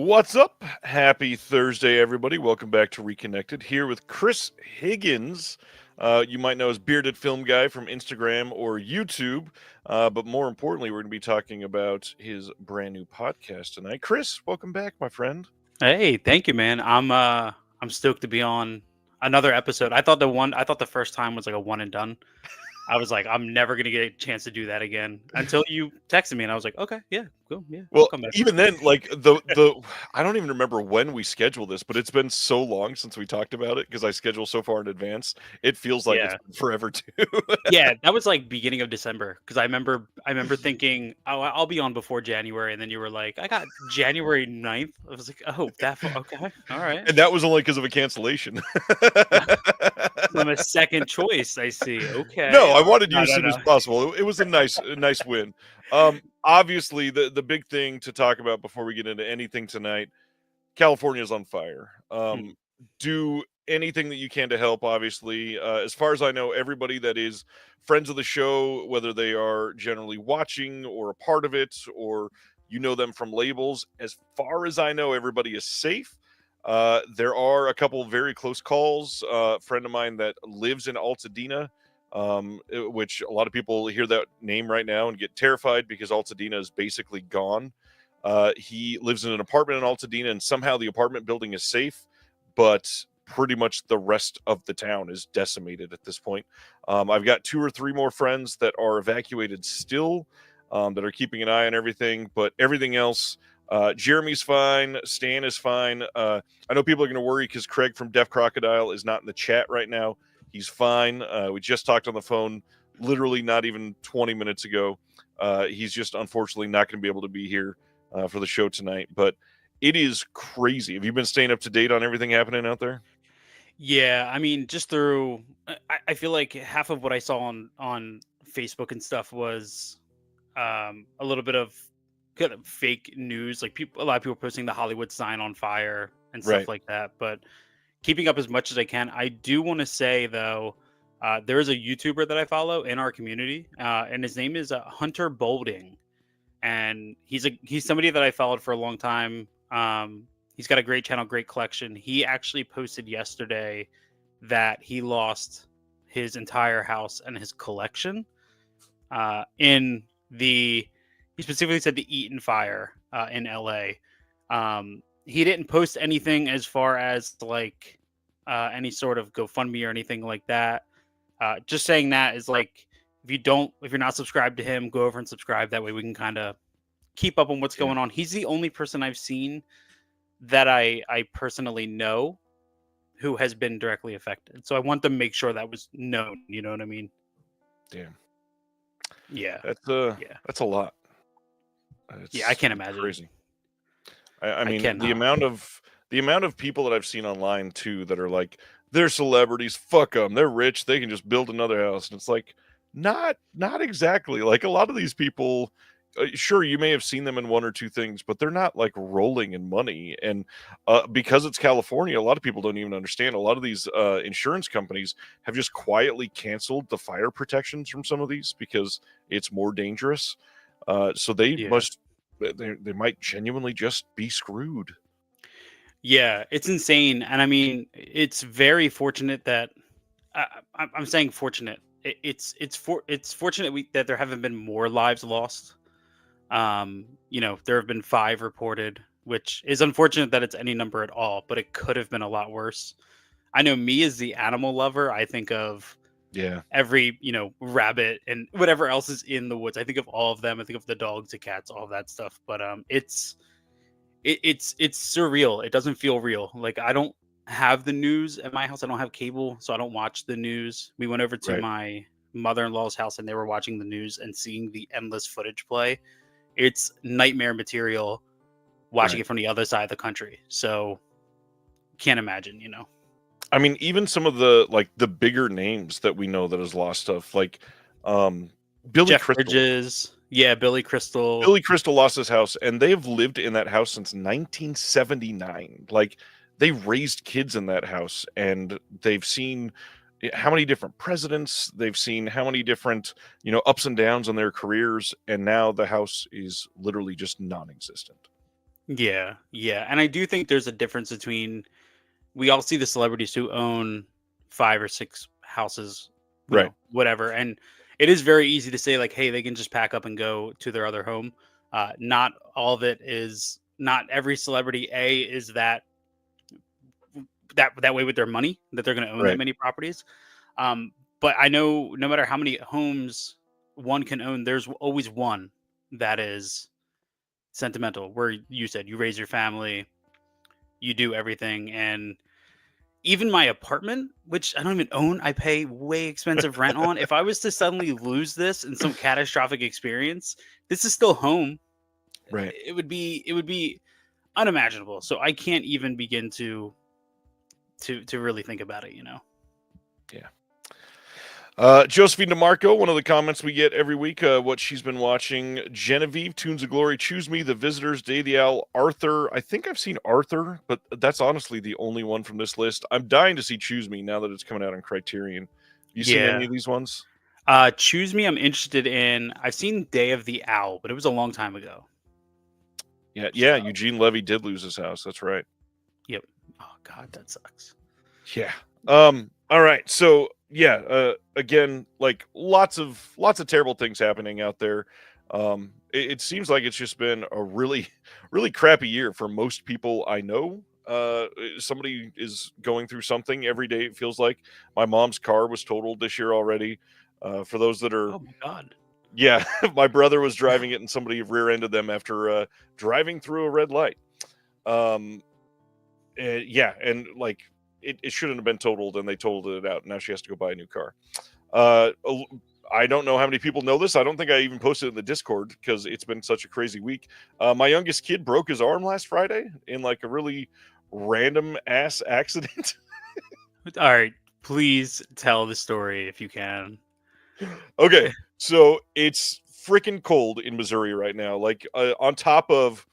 What's up? Happy Thursday, everybody. Welcome back to Reconnected. Here with Chris Higgins. You might know as Bearded Film Guy from Instagram or YouTube. But more importantly, we're going to be talking about his brand new podcast tonight. Chris, welcome back, my friend. Hey, thank you, man. I'm stoked to be on another episode. I thought the first time was like a one and done. I was like, I'm never gonna get a chance to do that again until you texted me, and I was like, okay, yeah, cool, yeah, I'll Well, come back. even then, like the I don't even remember when we scheduled this, but it's been so long since we talked about it because I schedule so far in advance. It feels like it's Yeah, been forever too. yeah, that was like beginning of December because I remember thinking, oh, I'll be on before January, and then you were like, I got January 9th. I was like, oh, okay, all right. And that was only because of a cancellation. I'm a second choice. I see. Okay, No, I all right. wanted you No, as no, soon as no. possible. It was a nice win. Obviously, the big thing to talk about before we get into anything tonight, California's on fire. Mm. Do anything that you can to help. Obviously, as far as I know, everybody that is friends of the show, whether they are generally watching or a part of it, or you know them from labels, as far as I know, everybody is safe. There are a couple of very close calls. A friend of mine that lives in Altadena, which a lot of people hear that name right now and get terrified because Altadena is basically gone. He lives in an apartment in Altadena, and somehow the apartment building is safe, but pretty much the rest of the town is decimated at this point. I've got 2 or 3 more friends that are evacuated still, that are keeping an eye on everything, but everything else. Jeremy's fine. Stan is fine. I know people are going to worry because Craig from Deaf Crocodile is not in the chat right now. He's fine. We just talked on the phone literally not even 20 minutes ago. He's just unfortunately not going to be able to be here for the show tonight. But it is crazy. Have you been staying up to date on everything happening out there? Yeah, I mean, just through, I feel like half of what I saw on Facebook and stuff was a little bit of kind of fake news, like a lot of people posting the Hollywood sign on fire and stuff Right. like that. But keeping up as much as I can. I do want to say though, there is a YouTuber that I follow in our community, and his name is Hunter Bolding, and he's somebody that I followed for a long time. He's got a great channel, great collection. He actually posted yesterday that he lost his entire house and his collection in the. He specifically said the Eaton fire in LA. He didn't post anything as far as like any sort of GoFundMe or anything like that. Just saying that is like if you're not subscribed to him, go over and subscribe. That way we can kind of keep up on what's Yeah. going on. He's the only person I've seen that I personally know who has been directly affected. So I want to make sure that was known. You know what I mean? Damn. Yeah. Yeah. That's a lot. Yeah. I can't It's imagine. crazy. I I mean, cannot. the amount of people that I've seen online too that are like, they're celebrities, fuck them, they're rich, they can just build another house, and it's like, not exactly. Like a lot of these people, sure, you may have seen them in 1 or 2 things, but they're not like rolling in money. And because it's California, a lot of people don't even understand. A lot of these insurance companies have just quietly canceled the fire protections from some of these because it's more dangerous. So Yeah. they might genuinely just be screwed. Yeah, it's insane, and I mean, it's very fortunate that I'm saying fortunate. It's fortunate that there haven't been more lives lost. There have been 5 reported, which is unfortunate that it's any number at all, but it could have been a lot worse. I know me as the animal lover, I think of Yeah. every rabbit and whatever else is in the woods. I think of all of them. I think of the dogs, the cats, all that stuff. But it's surreal. It doesn't feel real. Like I don't have the news at my house. I don't have cable, so I don't watch the news. We went over to Right. my mother-in-law's house and they were watching the news and seeing the endless footage play. It's nightmare material watching Right. it from the other side of the country. So can't imagine. I mean, even some of the bigger names that we know that has lost stuff, like Billy Jeff Crystal. Bridges, yeah, Billy Crystal. Billy Crystal lost his house, and they have lived in that house since 1979. Like they raised kids in that house, and they've seen how many different presidents, they've seen how many different ups and downs in their careers, and now the house is literally just non-existent. Yeah, yeah, and I do think there's a difference between we all see the celebrities who own 5 or 6 houses, Right. whatever, and it is very easy to say like, "Hey, they can just pack up and go to their other home." Not all of it is not every celebrity is that way with their money that they're going to own that Right. many properties. Um, but I know no matter how many homes one can own, there's always one that is sentimental. Where you said you raise your family, you do everything, and even my apartment, which I don't even own, I pay way expensive rent on. If I was to suddenly lose this in some catastrophic experience, this is still home. Right. It would be unimaginable. So I can't even begin to really think about it. Yeah. Josephine DeMarco, one of the comments we get every week, what she's been watching. Genevieve, Tunes of Glory, Choose Me, The Visitors, Day of the Owl, Arthur. I think I've seen Arthur, but that's honestly the only one from this list. I'm dying to see Choose Me now that it's coming out on Criterion. You seen any Yeah. of these ones? Choose Me, I'm interested in. I've seen Day of the Owl, but it was a long time ago. Yeah, So, yeah. Eugene Levy did lose his house. That's right. yep. Oh God, that sucks. Yeah. All right. So yeah. Again, like lots of terrible things happening out there. It seems like it's just been a really, really crappy year for most people I know. Somebody is going through something every day. It feels like my mom's car was totaled this year already. For those that are, Oh my God. yeah, my brother was driving it and somebody rear-ended them after driving through a red light. Um, yeah, and like it shouldn't have been totaled, and they totaled it out. Now she has to go buy a new car. Uh, I don't know how many people know this. I don't think I even posted it in the Discord because it's been such a crazy week. My youngest kid broke his arm last Friday in like a really random ass accident. All right, please tell the story if you can. Okay, so it's freaking cold in Missouri right now. Like on top of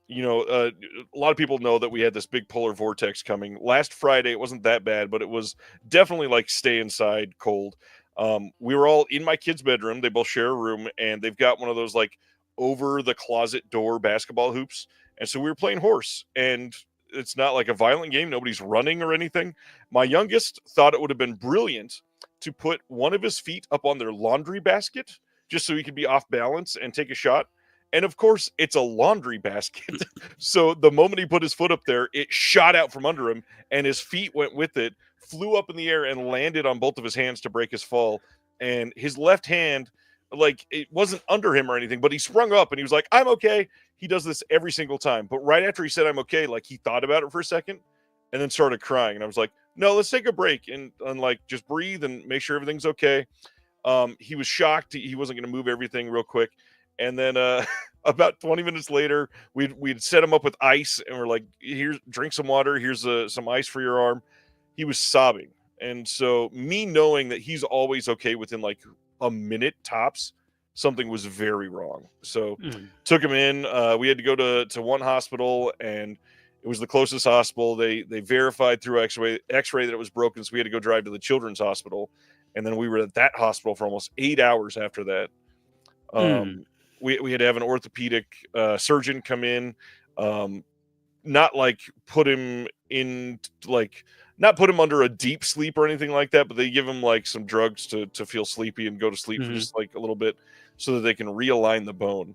a lot of people know that we had this big polar vortex coming last Friday. It wasn't that bad, but it was definitely like stay inside cold. We were all in my kid's bedroom. They both share a room, and they've got one of those like over the closet door basketball hoops. And so we were playing horse, and it's not like a violent game. Nobody's running or anything. My youngest thought it would have been brilliant to put one of his feet up on their laundry basket just so he could be off balance and take a shot. And of course, it's a laundry basket. So the moment he put his foot up there, it shot out from under him, and his feet went with it, flew up in the air, and landed on both of his hands to break his fall. And his left hand, like it wasn't under him or anything, but he sprung up and he was like, "I'm okay." He does this every single time. But right after he said, "I'm okay," like he thought about it for a second and then started crying. And I was like, "No, let's take a break and like just breathe and make sure everything's okay." He was shocked. He wasn't going to move everything real quick. And then about 20 minutes later, we'd set him up with ice, and we're like, "Here's drink some water. Here's some ice for your arm." He was sobbing, and so me knowing that he's always okay within like a minute tops, something was very wrong. So Mm. took him in. We had to go to one hospital, and it was the closest hospital. They verified through X-ray that it was broken, so we had to go drive to the children's hospital, and then we were at that hospital for almost 8 hours after that. Mm. We had to have an orthopedic surgeon come in, um, not like put him in like not put him under a deep sleep or anything like that, but they give him like some drugs to feel sleepy and go to sleep for Mhm. just like a little bit so that they can realign the bone.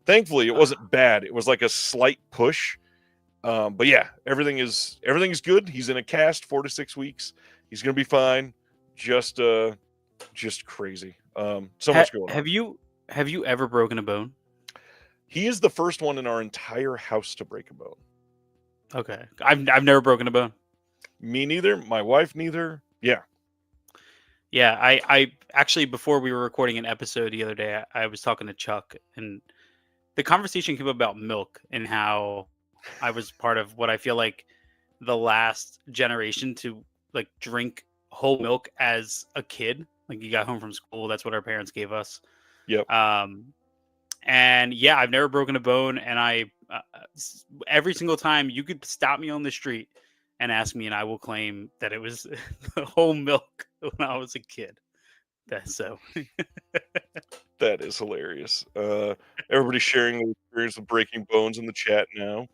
Thankfully, it Ah, wasn't bad. It was like a slight push. But yeah, everything is good. He's in a cast 4 to 6 weeks. He's gonna be fine. Just just crazy. So much going on. have you ever broken a bone? He is the first one in our entire house to break a bone. Okay, I've never broken a bone. Me neither. My wife neither. Yeah. Yeah, I actually before we were recording an episode the other day, I was talking to Chuck, and the conversation came about milk and how I was part of what I feel like the last generation to like drink whole milk as a kid. Like you got home from school, that's what our parents gave us. Yep. Um, and yeah, I've never broken a bone, and every single time you could stop me on the street and ask me, and I will claim that it was the whole milk when I was a kid. That so That is hilarious. Everybody sharing their experience with Breaking Bones in the chat now.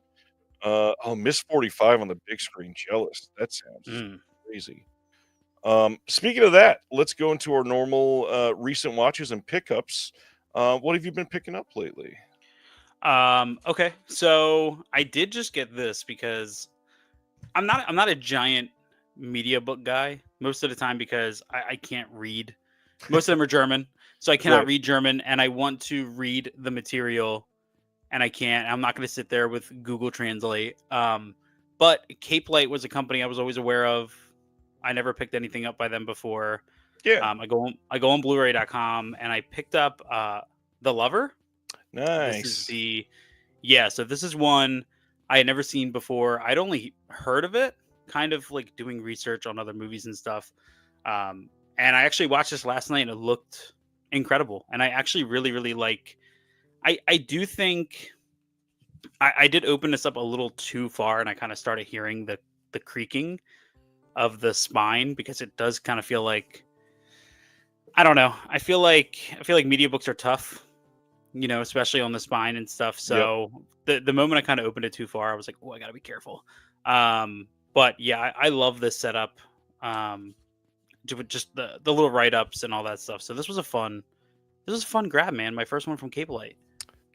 Oh, Miss 45 on the big screen. Jealous. That sounds mm. crazy. Speaking of that, let's go into our normal recent watches and pickups. What have you been picking up lately? Okay. So I did just get this because I'm not a giant media book guy most of the time because I can't read. Most of them are German, so I cannot Right. read German, and I want to read the material, and I can't. I'm not going to sit there with Google Translate. But Cape Light was a company I was always aware of. I never picked anything up by them before. Yeah. I go on Blu-ray.com, and I picked up The Lover. This is Nice. the Yeah, so this is one I had never seen before. I'd only heard of it, kind of like doing research on other movies and stuff. And I actually watched this last night and it looked incredible. And I actually really, really like I do think I did open this up a little too far and I kind of started hearing the creaking of the spine because it does kind of feel like I don't know. I feel like media books are tough, especially on the spine and stuff. Yep. So the moment I kind of opened it too far, I was like, oh, I gotta be careful. But yeah, I love this setup. Um, just the little write ups and all that stuff. So this was a fun grab, man. My first one from Cape Light.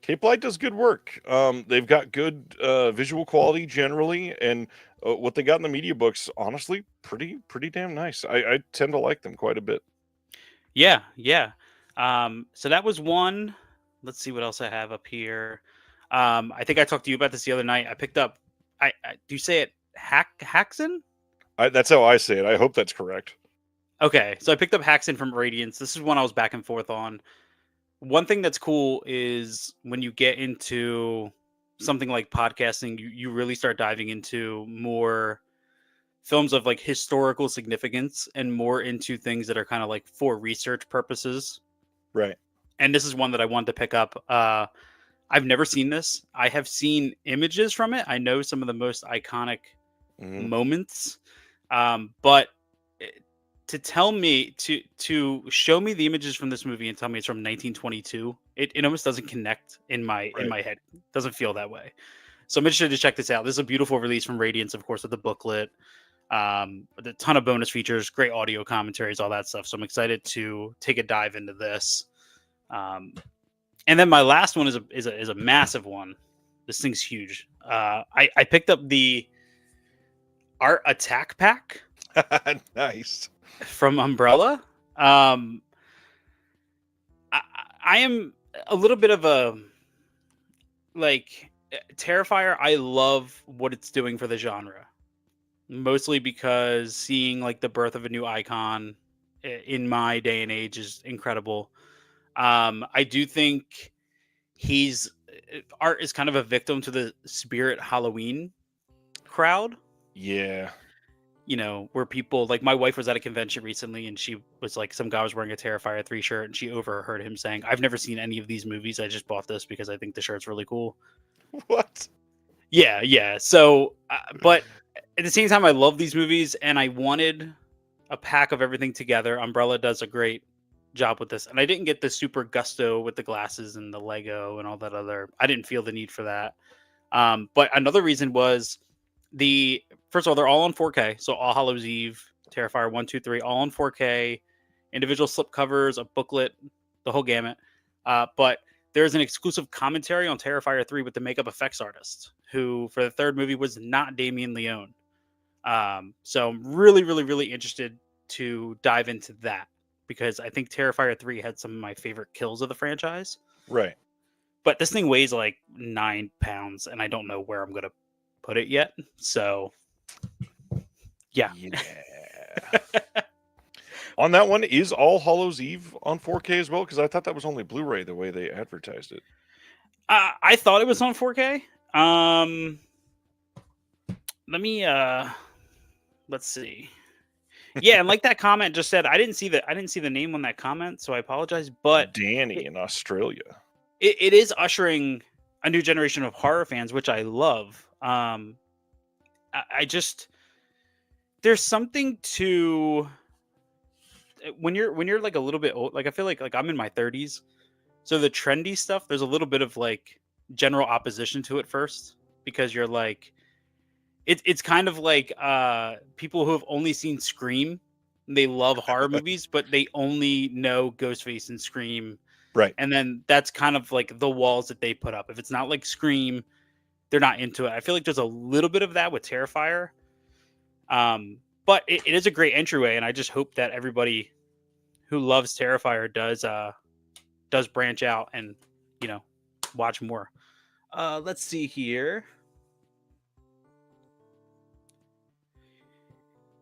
Cape Light does good work. They've got good visual quality generally, and what they got in the media books, honestly, pretty damn nice. I tend to like them quite a bit. Yeah, yeah. So that was one. Let's see what else I have up here. I think I talked to you about this the other night. I picked up. I do you say it Haxon? That's how I say it. I hope that's correct. Okay, so I picked up Haxon from Radiance. This is one I was back and forth on. One thing that's cool is when you get into something like podcasting, you really start diving into more films of like historical significance and more into things that are kind of like for research purposes. Right. And this is one that I wanted to pick up. I've never seen this. I have seen images from it. I know some of the most iconic Hmm. moments, but to tell me to show me the images from this movie and tell me it's from 1922, it almost doesn't connect in Right. my head. It doesn't feel that way. So I'm interested to check this out. This is a beautiful release from Radiance, of course, with the booklet, with a ton of bonus features, great audio commentaries, all that stuff. So I'm excited to take a dive into this. Um, and then my last one is a massive one. This thing's huge. I picked up the Art Attack Pack Nice. from Umbrella. Um, I, I am a little bit of a like Terrifier. I love what it's doing for the genre, mostly because seeing like the birth of a new icon in my day and age is incredible. I do think he's Art is kind of a victim to the Spirit Halloween crowd. Yeah. Where people like my wife was at a convention recently and she was like, some guy was wearing a Terrifier 3 shirt and she overheard him saying, I've never seen any of these movies. I just bought this because I think the shirt's really cool. What? Yeah, yeah. So, but at the same time, I love these movies and I wanted a pack of everything together. Umbrella does a great job with this. And I didn't get the super gusto with the glasses and the Lego and all that other. I didn't feel the need for that. But another reason was first of all, they're all on 4K. So All Hallows Eve, Terrifier 1, 2, 3, all on 4K, individual slip covers, a booklet, the whole gamut. But there's an exclusive commentary on Terrifier 3 with the makeup effects artist, who for the third movie was not Damien Leone. So I'm really, really, really interested to dive into that because I think Terrifier 3 had some of my favorite kills of the franchise. Right. But this thing weighs like 9 pounds and I don't know where I'm going to put it yet. So, yeah. Yeah. On that one, is All Hallows Eve on 4K as well? Because I thought that was only Blu-ray the way they advertised it. I thought it was on 4K. Let me let's see. Yeah, and like that comment just said, I didn't see the name on that comment, so I apologize. But Danny it, in Australia. it is ushering a new generation of horror fans, which I love. I just there's something to when you're like a little bit old, like I feel like I'm in my 30s, so the trendy stuff, there's a little bit of like general opposition to it first, because you're like, it's kind of like people who have only seen Scream, they love horror movies, but they only know Ghostface and Scream, Right. and then that's kind of like the walls that they put up. If it's not like Scream, they're not into it. I feel like there's a little bit of that with Terrifier. But it is a great entryway, and I just hope that everybody who loves Terrifier does branch out and, you know, watch more. Let's see here.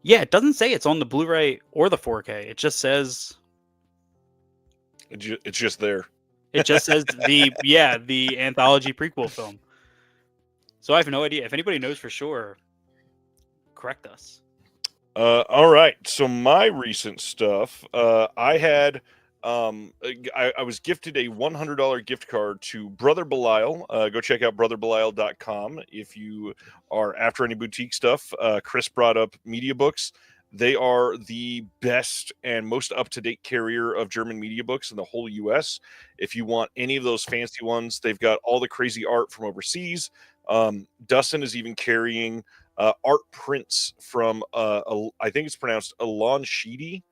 Yeah, it doesn't say it's on the Blu-ray or the 4K. It just says It's just there. it just says the anthology prequel film. So I have no idea. If anybody knows for sure, correct us. All right. So my recent stuff, I had, I was gifted a $100 gift card to Brother Belial. Go check out brotherbelial.com if you are after any boutique stuff. Chris brought up media books. They are the best and most up-to-date carrier of German media books in the whole U.S. If you want any of those fancy ones, they've got all the crazy art from overseas. Dustin is even carrying art prints from I think it's pronounced Alon Sheedy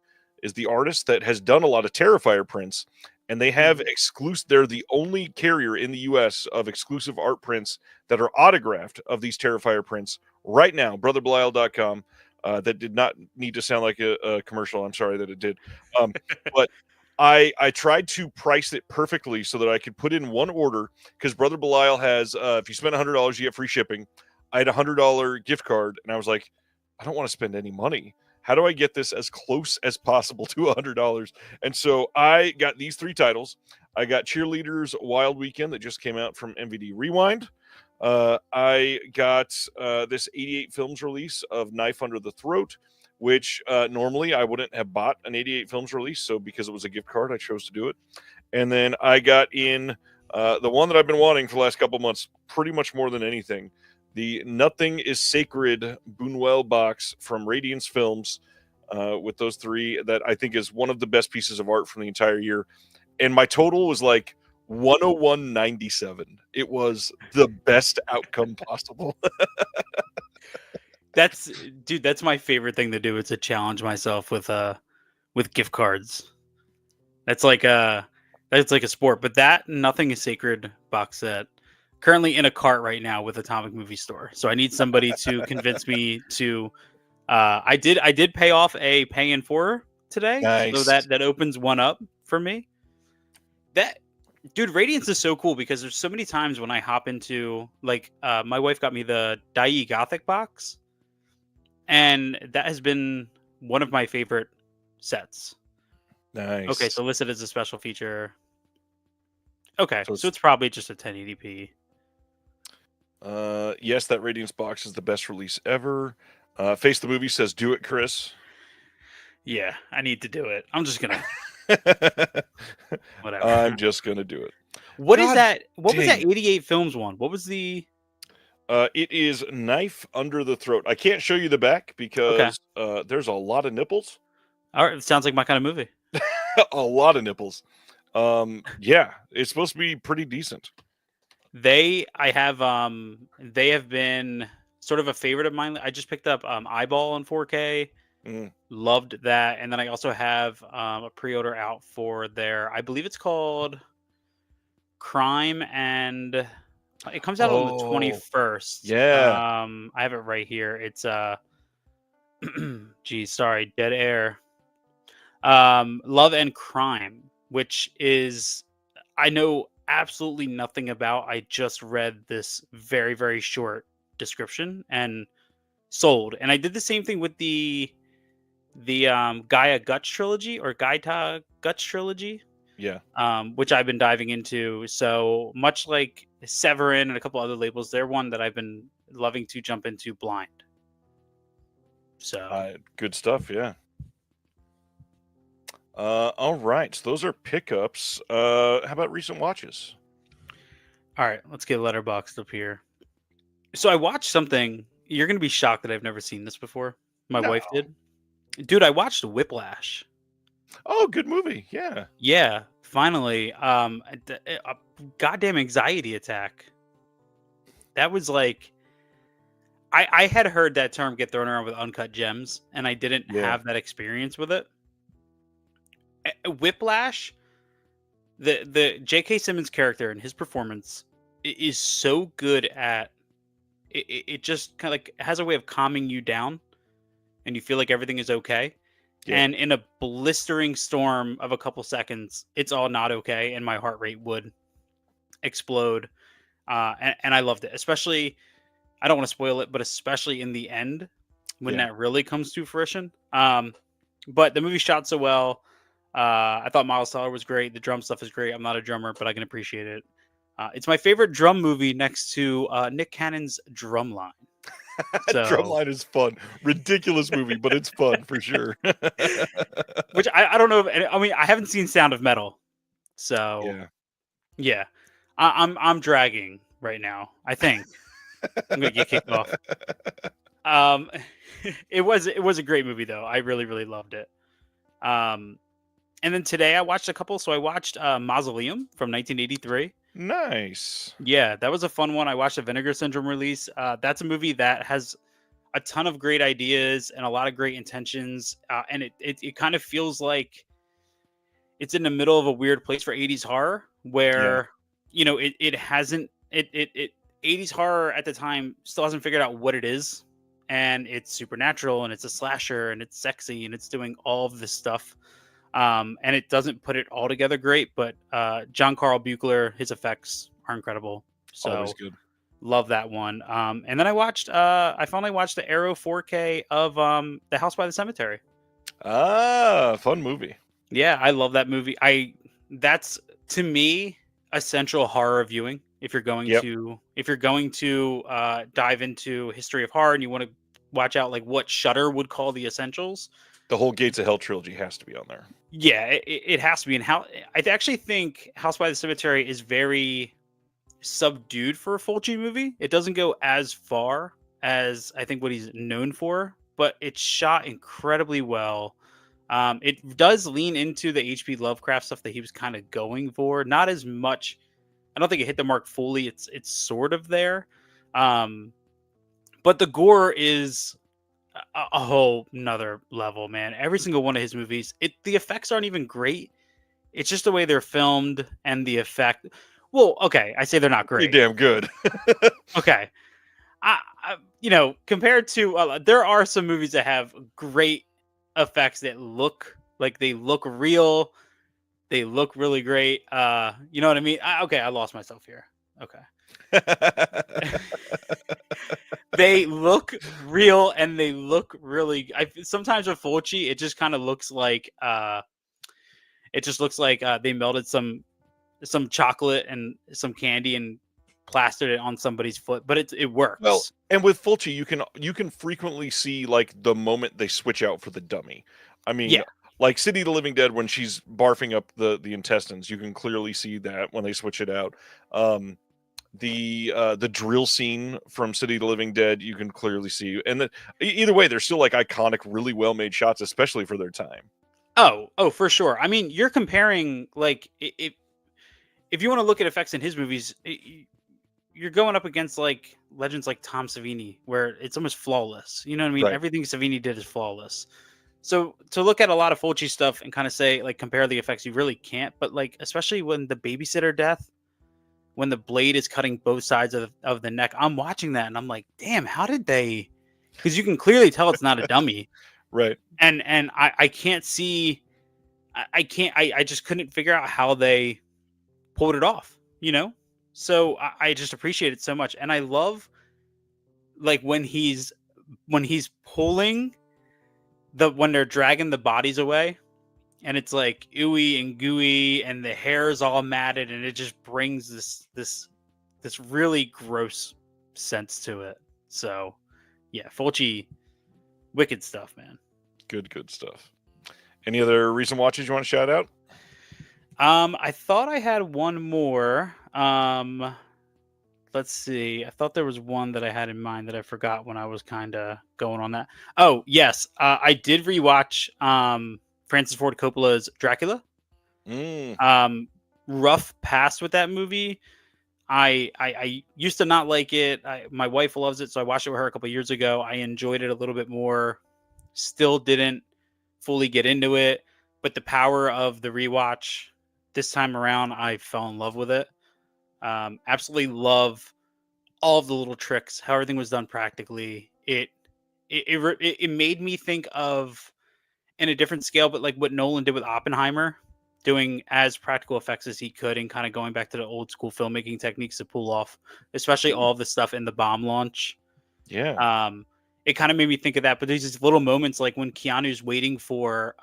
is the artist that has done a lot of Terrifier prints, and they have exclusive. They're the only carrier in the U.S. of exclusive art prints that are autographed of these Terrifier prints right now. BrotherBelial.com. That did not need to sound like a commercial. I'm sorry that it did, but I tried to price it perfectly so that I could put in one order, because Brother Belial has if you spend $100, you get free shipping. I had a $100 gift card, and I was like, I don't want to spend any money. How do I get this as close as possible to $100? And so I got these 3 titles. I got Cheerleaders Wild Weekend that just came out from MVD Rewind. I got this 88 Films release of Knife Under the Throat, which normally I wouldn't have bought an 88 Films release. So because it was a gift card, I chose to do it. And then I got in the one that I've been wanting for the last couple months, pretty much more than anything, the Nothing is Sacred Buñuel box from Radiance Films, with those 3, that I think is one of the best pieces of art from the entire year. And my total was like 101.97. It was the best outcome possible. That's my favorite thing to do. Is to challenge myself with gift cards. That's like a sport. But that Nothing is Sacred box set, currently in a cart right now with Atomic Movie Store. So I need somebody to convince me to. I did pay off a pay in 4 today, Nice. so that opens one up for me. That dude, Radiance is so cool because there's so many times when I hop into, like, my wife got me the Dai Gothic box, and that has been one of my favorite sets. Nice. Okay, so listed as a special feature. Okay, So so it's probably just a 1080p. Yes, that Radiance box is the best release ever. Face the Movie says, "Do it, Chris." Yeah, I need to do it. I'm just gonna whatever. I'm just gonna do it. What is God that? What was that dang. 88 Films one? What was the? It is Knife Under the Throat. I can't show you the back Okay, because there's a lot of nipples. all right. It sounds like my kind of movie. A lot of nipples. Yeah, it's supposed to be pretty decent. They have been sort of a favorite of mine. I just picked up Eyeball in 4K. Loved that, and then I also have a pre-order out for their, I believe it's called Crime, and it comes out on the 21st. Yeah. I have it right here. It's geez, sorry, Dead Air. Love and Crime, which is, I know absolutely nothing about. I just read this very, very short description and sold. And I did the same thing with the Gaia Guts trilogy, or Gaita Guts trilogy, Yeah. which I've been diving into. So much like Severin and a couple other labels, they're one that I've been loving to jump into blind. So good stuff. Yeah. All right. So those are pickups. How about recent watches? all right, let's get Letterboxd up here. So I watched something. You're gonna be shocked that I've never seen this before. My wife No. did. Dude, I watched Whiplash. Oh, good movie. Yeah. Yeah, finally. A goddamn anxiety attack. That was like I had heard that term get thrown around with Uncut Gems, and I didn't Yeah. have that experience with it. Whiplash, the J.K. Simmons character and his performance is so good at it just kind of like has a way of calming you down, and you feel like everything is okay. Yeah. And in a blistering storm of a couple seconds, it's all not okay, and my heart rate would explode. And I loved it, especially. I don't want to spoil it, but especially in the end when Yeah. that really comes to fruition. But the movie shot so well. I thought Miles Teller was great. The drum stuff is great. I'm not a drummer, but I can appreciate it. It's my favorite drum movie next to Nick Cannon's Drumline. So, Drumline is fun. Ridiculous movie, but it's fun for sure. which I don't know. I mean, I haven't seen Sound of Metal, so Yeah. yeah, I'm dragging right now. I think I'm gonna get kicked off. Um, it was a great movie though. I really loved it. Um, and then today I watched a couple. So I watched Mausoleum from 1983. Nice. Yeah, that was a fun one. I watched the Vinegar Syndrome release. That's a movie that has a ton of great ideas and a lot of great intentions. And it kind of feels like it's in the middle of a weird place for 80s horror Yeah. where, it hasn't, it 80s horror at the time still hasn't figured out what it is. And it's supernatural and it's a slasher and it's sexy and it's doing all of this stuff. And it doesn't put it all together great, but John Carl Buechler, his effects are incredible. Always So good. love that one. And then I finally watched the Arrow 4K of The House by the Cemetery. Ah, fun movie. Yeah, I love that movie. That's to me essential horror viewing. Yep. If you're going to dive into history of horror and you want to watch out like what Shudder would call the essentials, The whole Gates of Hell trilogy has to be on there. yeah, it has to be. And I actually think House by the Cemetery is very subdued for a Fulci movie. It doesn't go as far as I think what he's known for, but it's shot incredibly well. It does lean into the H.P. Lovecraft stuff that he was kind of going for. Not as much. I don't think it hit the mark fully. It's sort of there, but the gore is a whole nother level, man. Every single one of his movies, the effects aren't even great. It's just the way they're filmed and the effect. Well, okay, I say they're not Pretty great. damn good. Okay, compared to there are some movies that have great effects that look like they look real. They look really great. You know what I mean? Okay, I lost myself here. Okay. They look real and they look really. Sometimes with Fulci, it just kind of looks like they melted some chocolate and some candy and plastered it on somebody's foot, but it works. Well, and with Fulci, you can frequently see like the moment they switch out for the dummy. I mean, Yeah. like City of the Living Dead when she's barfing up the intestines, you can clearly see that when they switch it out. The drill scene from City of the Living Dead, you can clearly see, and either way, they're still like iconic, really well made shots, especially for their time. Oh, for sure. I mean, you're comparing like if you want to look at effects in his movies, you're going up against like legends like Tom Savini, where it's almost flawless. You know what I mean? Right. Everything Savini did is flawless. So to look at a lot of Fulci stuff and kind of say like compare the effects, you really can't. But like especially when the babysitter death, when the blade is cutting both sides of the neck, I'm watching that and I'm like, damn, how did they? Because you can clearly tell it's not a dummy. Right. And I can't see. I just couldn't figure out how they pulled it off. So I just appreciate it so much, and I love like when he's pulling when they're dragging the bodies away, and it's like ooey and gooey, and the hair is all matted, and it just brings this really gross sense to it. So, yeah, Fulci, wicked stuff, man. Good stuff. Any other recent watches you want to shout out? I thought I had one more. Let's see. I thought there was one that I had in mind that I forgot when I was kind of going on that. Oh, yes. I did rewatch from Francis Ford Coppola's Dracula. Mm. Rough pass with that movie. I used to not like it. My wife loves it, so I watched it with her a couple years ago. I enjoyed it a little bit more. Still didn't fully get into it, but the power of the rewatch this time around, I fell in love with it. Absolutely love all of the little tricks, how everything was done practically. It made me think of, in a different scale, but like what Nolan did with Oppenheimer, doing as practical effects as he could and kind of going back to the old school filmmaking techniques to pull off, especially all of the stuff in the bomb launch. Yeah. It kind of made me think of that. But there's these little moments like when Keanu's waiting for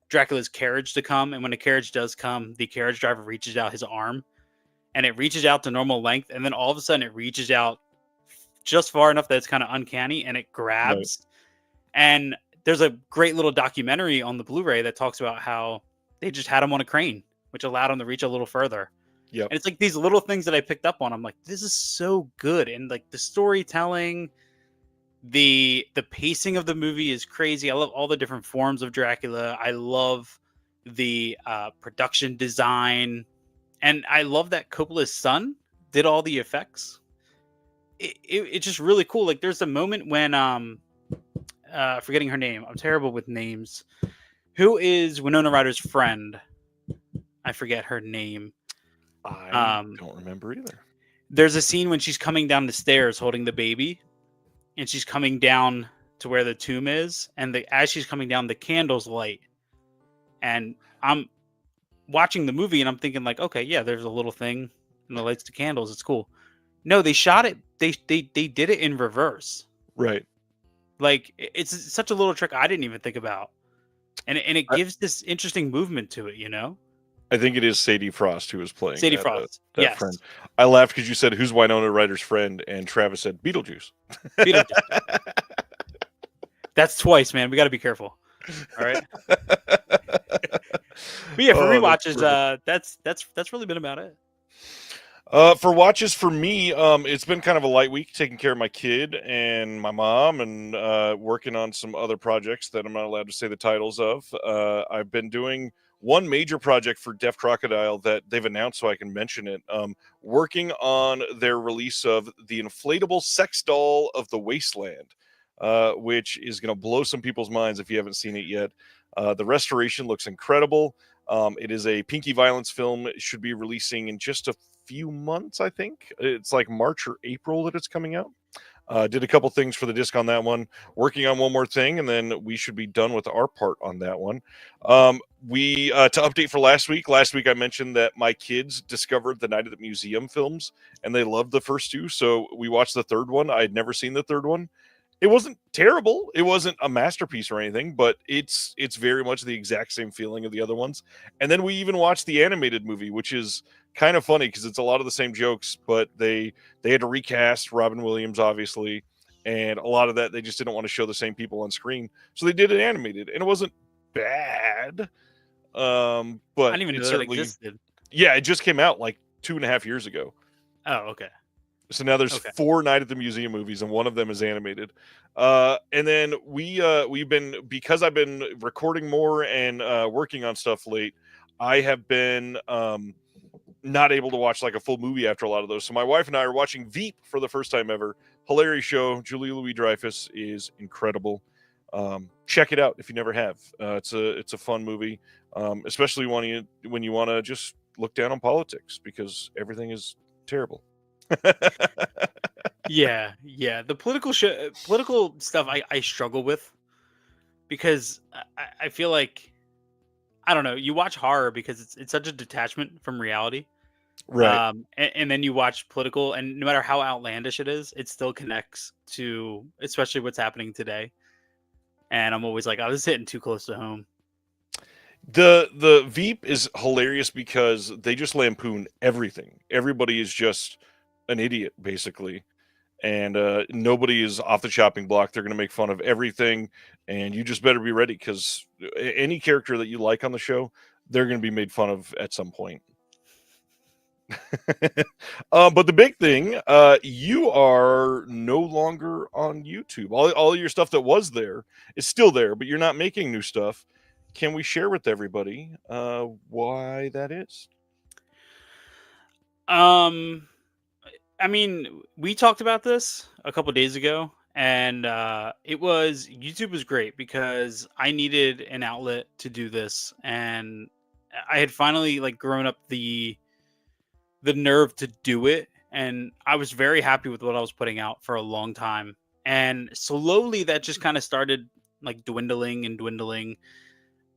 Dracula's carriage to come, and when the carriage does come, the carriage driver reaches out his arm, and it reaches out to normal length, and then all of a sudden it reaches out just far enough that it's kind of uncanny, and it grabs. Right. And there's a great little documentary on the Blu-ray that talks about how they just had him on a crane, which allowed him to reach a little further. Yep. And it's like these little things that I picked up on. I'm like, this is so good. And like the storytelling, the pacing of the movie is crazy. I love all the different forms of Dracula. I love the production design. And I love that Coppola's son did all the effects. It's just really cool. Like there's a moment when forgetting her name. I'm terrible with names. Who is Winona Ryder's friend? I forget her name. I don't remember either. There's a scene when she's coming down the stairs holding the baby, and she's coming down to where the tomb is, and as she's coming down, the candles light. And I'm watching the movie, and I'm thinking like, okay, yeah, there's a little thing, and the lights to candles. It's cool. No, they shot it. They did it in reverse. Right. Like it's such a little trick I didn't even think about, and it gives this interesting movement to it. You know. I think it is Sadie Frost who was playing Sadie Frost. that Yes. friend. I laughed because you said, who's Winona Ryder's friend? And Travis said, Beetlejuice. Beetlejuice. That's twice, man. We got to be careful. All right. But yeah, for rewatches, that's really been about it. For watches for me, it's been kind of a light week, taking care of my kid and my mom, and working on some other projects that I'm not allowed to say the titles of. I've been doing one major project for Deaf Crocodile that they've announced, so I can mention it. Working on their release of the inflatable sex doll of the Wasteland, which is going to blow some people's minds if you haven't seen it yet. The restoration looks incredible. It is a Pinky Violence film. It should be releasing in just a few months, I think. It's like March or April that it's coming out. Did a couple things for the disc on that one. Working on one more thing, and then we should be done with our part on that one. We to update for last week. Last week I mentioned that my kids discovered the Night at the Museum films, and they loved the first two. So we watched the third one. I had never seen the third one. It wasn't terrible. It wasn't a masterpiece or anything, but it's very much the exact same feeling of the other ones. And then we even watched the animated movie, which is kind of funny because it's a lot of the same jokes, but they had to recast Robin Williams, obviously, and a lot of that they just didn't want to show the same people on screen, so they did it animated, and it wasn't bad. But I didn't even know that existed. Yeah, it just came out like 2.5 years ago. Oh, okay. So now there's 4 Night at the Museum movies, and one of them is animated. And then we've been, because I've been recording more and working on stuff late, I have been not able to watch like a full movie after a lot of those. So my wife and I are watching Veep for the first time ever. Hilarious show. Julia Louis-Dreyfus is incredible. Check it out if you never have. It's a fun movie, especially when you want to just look down on politics because everything is terrible. Yeah. The political stuff I struggle with because I feel like, I don't know. You watch horror because it's such a detachment from reality, right? And then you watch political, and no matter how outlandish it is, it still connects to especially what's happening today. And I'm always like, oh, this is hitting too close to home. The Veep is hilarious because they just lampoon everything. Everybody is just an idiot, basically. And nobody is off the chopping block. They're going to make fun of everything. And you just better be ready because any character that you like on the show, they're going to be made fun of at some point. But the big thing, you are no longer on YouTube. All your stuff that was there is still there, but you're not making new stuff. can we share with everybody why that is? Um, I mean, we talked about this a couple days ago, and it was YouTube was great because I needed an outlet to do this, and I had finally like grown up the nerve to do it, and I was very happy with what I was putting out for a long time. And slowly that just kind of started like dwindling and dwindling.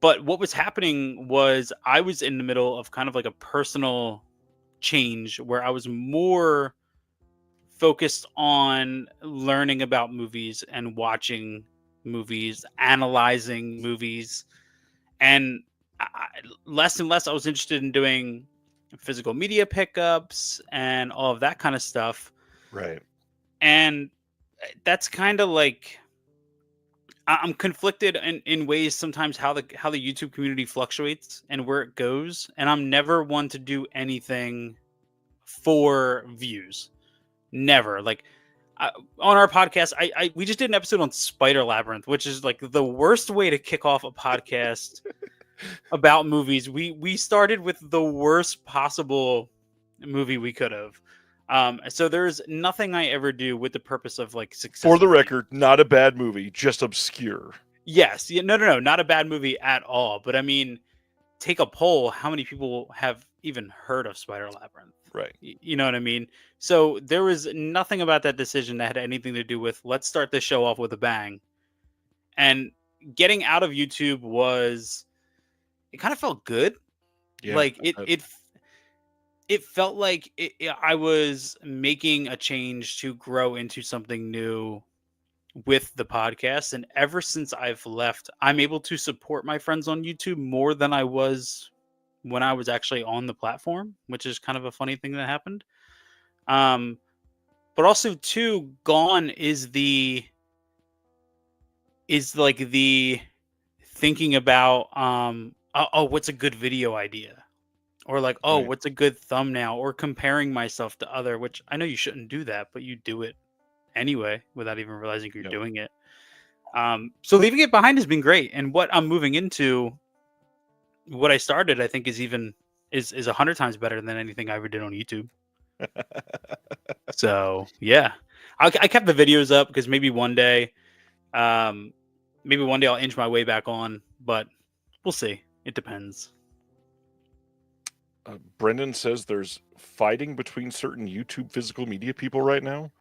But what was happening was I was in the middle of kind of like a personal change where I was more focused on learning about movies and watching movies, analyzing movies, and less and less I was interested in doing physical media pickups and all of that kind of stuff. Right. And that's kind of like I'm conflicted in ways sometimes how the YouTube community fluctuates and where it goes. And I'm never one to do anything for views. Never. Like on our podcast, I we just did an episode on Spider Labyrinth, which is like the worst way to kick off a podcast about movies. We started with the worst possible movie we could have. So there's nothing I ever do with the purpose of like success. For the record, not a bad movie, just obscure. Yes. Yeah, no, not a bad movie at all. But I mean, take a poll. How many people have even heard of Spider Labyrinth? Right. You know what I mean? So there was nothing about that decision that had anything to do with let's start this show off with a bang. And getting out of YouTube was it kind of felt good. Yeah. Like it felt like I was making a change to grow into something new with the podcast. And ever since I've left, I'm able to support my friends on YouTube more than I was when I was actually on the platform, which is kind of a funny thing that happened. But also too, gone is the thinking about what's a good video idea? Or like, oh, Right. what's a good thumbnail? Or comparing myself to other, which I know you shouldn't do that, but you do it anyway without even realizing you're Yep. doing it. So leaving it behind has been great. And what I'm moving into, what I started, I think is 100 times better than anything I ever did on YouTube. So yeah, I kept the videos up because um, maybe one day I'll inch my way back on, but we'll see. It depends. Brendan says there's fighting between certain YouTube physical media people right now.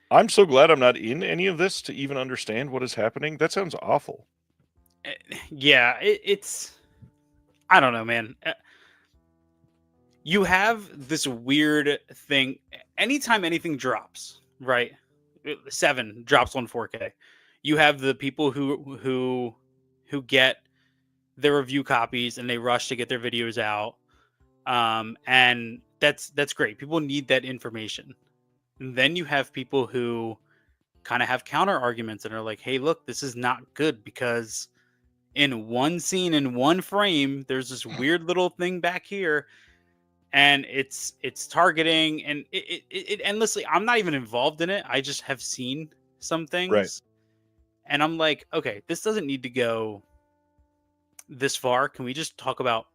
I'm so glad I'm not in any of this to even understand what is happening. That sounds awful. Yeah, it's I don't know, man. You have this weird thing anytime anything drops, right? 7 drops on 4K. You have the people who get their review copies and they rush to get their videos out. And that's great. People need that information. And then you have people who kind of have counter arguments and are like, "Hey, look, this is not good because in one scene in one frame there's this weird little thing back here and it's targeting and it endlessly. I'm not even involved in it. I just have seen some Right. things and I'm like, okay, this doesn't need to go this far. Can we just talk about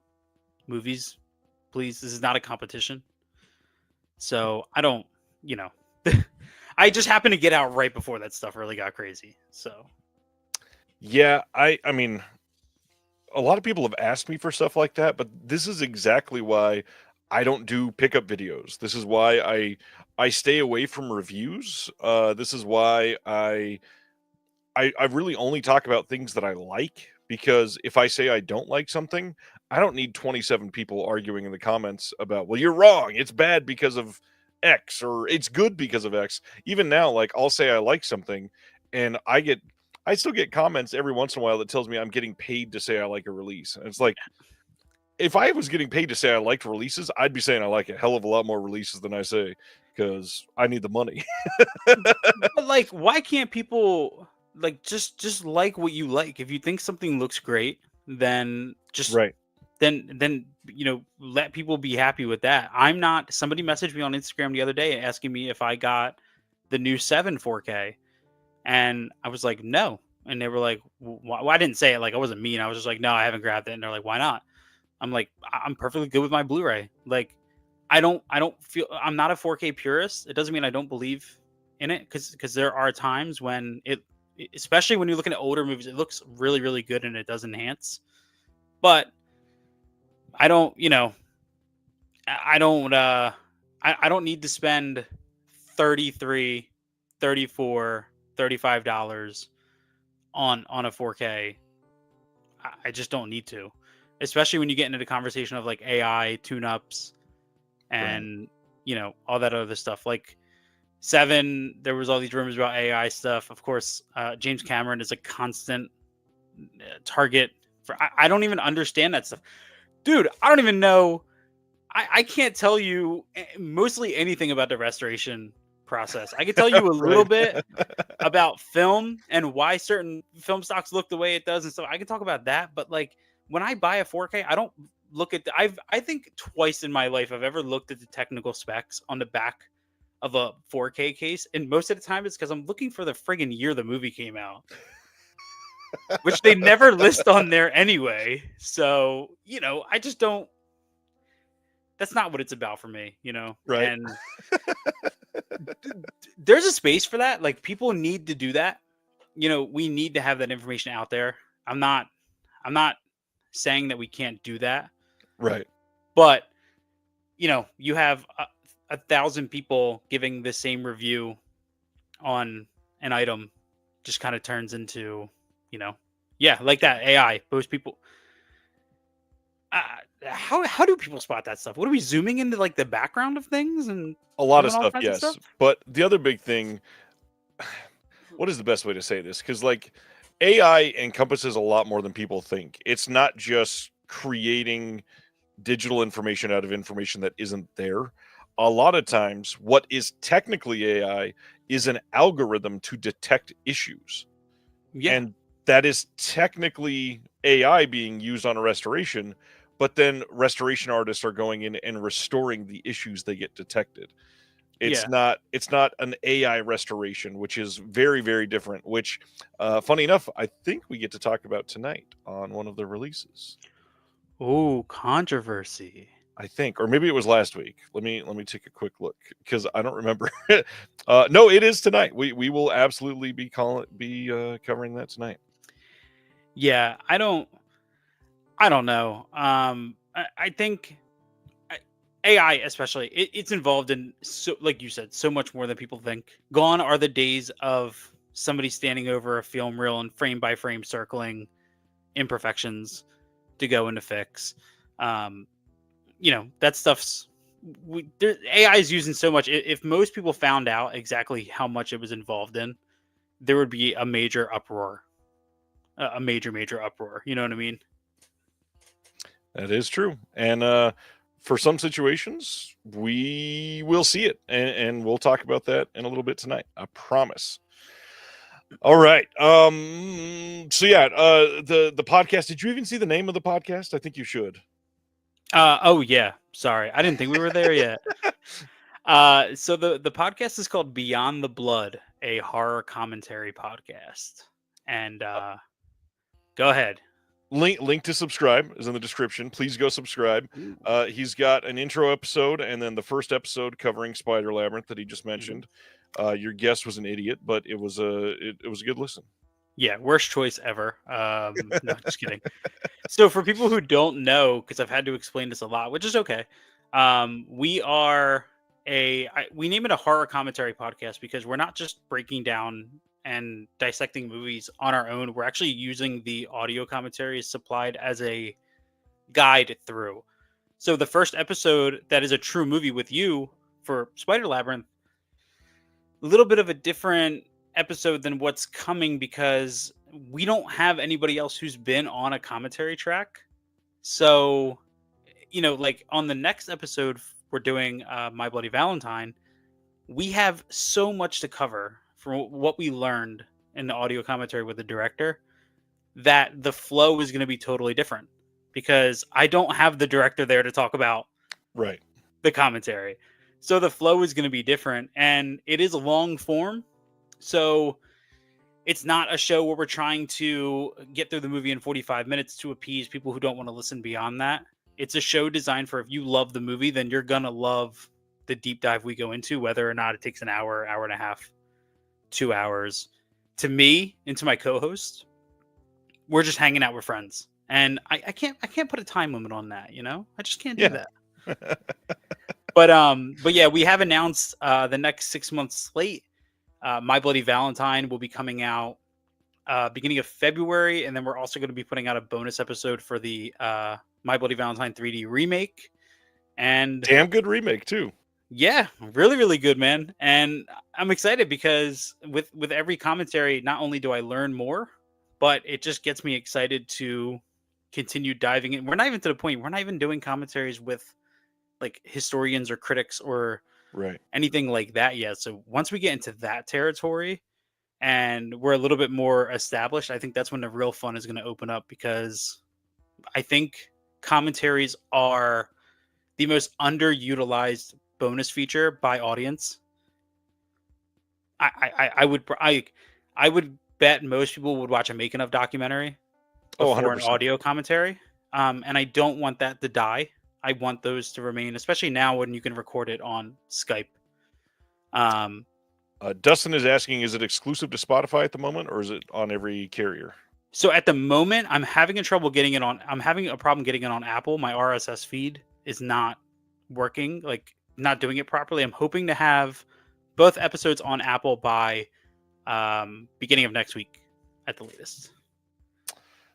movies, please? This is not a competition. So I don't, you know, I just happened to get out right before that stuff really got crazy. So Yeah, I mean, a lot of people have asked me for stuff like that, but this is exactly why I don't do pickup videos. This is why I stay away from reviews. This is why I really only talk about things that I like, because if I say I don't like something, I don't need 27 people arguing in the comments about, well, you're wrong. It's bad because of X, or it's good because of X. Even now, like, I'll say I like something and I still get comments every once in a while that tells me I'm getting paid to say I like a release. And it's like, if I was getting paid to say I liked releases, I'd be saying I like a hell of a lot more releases than I say, because I need the money. but like, why can't people like just like what you like? If you think something looks great, then just Right. then let people be happy with that. I'm not. Somebody messaged me on Instagram the other day asking me if I got the new 7 4K, and I was like, no. And they were like, well, I didn't say it like I wasn't mean. I was just like, no, I haven't grabbed it. And they're like, why not? I'm like, I'm perfectly good with my Blu-ray. Like, I don't feel, I'm not a 4K purist. It doesn't mean I don't believe in it, because there are times when especially when you're looking at older movies, it looks really, really good and it does enhance. But I don't, I don't, I don't need to spend 33, 34, $35 on a 4K. I just don't need to, especially when you get into the conversation of like AI tune-ups and all that other stuff. Like Seven, there was all these rumors about AI stuff. Of course, James Cameron is a constant target for. I don't even understand that stuff, dude. I don't even know. I can't tell you mostly anything about the restoration process. I can tell you a little bit about film and why certain film stocks look the way it does and stuff. I can talk about that, but like when I buy a 4K, I don't look at I think twice in my life I've ever looked at the technical specs on the back of a 4K case, and most of the time it's because I'm looking for the friggin' year the movie came out, which they never list on there anyway. So, I just don't. That's not what it's about for me, Right. And there's a space for that. Like, people need to do that. We need to have that information out there. I'm not saying that we can't do that. Right. But, you have 1,000 people giving the same review on an item, just kind of turns into, like that AI. Most people, how do people spot that stuff? What are we zooming into, like the background of things and A lot of doing all stuff, kinds yes. stuff? But the other big thing, what is the best way to say this? Because like AI encompasses a lot more than people think. It's not just creating digital information out of information that isn't there. A lot of times, what is technically AI is an algorithm to detect issues. Yeah, And that is technically AI being used on a restoration, but then restoration artists are going in and restoring the issues they get detected. yeah. It's not an AI restoration, which is very, very different, which funny enough, I think we get to talk about tonight on one of the releases. Oh, controversy. I think, or maybe it was last week. Let me take a quick look because I don't remember. No, it is tonight. We will absolutely be covering that tonight. Yeah, I don't know. I think AI, especially, it's involved in, so like you said, so much more than people think. Gone are the days of somebody standing over a film reel and frame by frame circling imperfections to go into fix. Um, that stuff's AI is using so much. If most people found out exactly how much it was involved in, there would be a major uproar, a major uproar. You know what I mean? That is true. And for some situations, we will see it. And we'll talk about that in a little bit tonight. I promise. All right. So yeah, the podcast, did you even see the name of the podcast? I think you should. Oh yeah. Sorry, I didn't think we were there yet. So the podcast is called Beyond the Blood, a horror commentary podcast. And go ahead. Link to subscribe is in the description. Please go subscribe. Ooh. He's got an intro episode and then the first episode covering Spider Labyrinth that he just mentioned. Your guest was an idiot, but it was a good listen. Yeah, worst choice ever. No, just kidding. So for people who don't know, because I've had to explain this a lot, which is okay. We are we name it a horror commentary podcast because we're not just breaking down and dissecting movies on our own. We're actually using the audio commentaries supplied as a guide through. So the first episode that is a true movie with you for Spider Labyrinth, a little bit of a different episode than what's coming because we don't have anybody else who's been on a commentary track. So, like on the next episode, we're doing My Bloody Valentine. We have so much to cover from what we learned in the audio commentary with the director that the flow is going to be totally different because I don't have the director there to talk about Right. the commentary. So the flow is going to be different and it is long form. So it's not a show where we're trying to get through the movie in 45 minutes to appease people who don't want to listen beyond that. It's a show designed for, if you love the movie, then you're going to love the deep dive we go into, whether or not it takes an hour, hour and a half, 2 hours. To me and to my co-host, we're just hanging out with friends. And I can't put a time limit on that, I just can't do that. But yeah, we have announced the next 6 months slate. My Bloody Valentine will be coming out beginning of February, and then we're also going to be putting out a bonus episode for the My Bloody Valentine 3D remake. And damn good remake too. Yeah, really, really good, man. And I'm excited because with every commentary, not only do I learn more, but it just gets me excited to continue diving in. We're not even to the point. We're not even doing commentaries with like historians or critics or anything like that yet. So once we get into that territory and we're a little bit more established, I think that's when the real fun is going to open up, because I think commentaries are the most underutilized bonus feature by audience. I would bet most people would watch a making of documentary before an audio commentary. And I don't want that to die. I want those to remain, especially now when you can record it on Skype. Dustin is asking, is it exclusive to Spotify at the moment, or is it on every carrier? So at the moment, I'm having a problem getting it on Apple. My RSS feed is not working, like not doing it properly. I'm hoping to have both episodes on Apple by beginning of next week at the latest.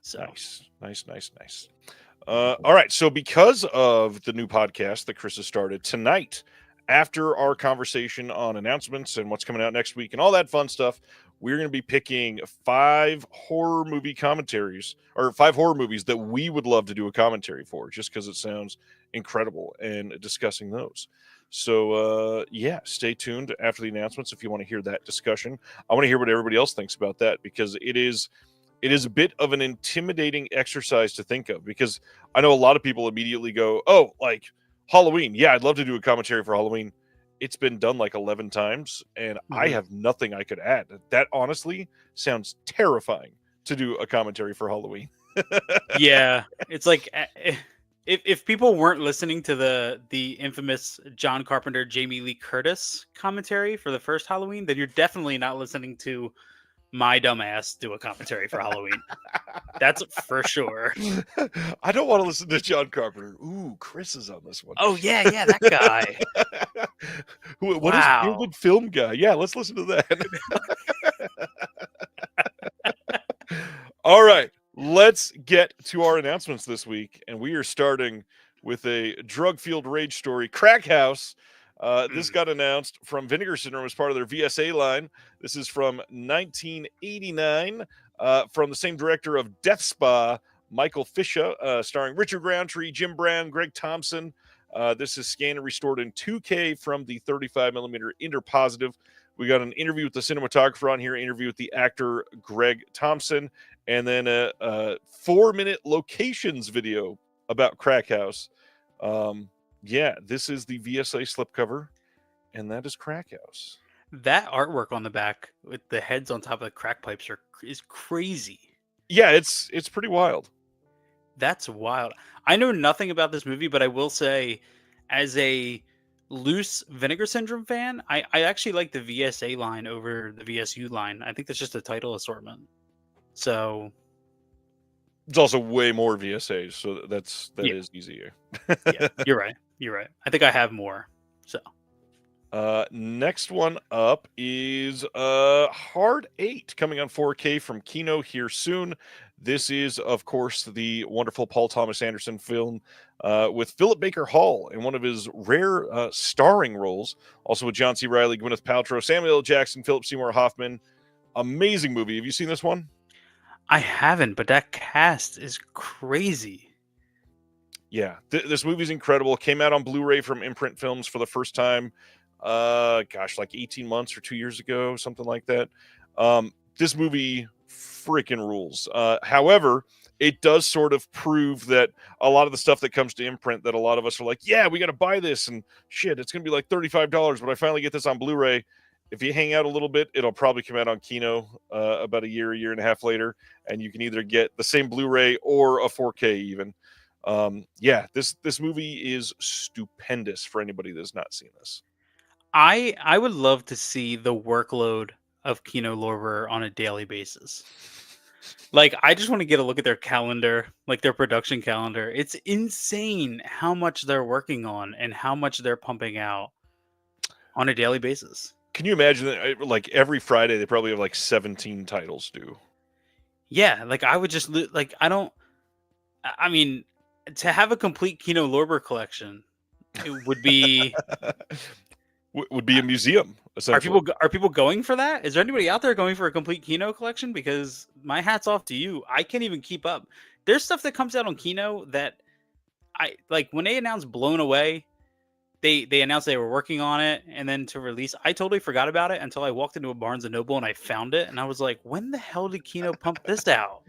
So nice. All right, so because of the new podcast that Chris has started tonight, after our conversation on announcements and what's coming out next week and all that fun stuff, we're going to be picking 5 horror movie commentaries, or 5 horror movies that we would love to do a commentary for, just because it sounds incredible, and discussing those. So, yeah, stay tuned after the announcements if you want to hear that discussion. I want to hear what everybody else thinks about that, because it is a bit of an intimidating exercise to think of, because I know a lot of people immediately go, oh, like Halloween. Yeah, I'd love to do a commentary for Halloween. It's been done like 11 times, and I have nothing I could add. That honestly sounds terrifying, to do a commentary for Halloween. Yeah, it's like if people weren't listening to the infamous John Carpenter, Jamie Lee Curtis commentary for the first Halloween, then you're definitely not listening to my dumbass do a commentary for Halloween. That's for sure. I don't want to listen to John Carpenter. Ooh, Chris is on this one. Oh yeah, that guy. What is Bearded Film Guy? Yeah, let's listen to that. All right, let's get to our announcements this week, and we are starting with a drug-fueled rage story, Crack House. This got announced from Vinegar Syndrome as part of their VSA line. This is from 1989, from the same director of Death Spa, Michael Fisher, starring Richard Roundtree, Jim Brown, Greg Thompson. This is scanned and restored in 2K from the 35mm Interpositive. We got an interview with the cinematographer on here, interview with the actor Greg Thompson, and then a 4-minute locations video about Crack House. Yeah, this is the VSA slipcover, and that is Crack House. That artwork on the back with the heads on top of the crack pipes is crazy. Yeah, it's pretty wild. That's wild. I know nothing about this movie, but I will say, as a loose Vinegar Syndrome fan, I actually like the VSA line over the VSU line. I think that's just a title assortment. So it's also way more VSAs, so that is easier. Yeah, you're right. I think I have more. So next one up is Hard 8, coming on 4K from Kino here soon. This is, of course, the wonderful Paul Thomas Anderson film with Philip Baker Hall in one of his rare starring roles. Also with John C. Reilly, Gwyneth Paltrow, Samuel L. Jackson, Philip Seymour Hoffman. Amazing movie. Have you seen this one? I haven't, but that cast is crazy. Yeah, this movie's incredible. Came out on Blu-ray from Imprint Films for the first time, like 18 months or 2 years ago, something like that. This movie freaking rules. However, it does sort of prove that a lot of the stuff that comes to Imprint, that a lot of us are like, yeah, we got to buy this, and shit, it's going to be like $35, but I finally get this on Blu-ray. if you hang out a little bit, it'll probably come out on Kino about a year and a half later, and you can either get the same Blu-ray or a 4K even. Yeah, this movie is stupendous for anybody that's not seen this. I would love to see the workload of Kino Lorber on a daily basis. Like, I just want to get a look at their calendar, like their production calendar. It's insane how much they're working on and how much they're pumping out on a daily basis. Can you imagine that? Like every Friday, they probably have like 17 titles due. Yeah, like I would just like I don't. I mean, to have a complete Kino Lorber collection, it would be. Would be a museum essentially. Are people going for that? Is there anybody out there going for a complete Kino collection? Because my hat's off to you. I can't even keep up. There's stuff that comes out on Kino that I like when they announced Blown Away. They announced they were working on it, and then to release, I totally forgot about it until I walked into a Barnes and Noble and I found it, and I was like, when the hell did Kino pump this out?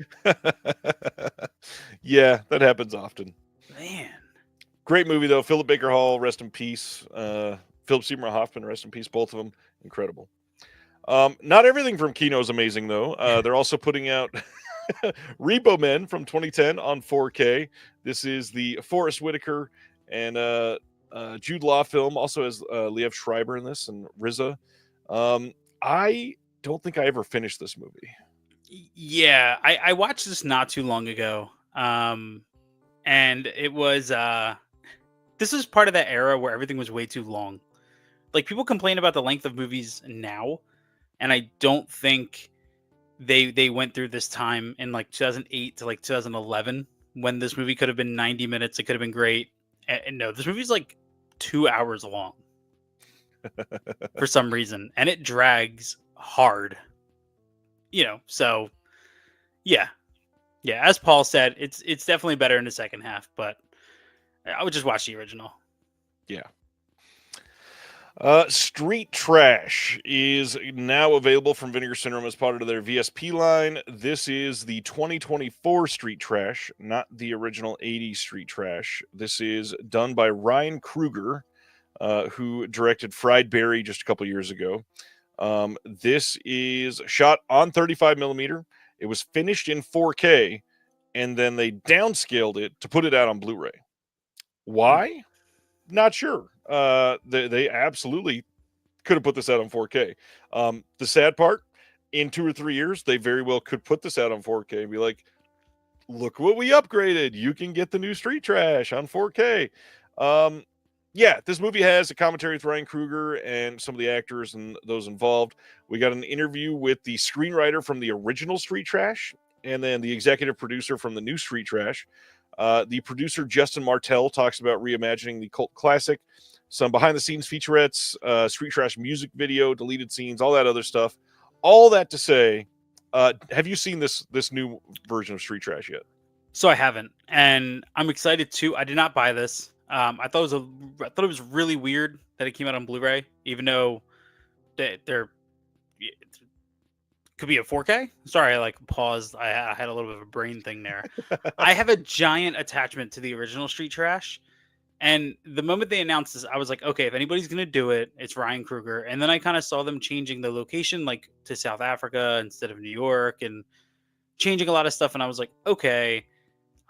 Yeah, that happens often. Man. Great movie though. Philip Baker Hall, rest in peace. Philip Seymour Hoffman, rest in peace. Both of them, incredible. Not everything from Kino is amazing though. They're also putting out Repo Men from 2010 on 4K. This is the Forrest Whitaker and Jude Law film. Also has Liev Schreiber in this and RZA. I don't think I ever finished this movie. Yeah, I watched this not too long ago. And it was this was part of that era where everything was way too long. Like people complain about the length of movies now, and I don't think they went through this time in like 2008 to like 2011 when this movie could have been 90 minutes. It could have been great. And no, this movie's like 2 hours long for some reason, and it drags hard. So yeah. As Paul said, it's definitely better in the second half, but I would just watch the original. Yeah. Street Trash is now available from Vinegar Syndrome as part of their VSP line. This is the 2024 Street Trash, not the original 80s Street Trash. This is done by Ryan Kruger, who directed Fried Berry just a couple years ago. This is shot on 35 millimeter. It was finished in 4K, and then they downscaled it to put it out on Blu-ray. Why? Not sure. They absolutely could have put this out on 4K. The sad part, in 2 or 3 years, they very well could put this out on 4K and be like, look what we upgraded. You can get the new Street Trash on 4K. Yeah, this movie has a commentary with Ryan Kruger and some of the actors and those involved. We got an interview with the screenwriter from the original Street Trash and then the executive producer from the new Street Trash. The producer, Justin Martell, talks about reimagining the cult classic, some behind-the-scenes featurettes, Street Trash music video, deleted scenes, all that other stuff. All that to say, have you seen this new version of Street Trash yet? So I haven't, and I'm excited too. I did not buy this. I thought it was really weird that it came out on Blu-ray, even though there could be a 4K. Sorry, I like paused. I had a little bit of a brain thing there. I have a giant attachment to the original Street Trash, and the moment they announced this, I was like, okay, if anybody's gonna do it, it's Ryan Kruger. And then I kind of saw them changing the location, like to South Africa instead of New York, and changing a lot of stuff. And I was like, okay,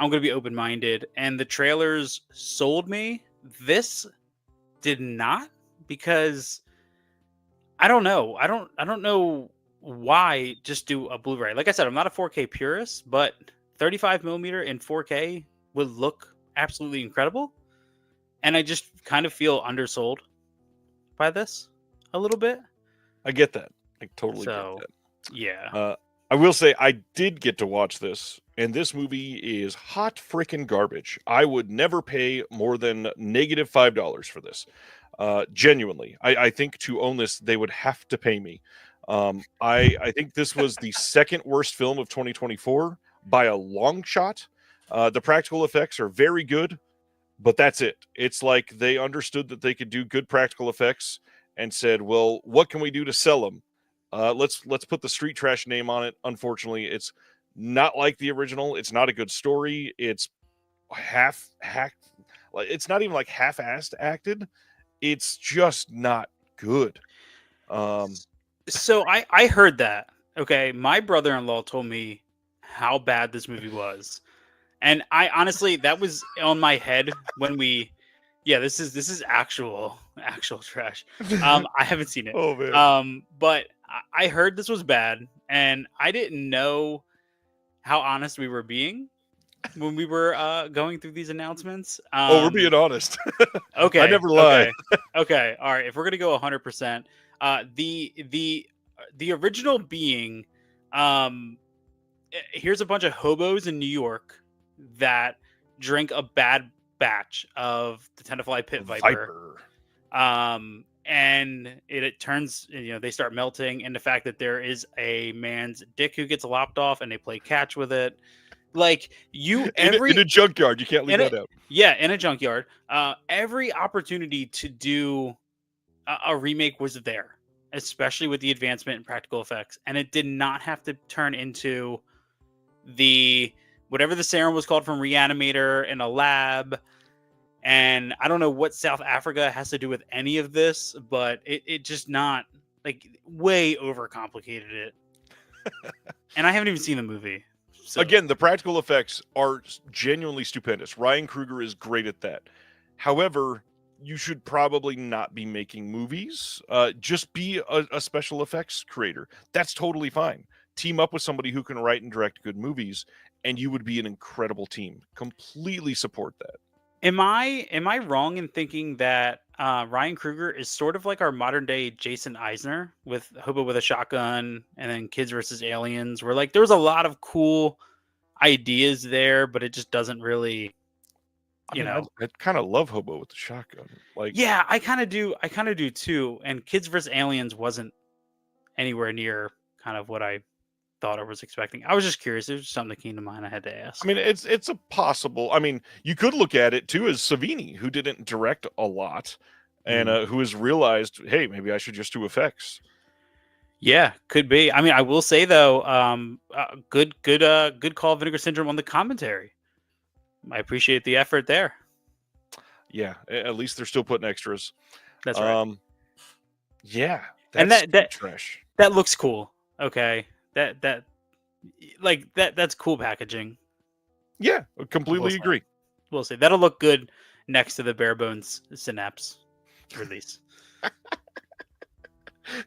I'm going to be open-minded. And the trailers sold me. This did not, because I don't know. I don't know why just do a Blu-ray. Like I said, I'm not a 4K purist, but 35 millimeter in 4K would look absolutely incredible. And I just kind of feel undersold by this a little bit. I get that. I totally get that. Yeah. I will say I did get to watch this, and this movie is hot freaking garbage. I would never pay more than -$5 for this. Genuinely. I think to own this, they would have to pay me. I think this was the second worst film of 2024 by a long shot. The practical effects are very good, but that's it. It's like they understood that they could do good practical effects and said, well, what can we do to sell them? Let's put the Street Trash name on it. Unfortunately, it's not like the original. It's not a good story. It's half-hacked. It's not even like half-assed acted. It's just not good. Um, So I heard that. Okay, my brother-in-law told me how bad this movie was. And I honestly, that was on my head when we yeah, this is actual trash. I haven't seen it. oh man. But I heard this was bad and I didn't know how honest we were being when we were going through these announcements. Oh, we're being honest. I Okay, never lie. okay, okay. All right, if we're gonna go 100%, the original being, um, here's a bunch of hobos in New York that drink a bad batch of the Tenafly Pit Viper, Viper. and it turns, they start melting, and the fact that there is a man's dick who gets lopped off, and they play catch with it, like In a junkyard, you can't leave in a, that out. yeah, in a junkyard. Every opportunity to do a remake was there, especially with the advancement in practical effects, and it did not have to turn into the whatever the serum was called from Reanimator in a lab. And I don't know what South Africa has to do with any of this, but it just not like way overcomplicated it. And I haven't even seen the movie. So. Again, the practical effects are genuinely stupendous. Ryan Kruger is great at that. However, you should probably not be making movies. Just be a special effects creator. That's totally fine. Team up with somebody who can write and direct good movies, and you would be an incredible team. Completely support that. Am I wrong in thinking that Ryan Kruger is sort of like our modern day Jason Eisner with Hobo with a Shotgun and then Kids versus Aliens, where like there was a lot of cool ideas there, but it just doesn't really, I kind of love Hobo with the Shotgun. Like, yeah, I kind of do too. And Kids versus Aliens wasn't anywhere near kind of what I thought or was expecting. I was just curious. It was just something that came to mind. I had to ask. I mean, it's a possible. I mean, you could look at it too as Savini, who didn't direct a lot, and who has realized, hey, maybe I should just do effects. Yeah, could be. I mean, I will say though, good call, Vinegar Syndrome on the commentary. I appreciate the effort there. Yeah, at least they're still putting extras. That's right. Yeah, and that trash. That looks cool. Okay, that's cool packaging. Yeah, I completely agree. We'll see. That'll look good next to the bare bones Synapse release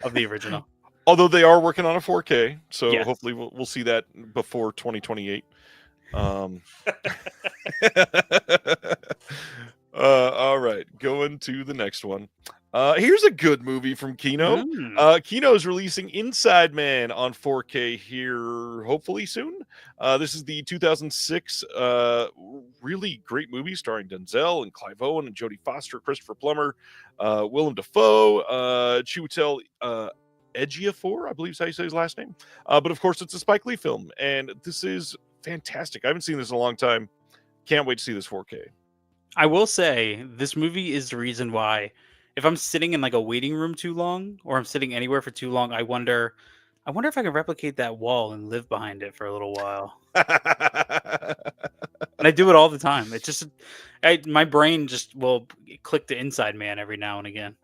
of the original. Although they are working on a 4K, so Yes. hopefully we'll see that before 2028. All right, going to the next one. Here's a good movie from Kino. Kino is releasing Inside Man on 4K here, hopefully soon. This is the 2006 really great movie starring Denzel and Clive Owen and Jodie Foster, Christopher Plummer, Willem Dafoe, Chiwetel Ejiofor, I believe is how you say his last name. But of course, it's a Spike Lee film, and this is fantastic. I haven't seen this in a long time. Can't wait to see this 4K. I will say this movie is the reason why, if I'm sitting in like a waiting room too long, or I'm sitting anywhere for too long, I wonder if I can replicate that wall and live behind it for a little while. And I do it all the time. It's just, my brain just will click to Inside Man every now and again.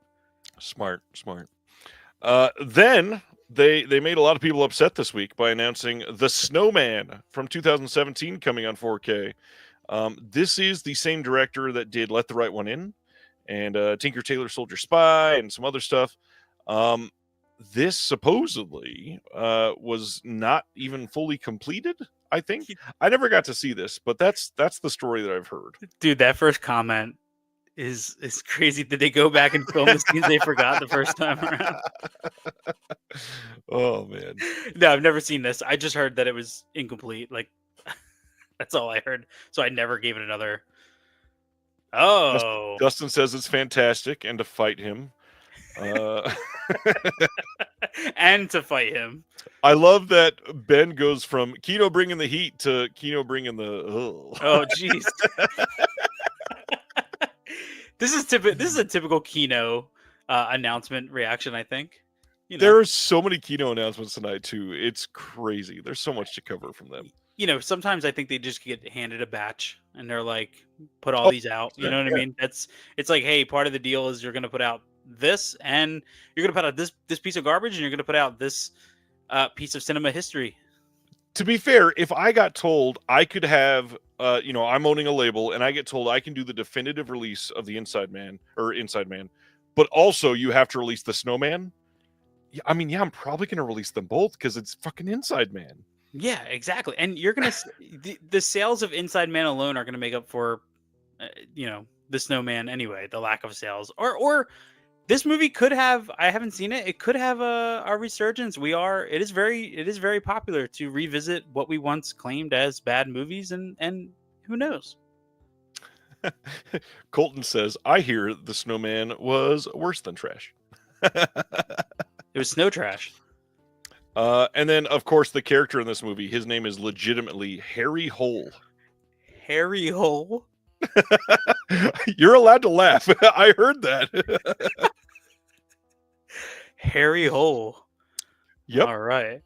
Smart. Then they made a lot of people upset this week by announcing The Snowman from 2017 coming on 4K. This is the same director that did Let the Right One In and Tinker Tailor Soldier Spy and some other stuff. This supposedly was not even fully completed, I think. I never got to see this, but that's the story that I've heard. Dude, that first comment is crazy. Did they go back and film the scenes they forgot the first time around? Oh, man. No, I've never seen this. I just heard that it was incomplete. Like, that's all I heard. So I never gave it another. Oh. Dustin says it's fantastic and to fight him. And to fight him. I love that Ben goes from Kino bringing the heat to Kino bringing the... Oh, jeez. This is a typical Kino announcement reaction, I think. There are so many Kino announcements tonight, too. It's crazy. There's so much to cover from them. Sometimes I think they just get handed a batch and they're like, put all these out. You know what I mean? It's like, hey, part of the deal is you're going to put out this, and you're gonna put out this piece of garbage, and you're gonna put out this piece of cinema history. To be fair, if I got told I could have, I'm owning a label and I get told I can do the definitive release of the Inside Man, but also you have to release the Snowman. I mean, yeah, I'm probably going to release them both because it's fucking Inside Man. Yeah, exactly. And you're gonna the sales of Inside Man alone are gonna make up for, the Snowman anyway. The lack of sales, or this movie could have. I haven't seen it. It could have a resurgence. It is very popular to revisit what we once claimed as bad movies, and who knows. Colton says, I hear the Snowman was worse than trash. It was snow trash. And then, of course, the character in this movie, his name is legitimately Harry Hole. Harry Hole? You're allowed to laugh. I heard that. Harry Hole. Yep. All right.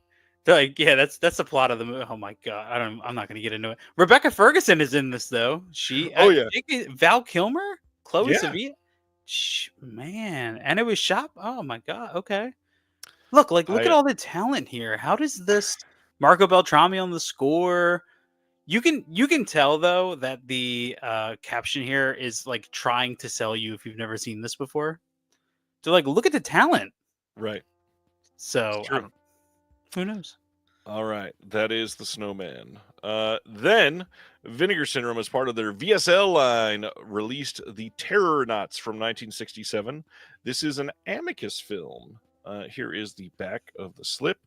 Like, yeah, that's the plot of the movie. Oh my god, I'm not gonna get into it. Rebecca Ferguson is in this though. Val Kilmer, Chloe Sevilla. Man, and it was shot. Oh my god. Okay. Look at all the talent here. How does this Marco Beltrami on the score? You can tell though that the caption here is like trying to sell you if you've never seen this before. They're like, look at the talent. Right. So who knows? All right, that is the Snowman. Then Vinegar Syndrome, as part of their VSL line, released the Terror Knots from 1967. This is an Amicus film. Here is the back of the slip.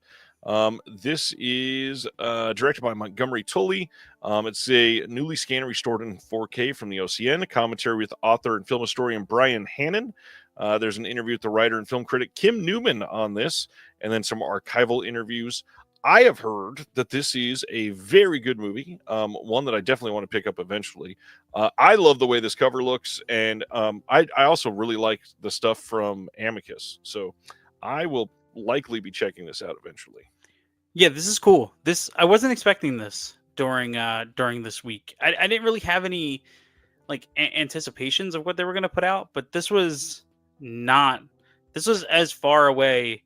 This is directed by Montgomery Tully. It's a newly scanned and restored in 4K from the OCN. A commentary with author and film historian Brian Hannon. There's an interview with the writer and film critic Kim Newman on this, and then some archival interviews. I have heard that this is a very good movie, one that I definitely want to pick up eventually. I love the way this cover looks, and I also really like the stuff from Amicus. So I will likely be checking this out eventually. Yeah, this is cool. I wasn't expecting this during this week. I didn't really have any like anticipations of what they were going to put out, but this was as far away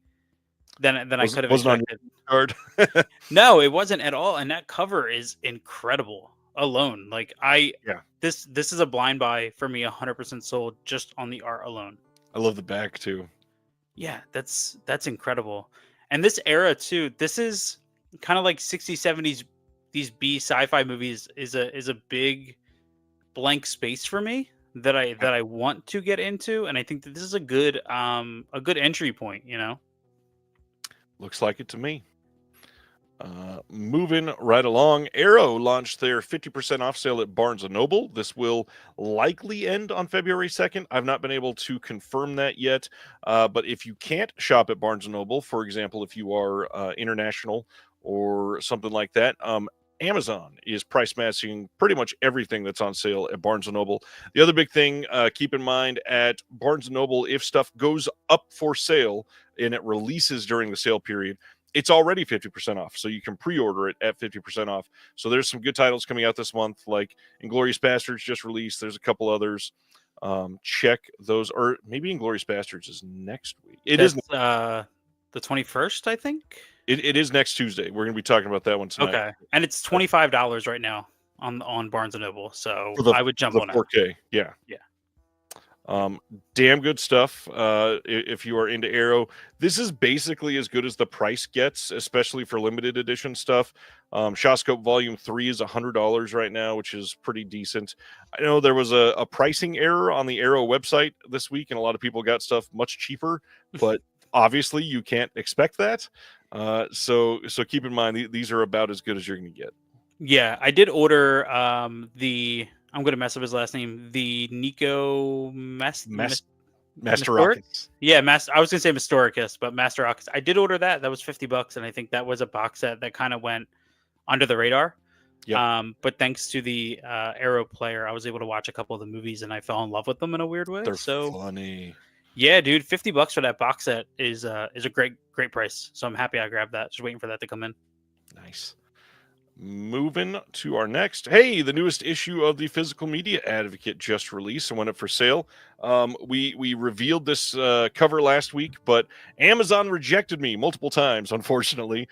than I could have expected. No, it wasn't at all, and that cover is incredible alone. Like this is a blind buy for me, 100% sold just on the art alone. I love the back too. Yeah, that's incredible. And this era too, this is kind of like 60s, 70s, these B sci-fi movies is a big blank space for me that I want to get into, and I think that this is a good entry point, Looks like it to me. Moving right along, Arrow launched their 50% off sale at Barnes & Noble. This will likely end on February 2nd. I've not been able to confirm that yet, but if you can't shop at Barnes & Noble, for example, if you are international or something like that, Amazon is price matching pretty much everything that's on sale at Barnes & Noble. The other big thing, keep in mind at Barnes & Noble, if stuff goes up for sale and it releases during the sale period, it's already 50% off, so you can pre-order it at 50% off. So there's some good titles coming out this month, like Inglourious Bastards just released. There's a couple others. Check those, or maybe Inglourious Bastards is next week. That's the 21st, I think. It is next Tuesday. We're going to be talking about that one tonight. Okay, and it's $25 right now on Barnes & Noble, so I would jump on 4K. Yeah. Damn good stuff. If you are into Arrow, this is basically as good as the price gets, especially for limited edition stuff. Shawscope Volume 3 is $100 right now, which is pretty decent. I know there was a pricing error on the Arrow website this week, and a lot of people got stuff much cheaper, but obviously you can't expect that. So keep in mind, these are about as good as you're going to get. Yeah, I did order I'm going to mess up his last name. The Nico Masterakis. Yeah, I was going to say Mastoricus, but Masterakis. I did order that. That was $50, and I think that was a box set that kind of went under the radar. Yep. But thanks to the Arrow player, I was able to watch a couple of the movies, and I fell in love with them in a weird way. They're funny. Yeah, dude, $50 for that box set is a great price. So I'm happy I grabbed that. Just waiting for that to come in. Nice. Moving to our next. Hey, the newest issue of the Physical Media Advocate just released and went up for sale. We revealed this cover last week, but Amazon rejected me multiple times, unfortunately.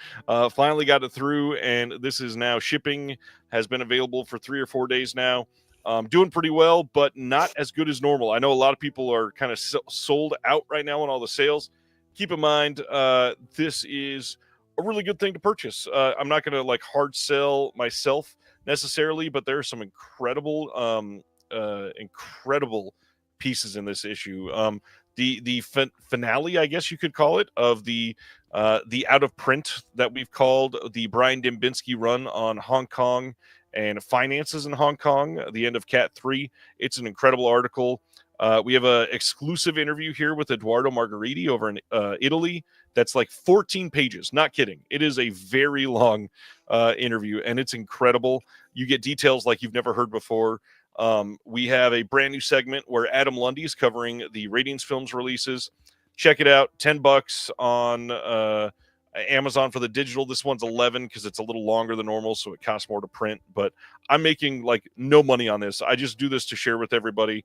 Finally got it through, and this is now shipping, has been available for 3 or 4 days now. Doing pretty well, but not as good as normal. I know a lot of people are kind of sold out right now on all the sales. Keep in mind, this is a really good thing to purchase. I'm not going to like hard sell myself necessarily, but there are some incredible pieces in this issue. The finale, I guess you could call it, of the out of print that we've called the Brian Dembinski run on Hong Kong and finances in Hong Kong, the end of Cat 3. It's an incredible article. We have an exclusive interview here with Eduardo Margheriti over in Italy. That's like 14 pages. Not kidding. It is a very long interview, and it's incredible. You get details like you've never heard before. We have a brand new segment where Adam Lundy is covering the Radiance Films releases. Check it out. $10 on Amazon for the digital. This one's 11 because it's a little longer than normal, so it costs more to print. But I'm making like no money on this. I just do this to share with everybody.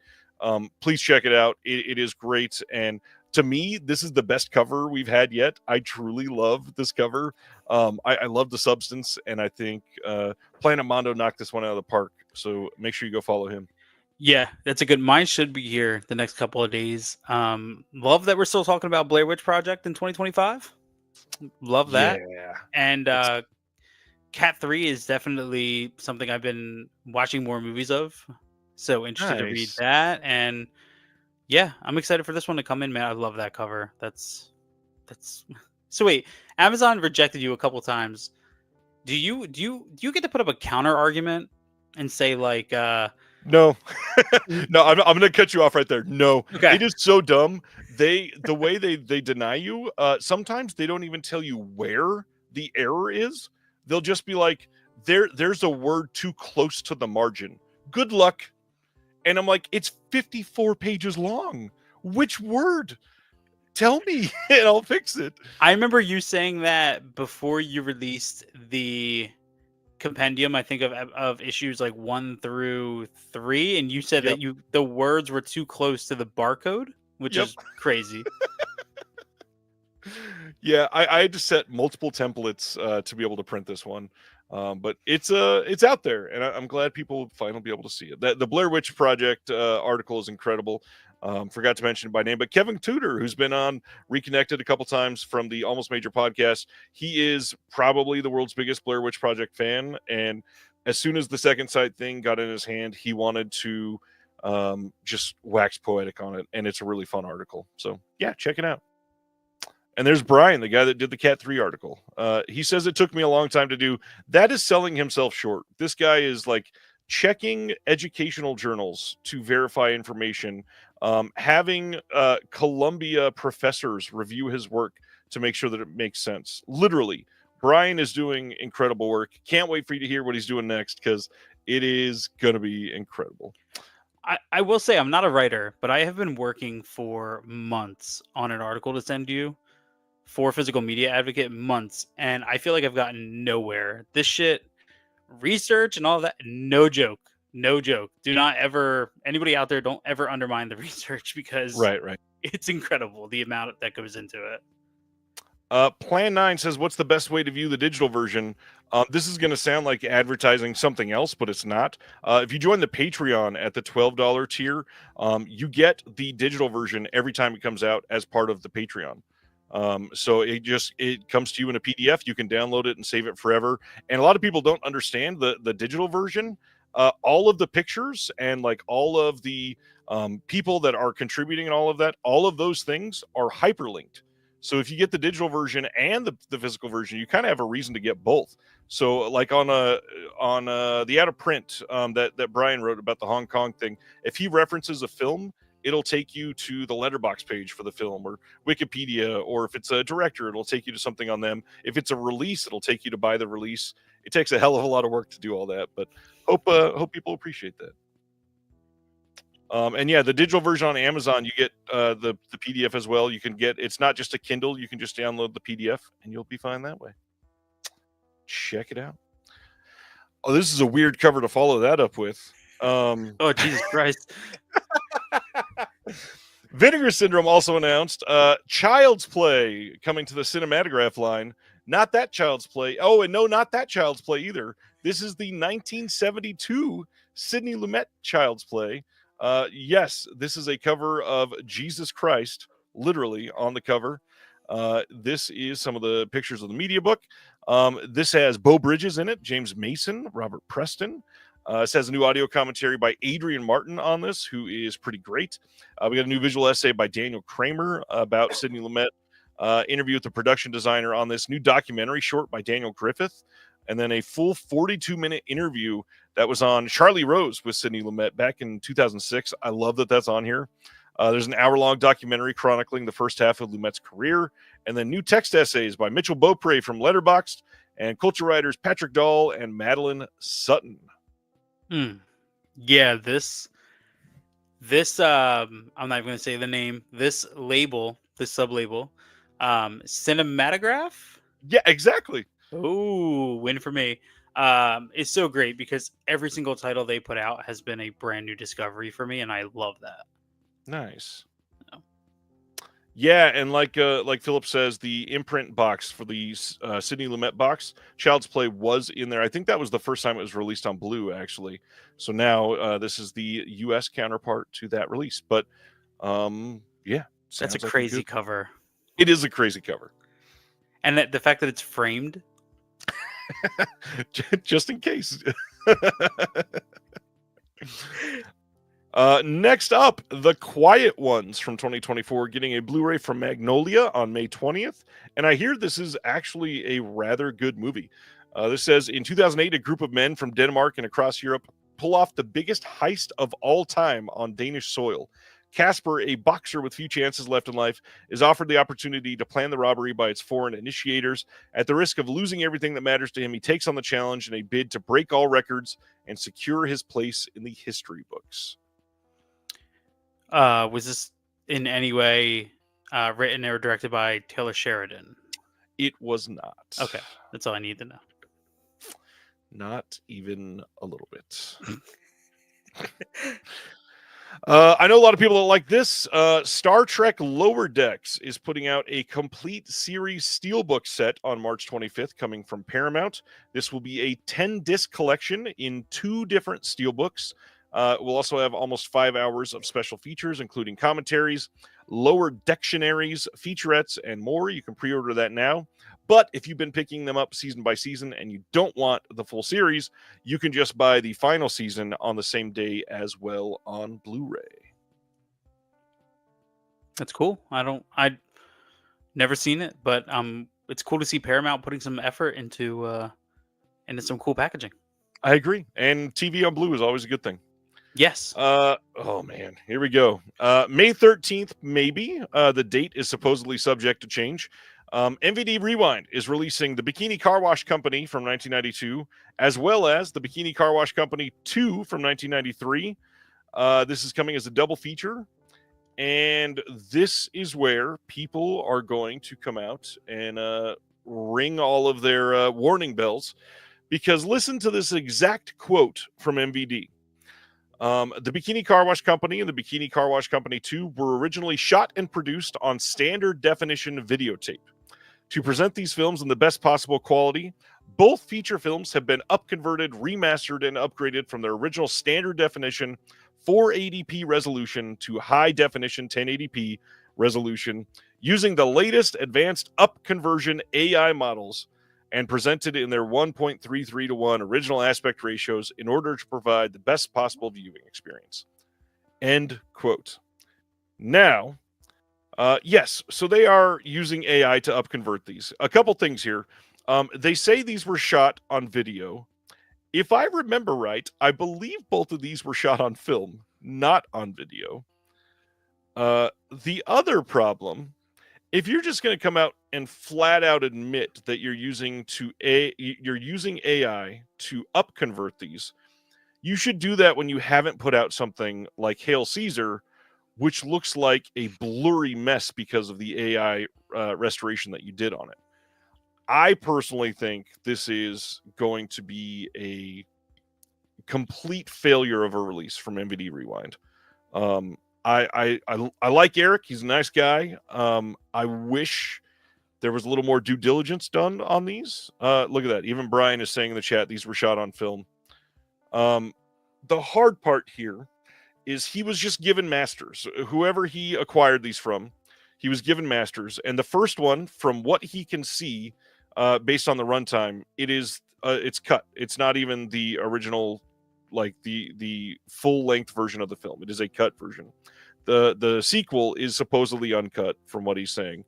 Please check it out. It is great. And to me, this is the best cover we've had yet. I truly love this cover. I love the substance, and I think Planet Mondo knocked this one out of the park. So make sure you go follow him. Yeah, that's a good. Mine should be here the next couple of days. Love that we're still talking about Blair Witch Project in 2025. Love that. Yeah. And Cat 3 is definitely something I've been watching more movies of. So interested to read Nice. that. And yeah, I'm excited for this one to come in, man. I love that cover. That's so wait, Amazon rejected you a couple times. Do you get to put up a counter argument and say like No, no, I'm going to cut you off right there. No, okay. it is so dumb. The way they deny you, sometimes they don't even tell you where the error is. They'll just be like, there's a word too close to the margin. Good luck. And I'm like, it's 54 pages long. Which word? Tell me and I'll fix it. I remember you saying that before you released the compendium, I think of issues like 1 through 3, and you said Yep. that the words were too close to the barcode, which Yep. is crazy. Yeah, I had to set multiple templates to be able to print this one. But it's out there, and I'm glad people will finally be able to see it. The Blair Witch Project article is incredible. Forgot to mention it by name, but Kevin Tudor, who's been on Reconnected a couple times from the Almost Major podcast, he is probably the world's biggest Blair Witch Project fan. And as soon as the Second Sight thing got in his hand, he wanted to just wax poetic on it, and it's a really fun article. So yeah, check it out. And there's Brian, the guy that did the Cat 3 article. He says it took me a long time to do. That is selling himself short. This guy is like checking educational journals to verify information, having Columbia professors review his work to make sure that it makes sense. Literally, Brian is doing incredible work. Can't wait for you to hear what he's doing next because it is going to be incredible. I will say I'm not a writer, but I have been working for months on an article to send you for Physical Media Advocate, months, and I feel like I've gotten nowhere. This shit, research and all that, no joke. Do not ever, anybody out there, don't ever undermine the research because Right. it's incredible the amount that goes into it. Plan 9 says, what's the best way to view the digital version? This is going to sound like advertising something else, but it's not. If you join the Patreon at the $12 tier, you get the digital version every time it comes out as part of the Patreon. So it comes to you in a PDF. You can download it and save it forever. And a lot of people don't understand the digital version. All of the pictures and like all of the people that are contributing and all of those things are hyperlinked. So if you get the digital version and the physical version, you kind of have a reason to get both. So like on the out of print that Brian wrote about the Hong Kong thing, if he references a film, it'll take you to the letterbox page for the film or Wikipedia, or if it's a director, it'll take you to something on them. If it's a release, it'll take you to buy the release. It takes a hell of a lot of work to do all that, but hope people appreciate that. And yeah, the digital version on Amazon, you get the PDF as well. You can get, it's not just a Kindle, you can just download the PDF and you'll be fine that way. Check it out. Oh, this is a weird cover to follow that up with. Oh, Jesus Christ. Vinegar Syndrome also announced Child's Play coming to the Cinematograph line. Not that Child's Play. Oh, and no, not that Child's Play either. This is the 1972 Sidney Lumet Child's Play. Yes, this is a cover of Jesus Christ, literally on the cover. This is some of the pictures of the media book. This has Beau Bridges in it, James Mason, Robert Preston. This has a new audio commentary by Adrian Martin on this, who is pretty great. We got a new visual essay by Daniel Kramer about Sidney Lumet. Interview with the production designer on this new documentary short by Daniel Griffith. And then a full 42-minute interview that was on Charlie Rose with Sidney Lumet back in 2006. I love that that's on here. There's an hour-long documentary chronicling the first half of Lumet's career, and then new text essays by Mitchell Beaupre from Letterboxd and culture writers Patrick Dahl and Madeline Sutton. Yeah, this I'm not even going to say the name. This label, this sub-label, Cinematograph? Yeah, exactly. Ooh, win for me. It's so great because every single title they put out has been a brand new discovery for me, and I love that. Nice. No. Yeah, and like Philip says, the imprint box for the Sidney Lumet box, Child's Play was in there. I think that was the first time it was released on Blue, actually. So now this is the U.S. counterpart to that release. But yeah, that's a crazy cover. It is a crazy cover, and the fact that it's framed, just in case. Next up, The Quiet Ones from 2024 getting a Blu-ray from Magnolia on May 20th. And I hear this is actually a rather good movie. This says, in 2008, a group of men from Denmark and across Europe pull off the biggest heist of all time on Danish soil. Casper, a boxer with few chances left in life, is offered the opportunity to plan the robbery by its foreign initiators. At the risk of losing everything that matters to him, he takes on the challenge in a bid to break all records and secure his place in the history books. Was this in any way written or directed by Taylor Sheridan? It was not. Okay, that's all I need to know. Not even a little bit. I know a lot of people that like this. Star Trek Lower Decks is putting out a complete series steelbook set on March 25th, coming from Paramount. This will be a 10-disc collection in 2 different steelbooks. We'll also have almost 5 hours of special features, including commentaries, lower dictionaries, featurettes, and more. You can pre-order that now. But if you've been picking them up season by season and you don't want the full series, you can just buy the final season on the same day as well on Blu-ray. That's cool. I'd never seen it, but it's cool to see Paramount putting some effort into some cool packaging. I agree. And TV on Blue is always a good thing. Yes. Oh man, here we go. May 13th, maybe. The date is supposedly subject to change. MVD Rewind is releasing The Bikini Car Wash Company from 1992, as well as The Bikini Car Wash Company 2 from 1993. This is coming as a double feature. And this is where people are going to come out and ring all of their warning bells. Because listen to this exact quote from MVD. The Bikini Car Wash Company and The Bikini Car Wash Company 2 were originally shot and produced on standard definition videotape. To present these films in the best possible quality, both feature films have been upconverted, remastered, and upgraded from their original standard definition 480p resolution to high definition 1080p resolution using the latest advanced upconversion AI models and presented in their 1.33 to 1 original aspect ratios in order to provide the best possible viewing experience. End quote. Now, yes, so they are using AI to upconvert these. A couple things here. They say these were shot on video. If I remember right, I believe both of these were shot on film, not on video. The other problem, if you're just going to come out and flat out admit that you're using AI to upconvert these, you should do that when you haven't put out something like Hail Caesar, which looks like a blurry mess because of the AI restoration that you did on it. I personally think this is going to be a complete failure of a release from MVD Rewind. I like Eric. He's a nice guy. I wish there was a little more due diligence done on these. Look at that. Even Brian is saying in the chat these were shot on film. The hard part here is he was just given masters. Whoever he acquired these from, he was given masters. And the first one, from what he can see, based on the runtime, it's cut. It's not even the original, like the full length version of the film. It is a cut version. The sequel is supposedly uncut, from what he's saying.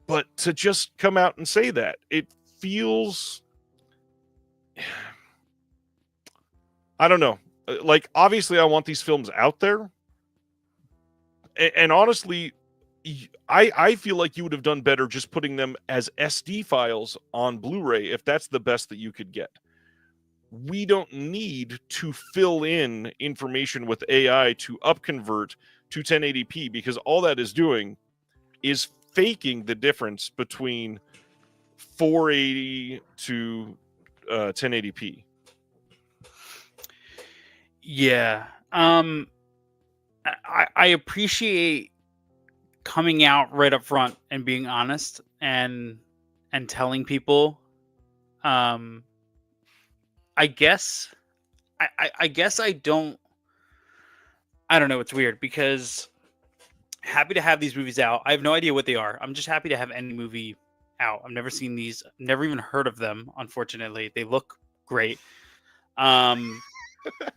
But to just come out and say that, it feels, I don't know. Like, obviously I want these films out there. And honestly, I feel like you would have done better just putting them as SD files on Blu-ray if that's the best that you could get. We don't need to fill in information with AI to upconvert to 1080p, because all that is doing is faking the difference between 480 to 1080p. Yeah. I appreciate coming out right up front and being honest and telling people. I guess I don't know. It's weird because happy to have these movies out. I have no idea what they are. I'm just happy to have any movie out. I've never seen these, never even heard of them, unfortunately. They look great.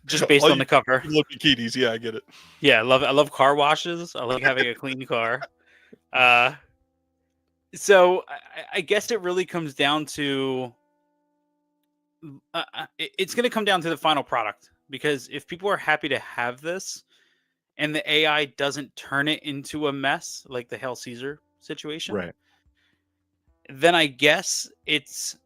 Just based on the cover. Look bikinis, yeah, I get it. Yeah, I love car washes. I like having a clean car. So I guess it really comes down to it's going to come down to the final product, because if people are happy to have this and the AI doesn't turn it into a mess like the Hail Caesar situation, right, then I guess it's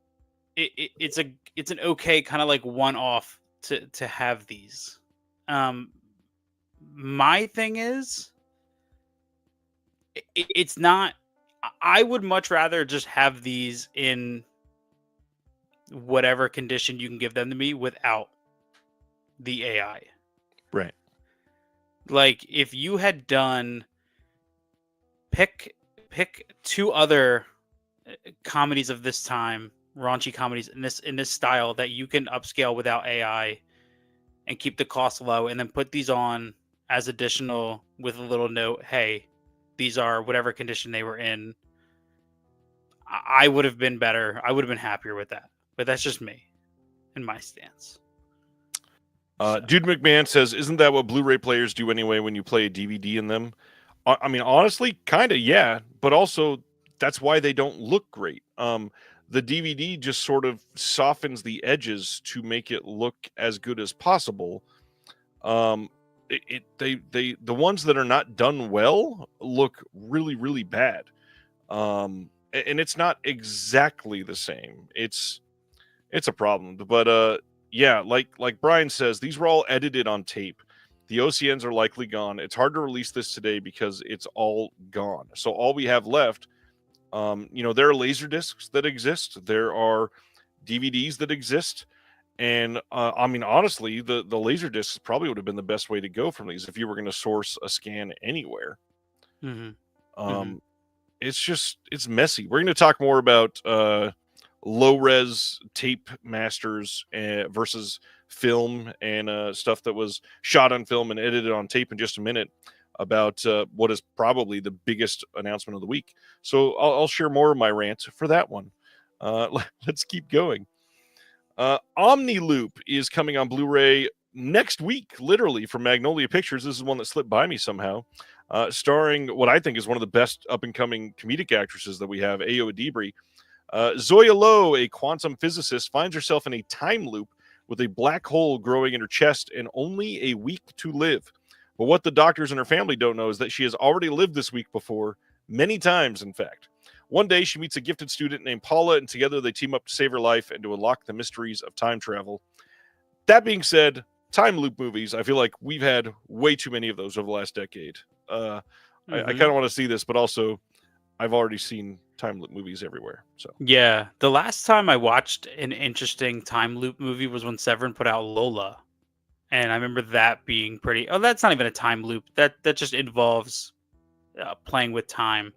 an okay kind of like one-off to have these. My thing is, it's not. I would much rather just have these in whatever condition you can give them to me without the AI. right. Like, if you had done pick two other comedies of this time, raunchy comedies in this style that you can upscale without AI and keep the cost low, and then put these on as additional with a little note, hey, these are whatever condition they were in, I would have been better. I would have been happier with that. But that's just me and my stance. Dude McMahon says, isn't that what Blu-ray players do anyway when you play a DVD in them? I mean, honestly, kind of, yeah. But also, that's why they don't look great. The DVD just sort of softens the edges to make it look as good as possible. The ones that are not done well look really, really bad. And it's not exactly the same. It's a problem. But yeah, like Brian says, these were all edited on tape. The OCNs are likely gone. It's hard to release this today because it's all gone. So all we have left, there are laser discs that exist. There are DVDs that exist. And I mean, honestly, the laser discs probably would have been the best way to go from these if you were going to source a scan anywhere. It's messy. We're going to talk more about low-res tape masters versus film and stuff that was shot on film and edited on tape in just a minute, about what is probably the biggest announcement of the week. So I'll share more of my rant for that one. Let's keep going. Omniloop is coming on Blu-ray next week, literally, from Magnolia Pictures. This is one that slipped by me somehow. Starring what I think is one of the best up-and-coming comedic actresses that we have, Ayo Edebiri. Zoya Lowe, a quantum physicist, finds herself in a time loop with a black hole growing in her chest and only a week to live. But what the doctors and her family don't know is that she has already lived this week before, many times, in fact. One day, she meets a gifted student named Paula, and together they team up to save her life and to unlock the mysteries of time travel. That being said, time loop movies, I feel like we've had way too many of those over the last decade. I kind of want to see this, but also I've already seen time loop movies everywhere. So Yeah, the last time I watched an interesting time loop movie was when Severin put out Lola, and I remember that being pretty. Oh, that's not even a time loop. That just involves playing with time.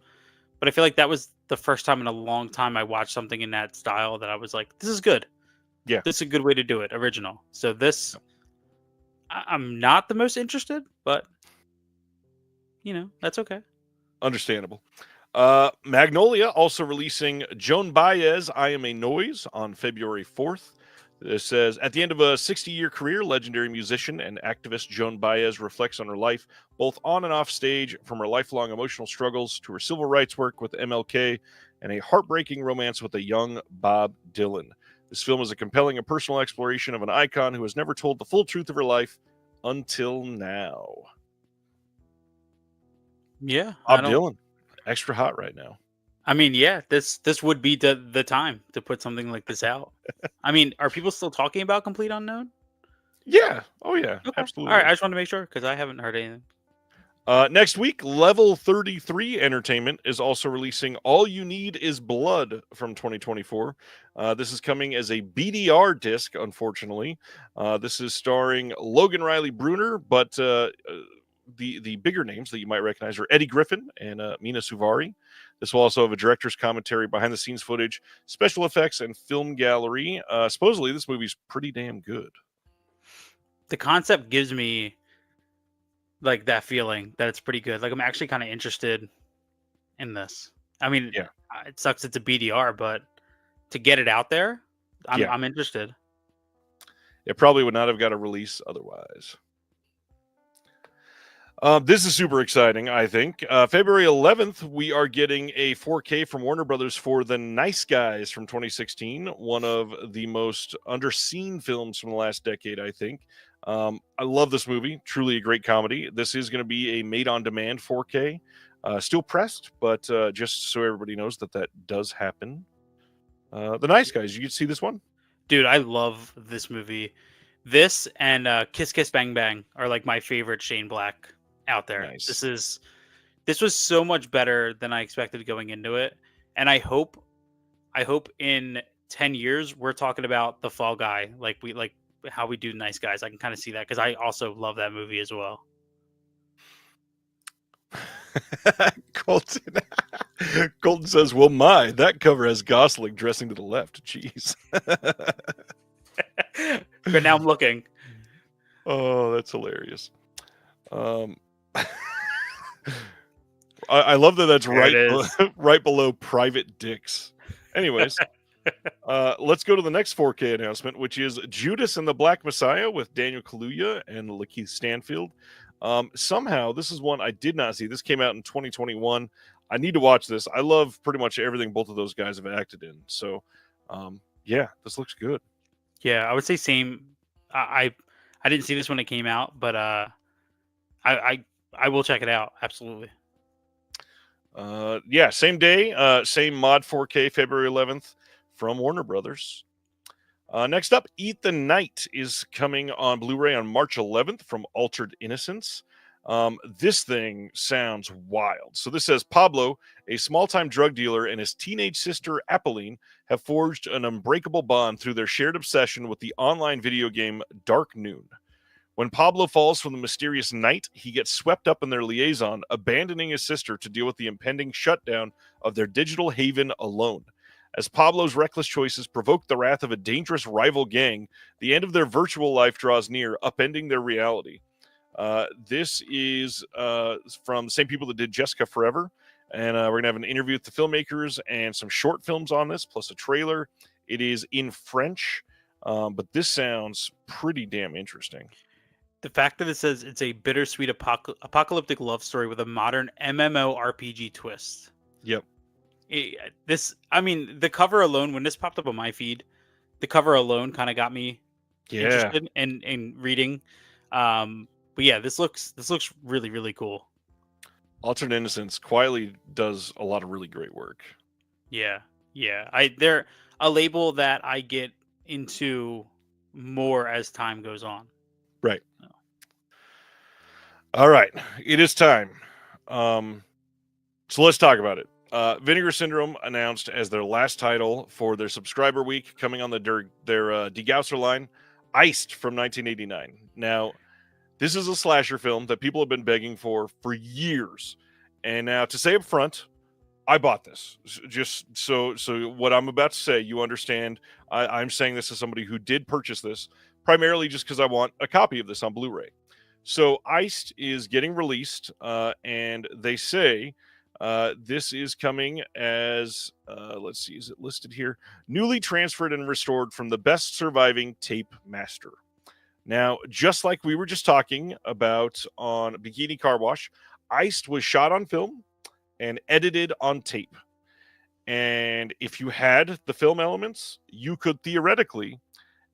But I feel like that was the first time in a long time I watched something in that style that I was like, "This is good. yeah, This is a good way to do it." Original. So this, I'm not the most interested, but that's okay. understandable. Magnolia also releasing Joan Baez, I Am a Noise on February 4th. It says, at the end of a 60-year career, legendary musician and activist Joan Baez reflects on her life, both on and off stage, from her lifelong emotional struggles to her civil rights work with MLK and a heartbreaking romance with a young Bob Dylan. This film is a compelling and personal exploration of an icon who has never told the full truth of her life until now. Yeah, I Bob don't. Dylan, extra hot right now. I mean, yeah, this would be the time to put something like this out. I mean, are people still talking about Complete Unknown? Yeah. Oh, yeah. Okay. All right. Absolutely. I just wanted to make sure because I haven't heard anything. Next week, Level 33 Entertainment is also releasing All You Need Is Blood from 2024. This is coming as a BDR disc, unfortunately. This is starring Logan Riley Bruner, but the bigger names that you might recognize are Eddie Griffin and Mina Suvari. This will also have a director's commentary, behind the scenes footage, special effects, and film gallery. Supposedly, this movie's pretty damn good. The concept gives me like that feeling that it's pretty good. Like I'm actually kind of interested in this. I mean, Yeah. it sucks it's a BDR, but to get it out there, Yeah. I'm interested. It probably would not have got a release otherwise. This is super exciting, I think. February 11th, we are getting a 4K from Warner Brothers for The Nice Guys from 2016, one of the most underseen films from the last decade, I think. I love this movie, truly a great comedy. This is going to be a made-on-demand 4K, still pressed, but just so everybody knows that does happen. The Nice Guys, you can see this one? Dude, I love this movie. This and Kiss Kiss Bang Bang are like my favorite Shane Black out there. Nice. This was so much better than I expected going into it. And I hope in 10 years we're talking about The Fall Guy like we like how we do Nice Guys. I can kind of see that cuz I also love that movie as well. Colton. Colton says, well, that cover has Gosling dressing to the left. Jeez. But now I'm looking. Oh, that's hilarious. I love that's There right, it is. right below private dicks. Anyways, let's go to the next 4K announcement, which is Judas and the Black Messiah with Daniel Kaluuya and Lakeith Stanfield. Somehow, this is one I did not see. This came out in 2021. I need to watch this. I love pretty much everything both of those guys have acted in. So, yeah, this looks good. Yeah, I would say same. I didn't see this when it came out, but I will check it out. Absolutely. Yeah, same day, same mod 4K, February 11th from Warner Brothers. Next up, Eat the Night is coming on Blu-ray on March 11th from Altered Innocence. This thing sounds wild. So this says Pablo, a small-time drug dealer, and his teenage sister Apolline have forged an unbreakable bond through their shared obsession with the online video game Dark Noon. When Pablo falls from the mysterious night, he gets swept up in their liaison, abandoning his sister to deal with the impending shutdown of their digital haven alone. As Pablo's reckless choices provoke the wrath of a dangerous rival gang, the end of their virtual life draws near, upending their reality. This is from the same people that did Jessica Forever, and we're going to have an interview with the filmmakers and some short films on this, plus a trailer. It is in French, but this sounds pretty damn interesting. The fact that it says it's a bittersweet apocalyptic love story with a modern MMORPG twist. Yep. I mean, the cover alone, when this popped up on my feed, the cover alone kind of got me interested in reading. But yeah, this looks really, really cool. Altered Innocence quietly does a lot of really great work. Yeah. They're a label that I get into more as time goes on. Right. All right. It is time. So let's talk about it. Vinegar Syndrome announced as their last title for their subscriber week, coming on their Degausser line, Iced from 1989. Now, this is a slasher film that people have been begging for years, and now to say up front, I bought this. Just so what I'm about to say, you understand. I'm saying this as somebody who did purchase this primarily just because I want a copy of this on Blu-ray. So Iced is getting released, and they say this is coming as let's see, is it listed here? Newly transferred and restored from the best surviving tape master. Now, just like we were just talking about on Bikini Car Wash, Iced was shot on film and edited on tape. And if you had the film elements, you could theoretically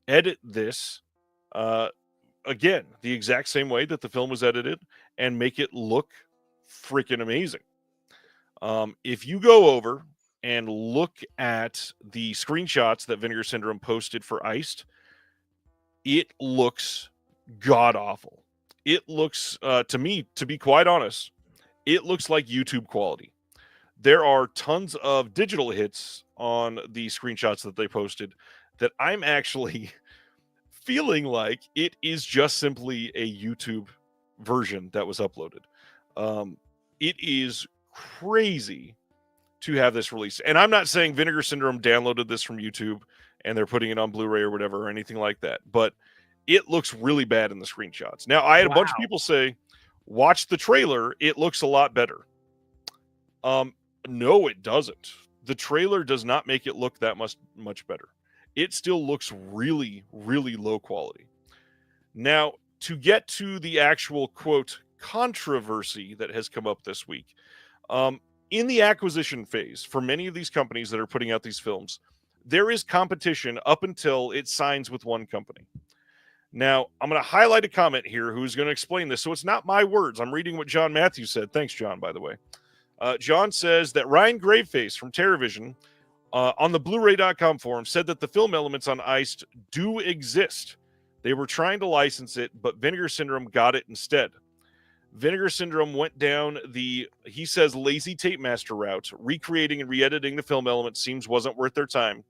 edit this again the exact same way that the film was edited and make it look freaking amazing. If you go over and look at the screenshots that Vinegar Syndrome posted for Iced, it looks god awful. It looks, to me, to be quite honest, it looks like YouTube quality. There are tons of digital hits on the screenshots that they posted that I'm actually feeling like it is just simply a YouTube version that was uploaded. It is crazy to have this released. And I'm not saying Vinegar Syndrome downloaded this from YouTube and they're putting it on Blu-ray or whatever or anything like that, but it looks really bad in the screenshots. Now, I had a bunch of people say, watch the trailer, it looks a lot better. No, it doesn't. The trailer does not make it look that much better. It still looks really, really low quality. Now, to get to the actual, quote, controversy that has come up this week, in the acquisition phase, for many of these companies that are putting out these films, there is competition up until it signs with one company. Now, I'm going to highlight a comment here who's going to explain this. So it's not my words. I'm reading what John Matthews said. Thanks, John, by the way. John says that Ryan Graveface from TerraVision on the Blu-ray.com forum said that the film elements on Iced do exist. They were trying to license it, but Vinegar Syndrome got it instead. Vinegar Syndrome went down the, he says, lazy tape master route. Recreating and re-editing the film elements seems wasn't worth their time.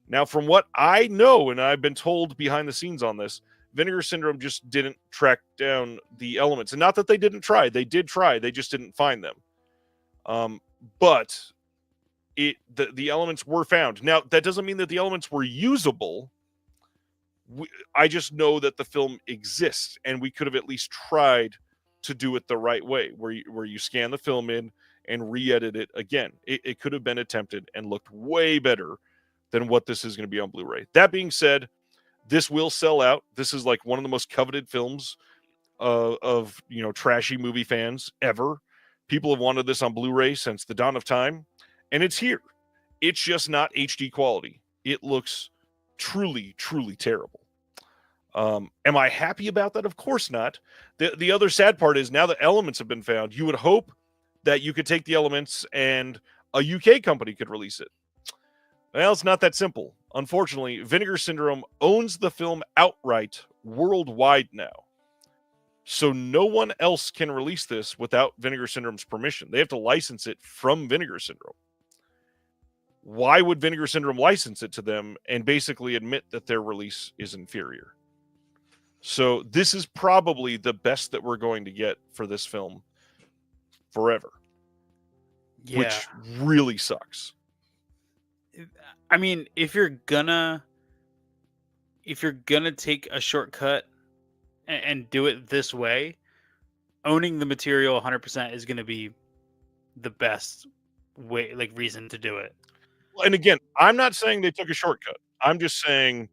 Now, from what I know, and I've been told behind the scenes on this, Vinegar Syndrome just didn't track down the elements. And not that they didn't try. They did try. They just didn't find them. But the elements were found. Now, that doesn't mean that the elements were usable. I just know that the film exists, and we could have at least tried to do it the right way, where you scan the film in and re-edit it again. It could have been attempted and looked way better than what this is going to be on Blu-ray. That being said, this will sell out. This is like one of the most coveted films of trashy movie fans ever. People have wanted this on Blu-ray since the dawn of time, and it's here. It's just not HD quality. It looks truly, truly terrible. Am I happy about that? Of course not. The other sad part is now the elements have been found. You would hope that you could take the elements and a UK company could release it. Well, it's not that simple. Unfortunately, Vinegar Syndrome owns the film outright worldwide now. So no one else can release this without Vinegar Syndrome's permission. They have to license it from Vinegar Syndrome. Why would Vinegar Syndrome license it to them and basically admit that their release is inferior? So this is probably the best that we're going to get for this film forever. Yeah. Which really sucks. I mean, if you're gonna take a shortcut and do it this way, owning the material 100% is going to be the best way, like, reason to do it. And again, I'm not saying they took a shortcut. I'm just saying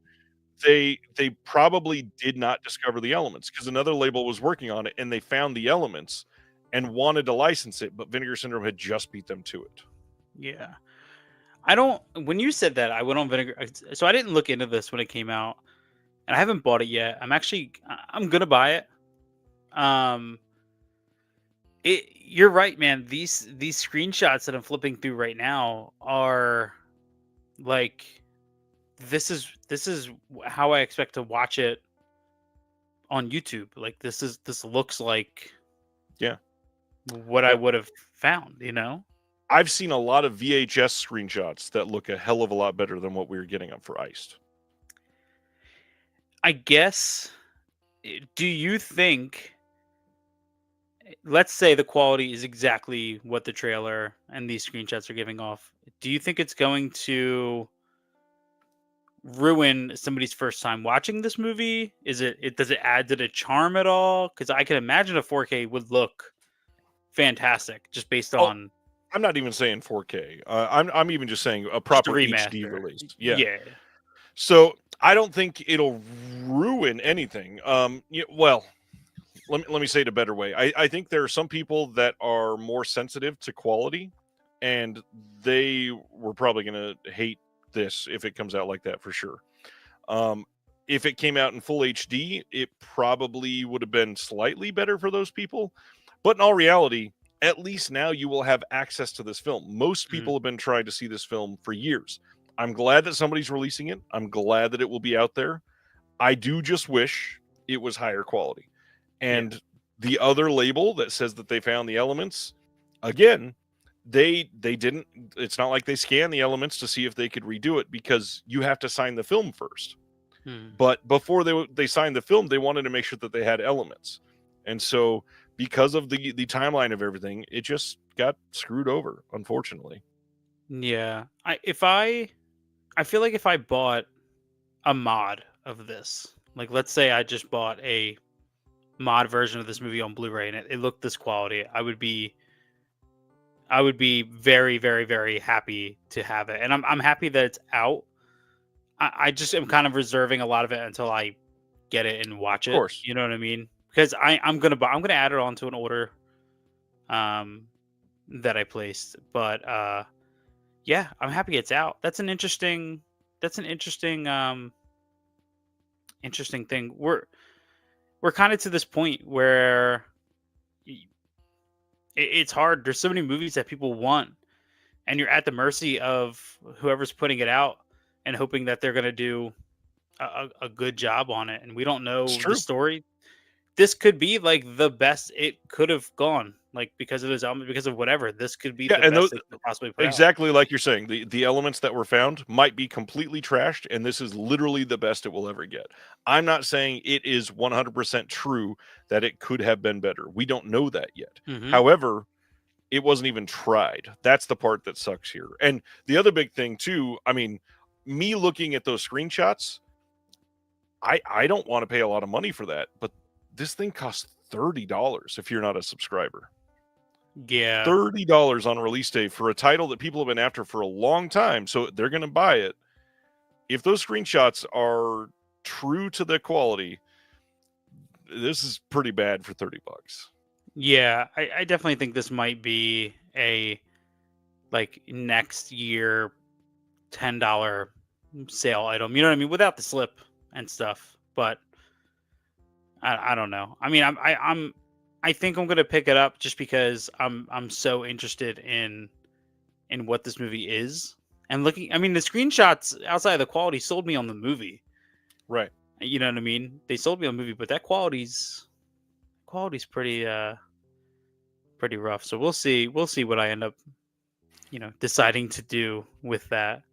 they probably did not discover the elements, because another label was working on it and they found the elements and wanted to license it, but Vinegar Syndrome had just beat them to it. Yeah. When you said that, I went on Vinegar, so I didn't look into this when it came out, and I haven't bought it yet. I'm gonna buy it. You're right, man. These screenshots that I'm flipping through right now are like, this is how I expect to watch it on YouTube. Like, this looks like, yeah, what I would have found, I've seen a lot of VHS screenshots that look a hell of a lot better than what we were getting up for Iced. I guess, do you think, let's say the quality is exactly what the trailer and these screenshots are giving off. Do you think it's going to ruin somebody's first time watching this movie? Does it add to the charm at all? Because I can imagine a 4K would look fantastic just based Oh, on I'm not even saying 4K. I'm even just saying a just a proper HD remaster. release. Yeah. Yeah. So I don't think it'll ruin anything. Well, let me say it a better way. I think there are some people that are more sensitive to quality, and they were probably going to hate this if it comes out like that for sure. If it came out in full HD, it probably would have been slightly better for those people. But in all reality, at least now you will have access to this film. Most Mhm. people have been trying to see this film for years. I'm glad that somebody's releasing it. I'm glad that it will be out there. I do just wish it was higher quality. Yeah. And the other label that says that they found the elements, again, they didn't. It's not like they scanned the elements to see if they could redo it, because you have to sign the film first. Mhm. But before they signed the film, they wanted to make sure that they had elements, and so because of the timeline of everything, it just got screwed over, unfortunately. Yeah. I feel like if I bought a mod of this, like let's say I just bought a mod version of this movie on Blu-ray and it looked this quality, I would be very, very, very happy to have it. And I'm happy that it's out. I just am kind of reserving a lot of it until I get it and watch Of it. course, You know what I mean? Because I'm gonna add it onto an order um that I placed. But yeah, I'm happy it's out. That's an interesting thing. We're kind of to this point where it's hard. There's so many movies that people want, and you're at the mercy of whoever's putting it out and hoping that they're going to do a good job on it. And we don't it's know the true. story. This could be like the best it could have gone, like because of his element, because of whatever. This could be Yeah, the and best those, they could possibly put out. exactly like you're saying, the elements that were found might be completely trashed, and this is literally the best it will ever get. I'm not saying it is 100% true that it could have been better. We don't know that yet. Hmm. However, it wasn't even tried. That's the part that sucks here. And the other big thing too, I mean, me looking at those screenshots, I don't want to pay a lot of money for that, but this thing costs $30 if you're not a subscriber. Yeah. $30 on release day for a title that people have been after for a long time, so they're going to buy it. If those screenshots are true to the quality, this is pretty bad for $30. Yeah. I definitely think this might be a like next year $10 sale item. You know what I mean? Without the slip and stuff. But I don't know. I mean, I think I'm gonna pick it up just because I'm so interested in what this movie is. And looking, I mean, the screenshots outside of the quality sold me on the movie. Right. You know what I mean? They sold me on the movie, but that quality's pretty rough. So we'll see what I end up, deciding to do with that.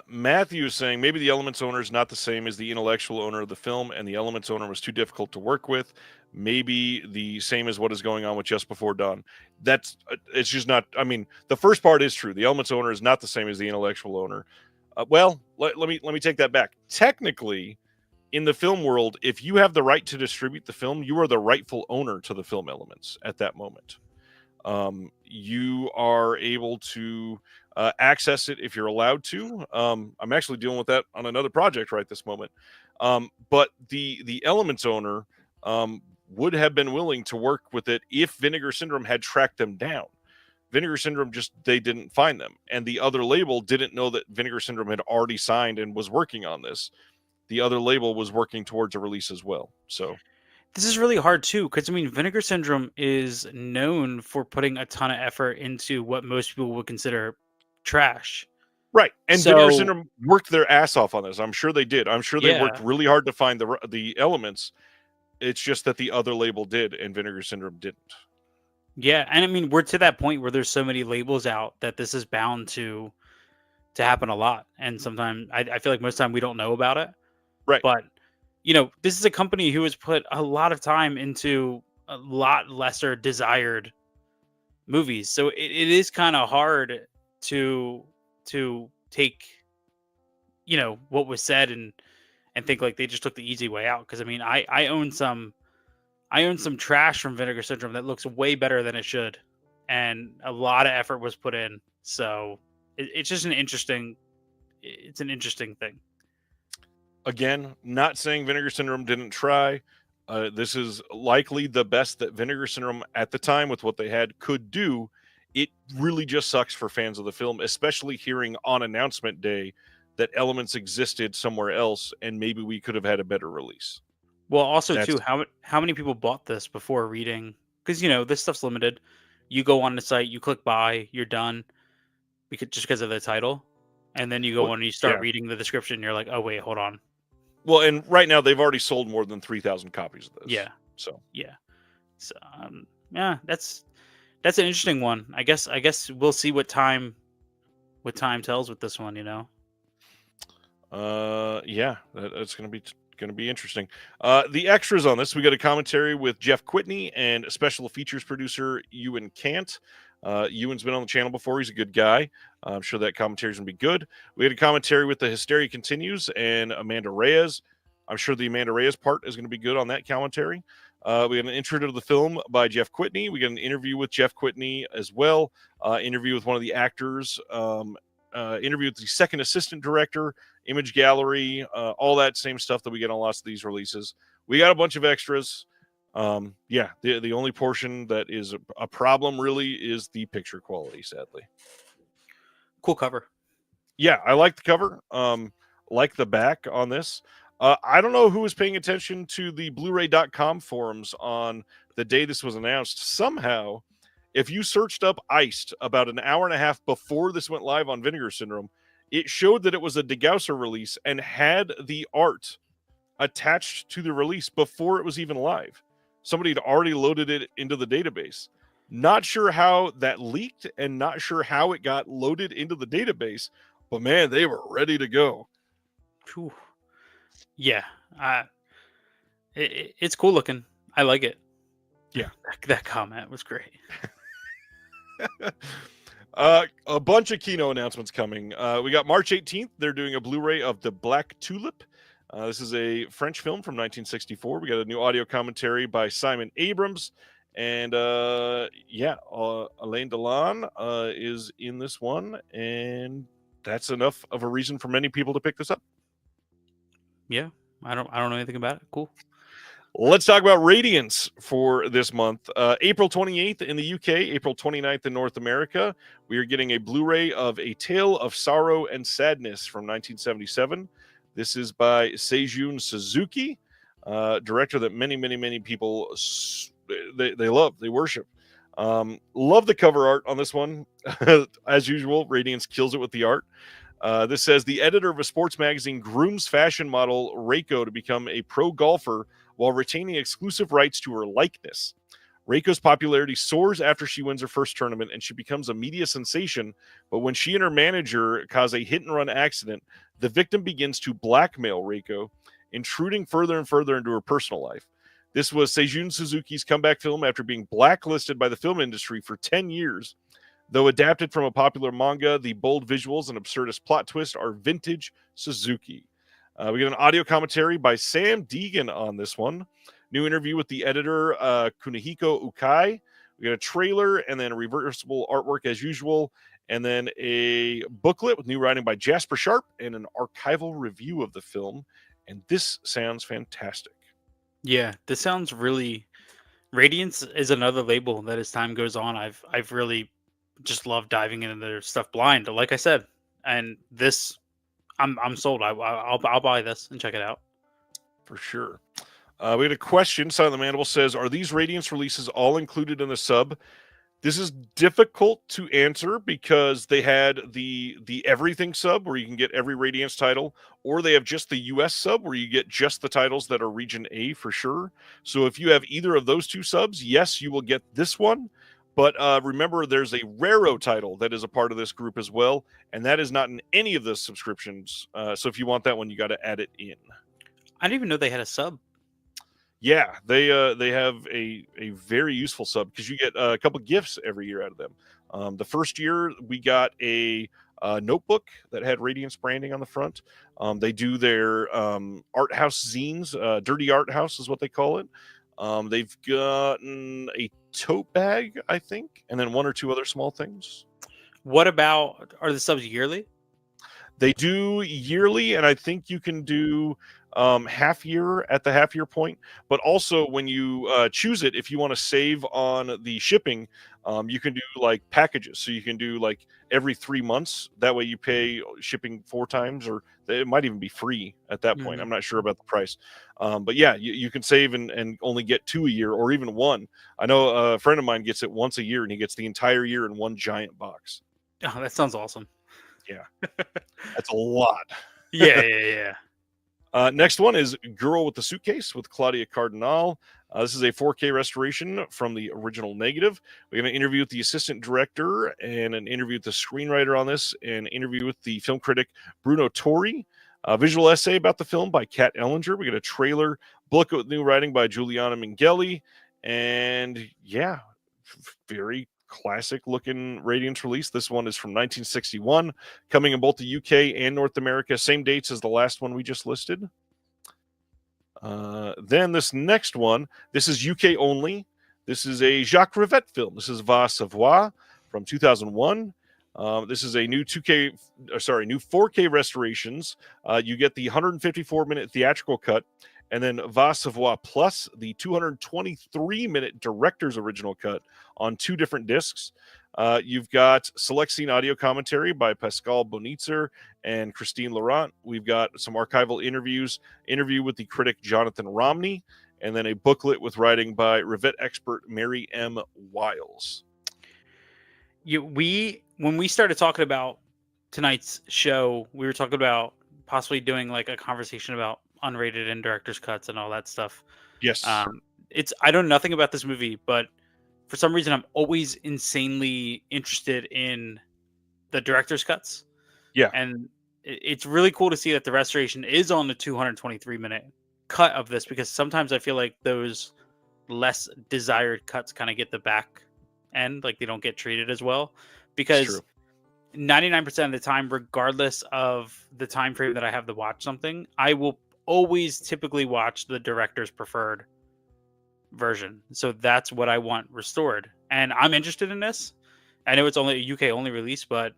Matthew is saying maybe the Elements owner is not the same as the intellectual owner of the film, and the Elements owner was too difficult to work with. Maybe the same as what is going on with Just Before Dawn. That's it's just not. I mean, the first part is true. The Elements owner is not the same as the intellectual owner. Well, let me take that back. Technically, in the film world, if you have the right to distribute the film, you are the rightful owner to the film Elements at that moment. You are able to access it if you're allowed to. I'm actually dealing with that on another project right this moment. But the Elements owner would have been willing to work with it if Vinegar Syndrome had tracked them down. Vinegar Syndrome they didn't find them, and the other label didn't know that Vinegar Syndrome had already signed and was working on this. The other label was working towards a release as well. So This is really hard too, because I mean, Vinegar Syndrome is known for putting a ton of effort into what most people would consider trash. right, and Vinegar So Syndrome worked their ass off on this. I'm sure they did. I'm sure they worked yeah, really hard to find the elements. It's just that the other label did, and Vinegar Syndrome didn't. Yeah, and I mean we're to that point where there's so many labels out that this is bound to happen a lot. And sometimes I feel like most of the time we don't know about it. Right. But this is a company who has put a lot of time into a lot lesser desired movies. So it is kind of hard to take, what was said and think like they just took the easy way out. Because I mean, I own some trash from Vinegar Syndrome that looks way better than it should, and a lot of effort was put in. So it's just it's an interesting thing. Again, not saying Vinegar Syndrome didn't try. This is likely the best that Vinegar Syndrome at the time with what they had could do. It really just sucks for fans of the film, especially hearing on announcement day that elements existed somewhere else and maybe we could have had a better release. Well, also That's too, how many people bought this before reading? Because this stuff's limited. You go on the site, you click buy, you're done, because of the title, and then you go well, on and you start yeah. reading the description. And you're like, oh wait, hold on. Well, and right now they've already sold more than 3,000 copies of this. Yeah, So yeah. So yeah, that's an interesting one. I guess we'll see what time tells with this one. yeah, that's going to be interesting. The extras on this, we got a commentary with Jeff Quitney and special features producer Ewan Cant. Ewan's been on the channel before. He's a good guy. I'm sure that commentary is going to be good. We had a commentary with The Hysteria Continues and Amanda Reyes. I'm sure the Amanda Reyes part is going to be good on that commentary. We had an intro to the film by Jeff Quitney. We got an interview with Jeff Quitney as well. Interview with one of the actors. Interview with the second assistant director, image gallery, all that same stuff that we get on lots of these releases. We got a bunch of extras. Yeah, the only portion that is a problem really is the picture quality, sadly. Cool cover. Yeah, I like the cover. Like the back on this. I don't know who was paying attention to the Blu-ray.com forums on the day this was announced. Somehow, if you searched up Iced about an hour and a half before this went live on Vinegar Syndrome, it showed that it was a Degausser release and had the art attached to the release before it was even live. Somebody had already loaded it into the database. Not sure how that leaked and not sure how it got loaded into the database, but man, they were ready to go. Whew. Yeah, it's cool looking. I like it. Yeah. that comment was great. A bunch of Kino announcements coming. We got March 18th. They're doing a Blu-ray of The Black Tulip. This is a French film from 1964. We got a new audio commentary by Simon Abrams. And Alain Delon is in this one. And that's enough of a reason for many people to pick this up. Yeah, I don't know anything about it. Cool. Let's talk about Radiance for this month. April 28th in the UK, April 29th in North America. We are getting a Blu-ray of A Tale of Sorrow and Sadness from 1977. This is by Seijun Suzuki, director that many, many, many people they love, they worship. Love the cover art on this one. As usual, Radiance kills it with the art. This says the editor of a sports magazine grooms fashion model Reiko to become a pro golfer while retaining exclusive rights to her likeness. Reiko's popularity soars after she wins her first tournament and she becomes a media sensation. But when she and her manager cause a hit-and-run accident, the victim begins to blackmail Reiko, intruding further and further into her personal life. This was Seijun Suzuki's comeback film after being blacklisted by the film industry for 10 years. Though adapted from a popular manga, the bold visuals and absurdist plot twist are vintage Suzuki. We get an audio commentary by Sam Deegan on this one. New interview with the editor, Kunihiko Ukai. We got a trailer and then a reversible artwork as usual. And then a booklet with new writing by Jasper Sharp and an archival review of the film. And this sounds fantastic. Yeah, this sounds really... Radiance is another label that as time goes on, I've really just loved diving into their stuff blind, like I said. And this, I'm sold. I'll buy this and check it out. For sure. We had a question. Silent Mandible says, are these Radiance releases all included in the sub? This is difficult to answer because they had the everything sub where you can get every Radiance title, or they have just the US sub where you get just the titles that are region A for sure. So if you have either of those two subs, yes, you will get this one. But remember, there's a Raro title that is a part of this group as well, and that is not in any of the subscriptions. So if you want that one, you got to add it in. I didn't even know they had a sub. Yeah, they have a very useful sub because you get a couple gifts every year out of them. The first year we got a notebook that had Radiance branding on the front. They do their art house zines. Dirty Art House is what they call it. They've gotten a tote bag, I think, and then one or two other small things. What about, are the subs yearly? They do yearly, and I think you can do half year at the half year point. But also, when you choose it, if you want to save on the shipping, you can do like packages. So you can do like every 3 months. That way, you pay shipping 4 times, or it might even be free at that point. I'm not sure about the price. But yeah, you can save and only get 2 a year, or even 1. I know a friend of mine gets it once a year, and he gets the entire year in one giant box. Oh, that sounds awesome. Yeah, that's a lot. Yeah. Next one is Girl with the Suitcase with Claudia Cardinal. This is a 4K restoration from the original negative. We're going to interview with the assistant director and an interview with the screenwriter on this, and interview with the film critic Bruno Tori. A visual essay about the film by Kat Ellinger. We get a trailer, book with new writing by Juliana Mingeli, and yeah, very classic looking Radiance release. This one is from 1961, coming in both the UK and North America, same dates as the last one we just listed. Then this next one, this is UK only. This is a Jacques Rivette film. This is Va Savoir from 2001. This is a new 4K restorations. You get the 154-minute theatrical cut, and then Va Savoir Plus, the 223-minute director's original cut on 2 different discs. You've got select scene audio commentary by Pascal Bonitzer and Christine Laurent. We've got some archival interviews, interview with the critic Jonathan Romney, and then a booklet with writing by Rivette expert Mary M. Wiles. When we started talking about tonight's show, we were talking about possibly doing like a conversation about unrated and director's cuts and all that stuff. Yes. I don't know nothing about this movie, but for some reason I'm always insanely interested in the director's cuts. Yeah. And it's really cool to see that the restoration is on the 223-minute cut of this, because sometimes I feel like those less desired cuts kind of get the back end, like they don't get treated as well, because 99% of the time, regardless of the time frame that I have to watch something, I will always typically watch the director's preferred version. So that's what I want restored, and I'm interested in this. I know it's only a UK only release, but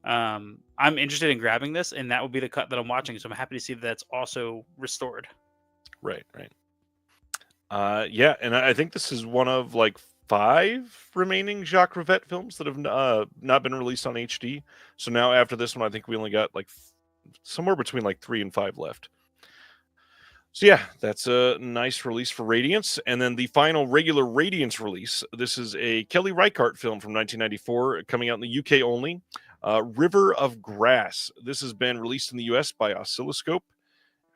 I'm interested in grabbing this, and that would be the cut that I'm watching. So I'm happy to see that that's also restored. Right. Yeah, and I think this is one of like 5 remaining Jacques Rivette films that have not been released on HD. So now after this one, I think we only got like somewhere between like 3 and 5 left. So yeah, that's a nice release for Radiance. And then the final regular Radiance release, this is a Kelly Reichardt film from 1994, coming out in the UK only. River of Grass. This has been released in the US by Oscilloscope.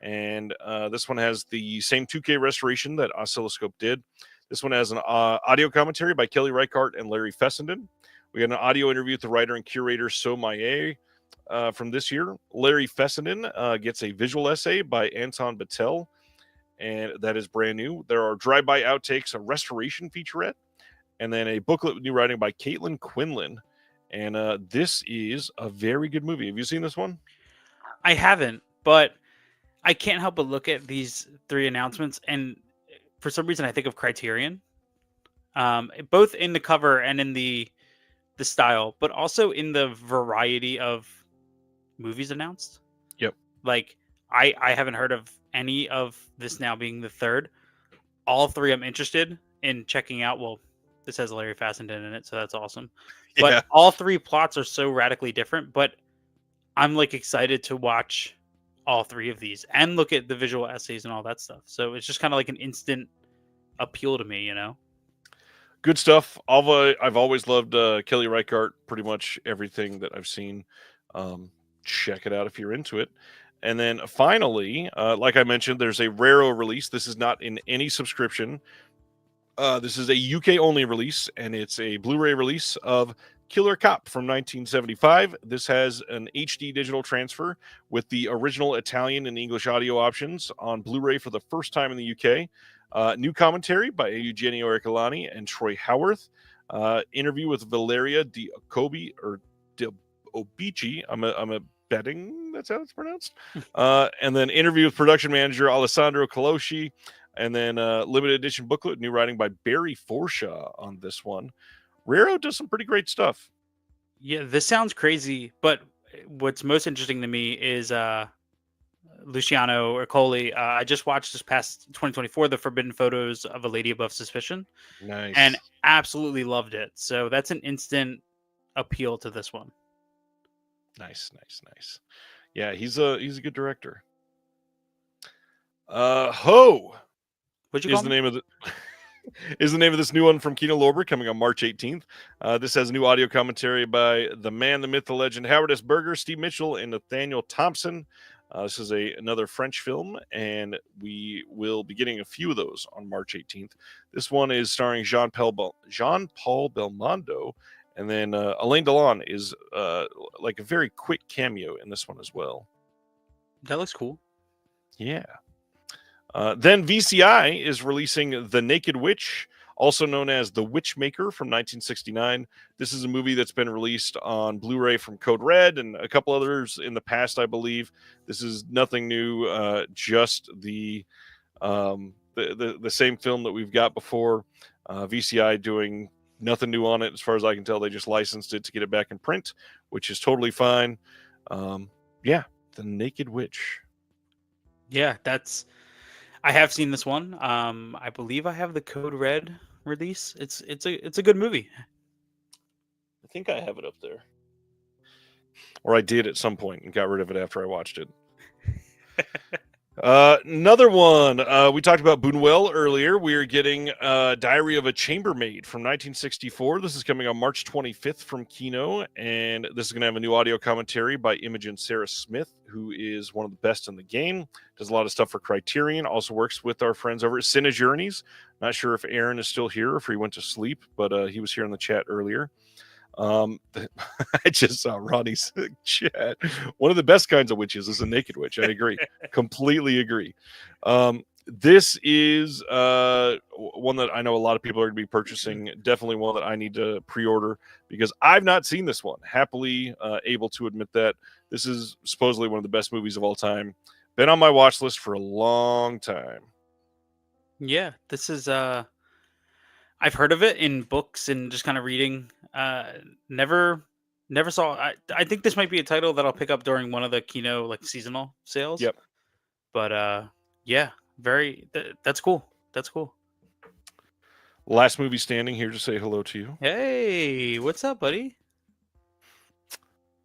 And this one has the same 2K restoration that Oscilloscope did. This one has an audio commentary by Kelly Reichardt and Larry Fessenden. We got an audio interview with the writer and curator So Maye from this year. Larry Fessenden gets a visual essay by Anton Battelle, and that is brand new. There are drive-by outtakes, a restoration featurette, and then a booklet with new writing by Caitlin Quinlan. And this is a very good movie. Have you seen this one? I haven't, but I can't help but look at these 3 announcements, and for some reason I think of Criterion, both in the cover and in the style, but also in the variety of movies announced. Yep. Like I haven't heard of any of this now being the 3rd. All 3 I'm interested in checking out. Well, this has Larry Fessenden in it, so that's awesome. But Yeah. all 3 plots are so radically different, but I'm like excited to watch all 3 of these and look at the visual essays and all that stuff. So it's just kind of like an instant appeal to me, you know? Good stuff. I've always loved Kelly Reichardt, pretty much everything that I've seen. Check it out if you're into it. And then finally, like I mentioned, there's a Raro release. This is not in any subscription. This is a UK only release, and it's a Blu-ray release of Killer Cop from 1975. This has an HD digital transfer with the original Italian and English audio options on Blu-ray for the first time in the UK. New commentary by Eugenio Ercolani and Troy Howarth. Interview with Valeria Di Ocobi or Di Obici. I'm a betting that's how it's pronounced. And then interview with production manager Alessandro Colosi. And then limited edition booklet, new writing by Barry Forshaw on this one. Raro does some pretty great stuff. Yeah, this sounds crazy, but what's most interesting to me is Luciano Ercole. I just watched this past 2024, The Forbidden Photos of a Lady Above Suspicion, Nice. and absolutely loved it. So that's an instant appeal to this one. Nice. Yeah, he's a good director. Ho What'd you is call the me? name of the is the name of this new one from Kino Lorber, coming on March 18th. This has new audio commentary by the man, the myth, the legend, Howard S. Berger, Steve Mitchell, and Nathaniel Thompson. This is another French film, and we will be getting a few of those on March 18th. This one is starring Jean-Paul Belmondo, and then Alain Delon is like a very quick cameo in this one as well. That looks cool. Yeah. Then VCI is releasing The Naked Witch, also known as The Witchmaker from 1969. This is a movie that's been released on Blu-ray from Code Red and a couple others in the past, I believe. This is nothing new, just the same film that we've got before. VCI doing nothing new on it, as far as I can tell. They just licensed it to get it back in print, which is totally fine. Yeah, The Naked Witch. Yeah, I have seen this one. I believe I have the Code Red release. It's a good movie. I think I have it up there. Or I did at some point and got rid of it after I watched it. Another one. We talked about Buñuel earlier. We are getting Diary of a Chambermaid from 1964. This is coming on March 25th from Kino, and this is going to have a new audio commentary by Imogen Sarah Smith, who is one of the best in the game. Does a lot of stuff for Criterion. Also works with our friends over at Cine Journeys. Not sure if Aaron is still here or if he went to sleep, but he was here in the chat earlier. I just saw Ronnie's chat. One of the best kinds of witches is a naked witch. I agree. Completely agree. This is one that I know a lot of people are going to be purchasing. Definitely one that I need to pre-order because I've not seen this one. Happily able to admit that. This is supposedly one of the best movies of all time. Been on my watch list for a long time. Yeah, this is I've heard of it in books and just kind of reading. Never saw. I think this might be a title that I'll pick up during one of the Kino like seasonal sales. Yep. But yeah, that's cool. That's cool. Last movie standing here to say hello to you. Hey, what's up, buddy?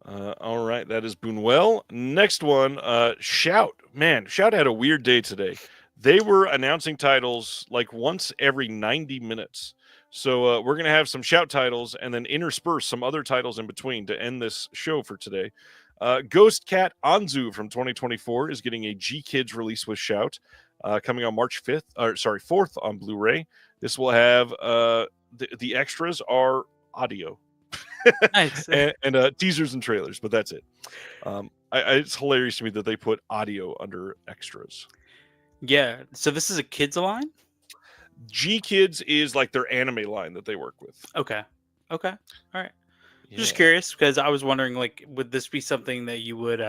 All right, that is Buñuel. Next one, Shout. Man, Shout had a weird day today. They were announcing titles like once every 90 minutes. So we're going to have some Shout titles and then intersperse some other titles in between to end this show for today. Ghost Cat Anzu from 2024 is getting a G-Kids release with Shout coming on March 4th on Blu-ray. This will have the extras are audio. Nice. and teasers and trailers, but that's it. It's hilarious to me that they put audio under extras. Yeah. So this is a kids line? G-Kids is like their anime line that they work with. Okay. All right. Yeah. Just curious because I was wondering, like, would this be something that you would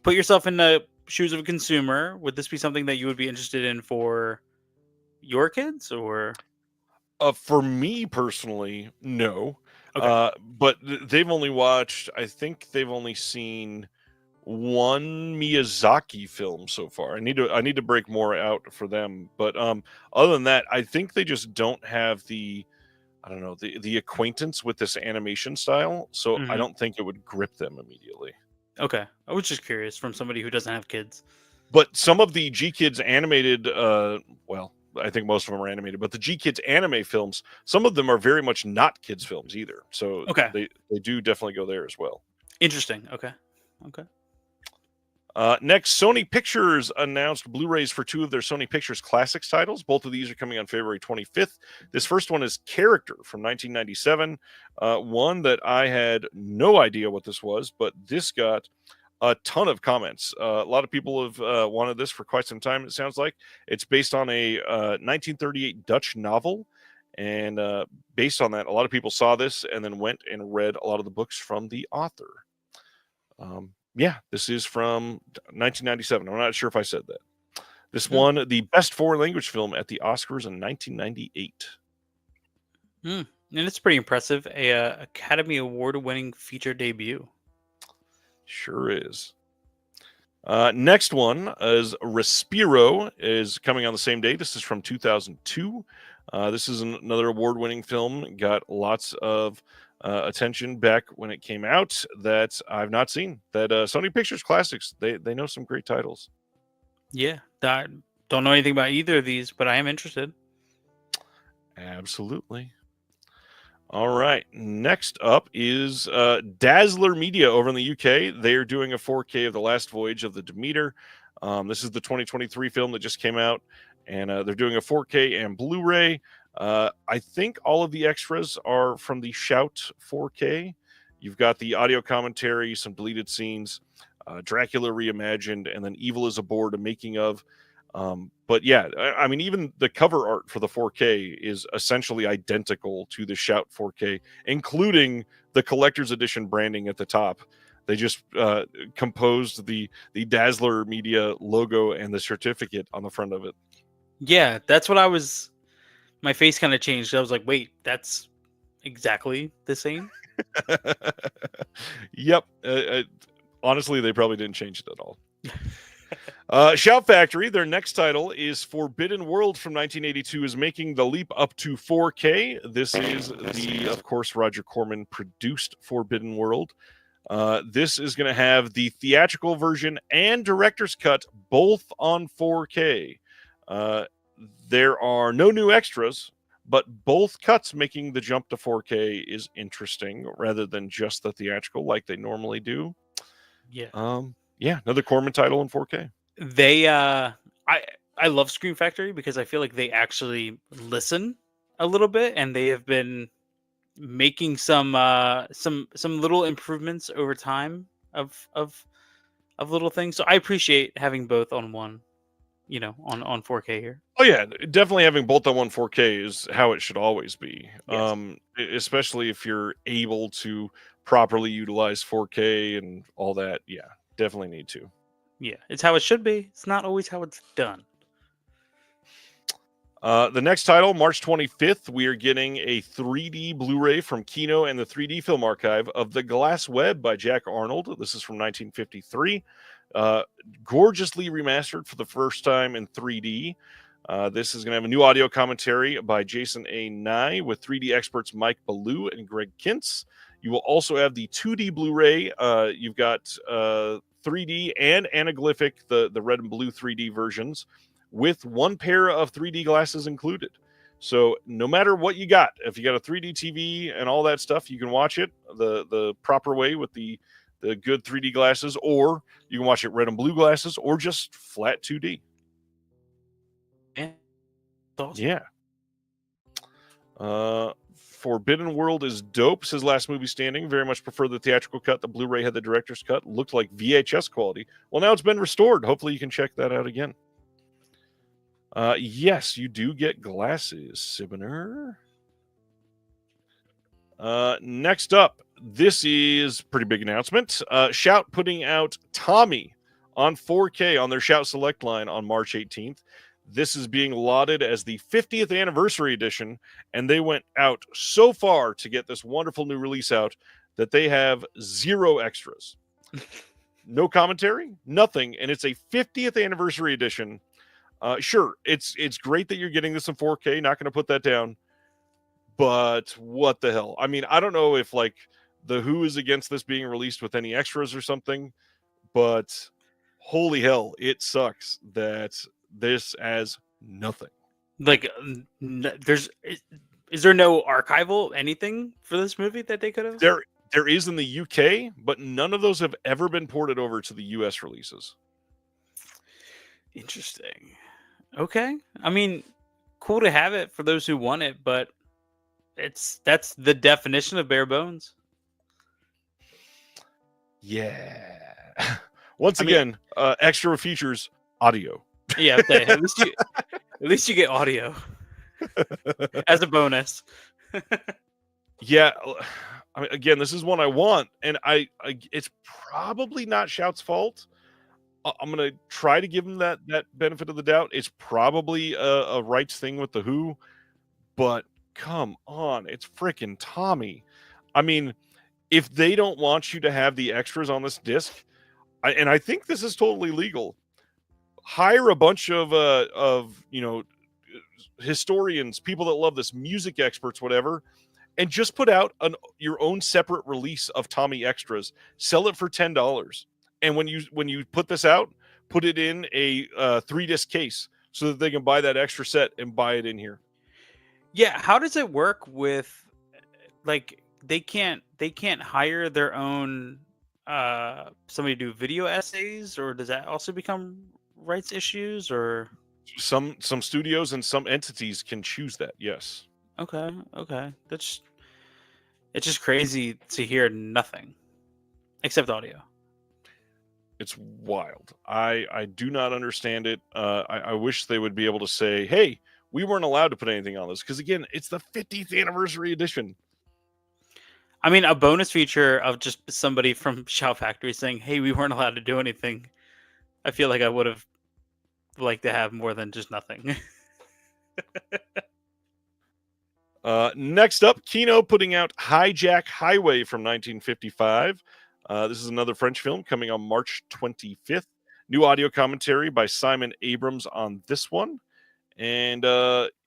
put yourself in the shoes of a consumer? Would this be something that you would be interested in for your kids or? For me personally, no. Okay. But they've only watched, I think they've only seen one Miyazaki film so far. I need to break more out for them. But other than that, I think they just don't have the acquaintance with this animation style. So I don't think it would grip them immediately. Okay. I was just curious from somebody who doesn't have kids. But some of the G-Kids animated, I think most of them are animated, but the G-Kids anime films, some of them are very much not kids films either. So Okay. they do definitely go there as well. Interesting. Okay. Next, Sony Pictures announced Blu-rays for 2 of their Sony Pictures Classics titles. Both of these are coming on February 25th. This first one is Character from 1997, one that I had no idea what this was, but this got a ton of comments. A lot of people have wanted this for quite some time, it sounds like. It's based on a 1938 Dutch novel, and based on that, a lot of people saw this and then went and read a lot of the books from the author. Yeah, this is from 1997. I'm not sure if I said that. This won the Best Foreign Language Film at the Oscars in 1998. And it's pretty impressive. A Academy Award-winning feature debut. Sure is. Next one is Respiro, is coming on the same day. This is from 2002. This is another award-winning film. Got lots of attention back when it came out that I've not seen. That Sony Pictures Classics, they know some great titles. Yeah, don't know anything about either of these, but I am interested. Absolutely. All right. Next up is Dazzler Media over in the UK. They are doing a 4K of The Last Voyage of the Demeter. This is the 2023 film that just came out, and they're doing a 4K and Blu-ray. I think all of the extras are from the Shout 4K. You've got the audio commentary, some deleted scenes, Dracula reimagined, and then Evil is Aboard, a making of. But yeah, I mean, even the cover art for the 4K is essentially identical to the Shout 4K, including the collector's edition branding at the top. They just composed the Dazzler Media logo and the certificate on the front of it. Yeah, that's what I was. My face kind of changed. I was like, wait, that's exactly the same? Yep. Honestly, they probably didn't change it at all. Shout Factory, their next title is Forbidden World from 1982, is making the leap up to 4K. This is the, of course, Roger Corman produced Forbidden World. This is going to have the theatrical version and director's cut both on 4K. There are no new extras, but both cuts making the jump to 4K is interesting rather than just the theatrical like they normally do. Yeah. Yeah, another Corman title in 4K. They I love Scream Factory because I feel like they actually listen a little bit, and they have been making some little improvements over time of little things. So I appreciate having both on one, on 4K here. Oh yeah, definitely having both on one 4K is how it should always be. Yes. Especially if you're able to properly utilize 4K and all that. Yeah, definitely need to. Yeah, it's how it should be. It's not always how it's done. The next title, March 25th, we are getting a 3D Blu-ray from Kino and the 3D Film Archive of The Glass Web by Jack Arnold. This is from 1953. Gorgeously remastered for the first time in 3D. This is going to have a new audio commentary by Jason A. Nye with 3D experts Mike Ballou and Greg Kintz. You will also have the 2D Blu-ray. You've got 3D and anaglyphic, the red and blue 3D versions, with one pair of 3D glasses included. So no matter what you got, if you got a 3D TV and all that stuff, you can watch it the proper way with the good 3D glasses, or you can watch it red and blue glasses, or just flat 2D. Yeah. Awesome. Yeah. Forbidden World is dope, says Last Movie Standing. Very much prefer the theatrical cut. The Blu-ray had the director's cut. Looked like VHS quality. Well, now it's been restored. Hopefully you can check that out again. Yes, you do get glasses, Sibiner. Next up, this is a pretty big announcement. Shout putting out Tommy on 4K on their Shout Select line on March 18th. This is being lauded as the 50th anniversary edition, and they went out so far to get this wonderful new release out that they have 0 extras. No commentary, nothing, and it's a 50th anniversary edition. Sure, it's great that you're getting this in 4K, not going to put that down, but what the hell? I mean, I don't know if like the Who is against this being released with any extras or something, but holy hell, it sucks that this has nothing. Like, is there no archival anything for this movie that they could have? There is in the UK, but none of those have ever been ported over to the US releases. Interesting. Okay. I mean, cool to have it for those who want it, but that's the definition of bare bones. Yeah. Once I mean, again, extra features, audio. yeah, at least you get audio as a bonus. Yeah, I mean, again, this is one I want, and I it's probably not Shout's fault. I'm gonna try to give him that benefit of the doubt. It's probably a rights thing with the Who, but come on, it's freaking Tommy. I mean, if they don't want you to have the extras on this disc, and I think this is totally legal, hire a bunch of historians, people that love this, music experts, whatever, and just put out your own separate release of Tommy extras. Sell it for $10, and when you put this out, put it in a 3-disc case so that they can buy that extra set and buy it in here. Yeah, how does it work with, like, they can't hire their own somebody to do video essays, or does that also become rights issues? Or Some studios and some entities can choose that. Yes. okay, it's just crazy to hear nothing except audio. It's wild. I do not understand it. I wish they would be able to say, hey, we weren't allowed to put anything on this, because again, it's the 50th anniversary edition. I mean, a bonus feature of just somebody from Shout Factory saying, hey, we weren't allowed to do anything. I feel like I would have liked to have more than just nothing. Next up, Kino putting out Hijack Highway from 1955. This is another French film coming on March 25th. New audio commentary by Simon Abrams on this one. And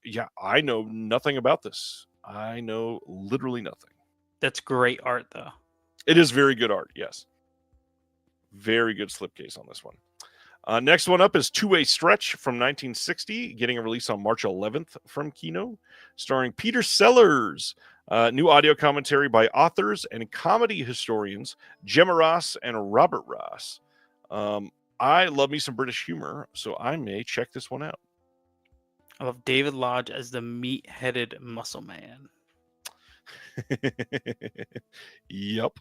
yeah, I know nothing about this. I know literally nothing. That's great art, though. It is very good art, yes. Very good slipcase on this one. Next one up is Two-Way Stretch from 1960, getting a release on March 11th from Kino, starring Peter Sellers. New audio commentary by authors and comedy historians Gemma Ross and Robert Ross. I love me some British humor, so I may check this one out. I love David Lodge as the meat-headed muscle man. Yep.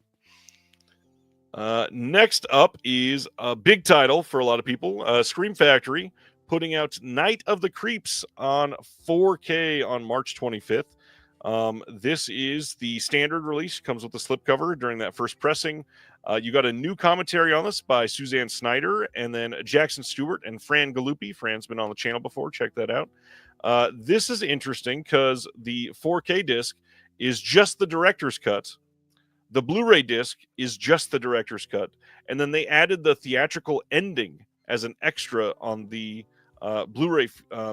Next up is a big title for a lot of people. Scream Factory putting out Night of the Creeps on 4K on March 25th. This is the standard release, comes with the slipcover during that first pressing. You got a new commentary on this by Suzanne Snyder, and then Jackson Stewart and Fran Galuppi. Fran's been on the channel before. Check that out. This is interesting because the 4K disc is just the director's cut. The Blu-ray disc is just the director's cut. And then they added the theatrical ending as an extra on the Blu-ray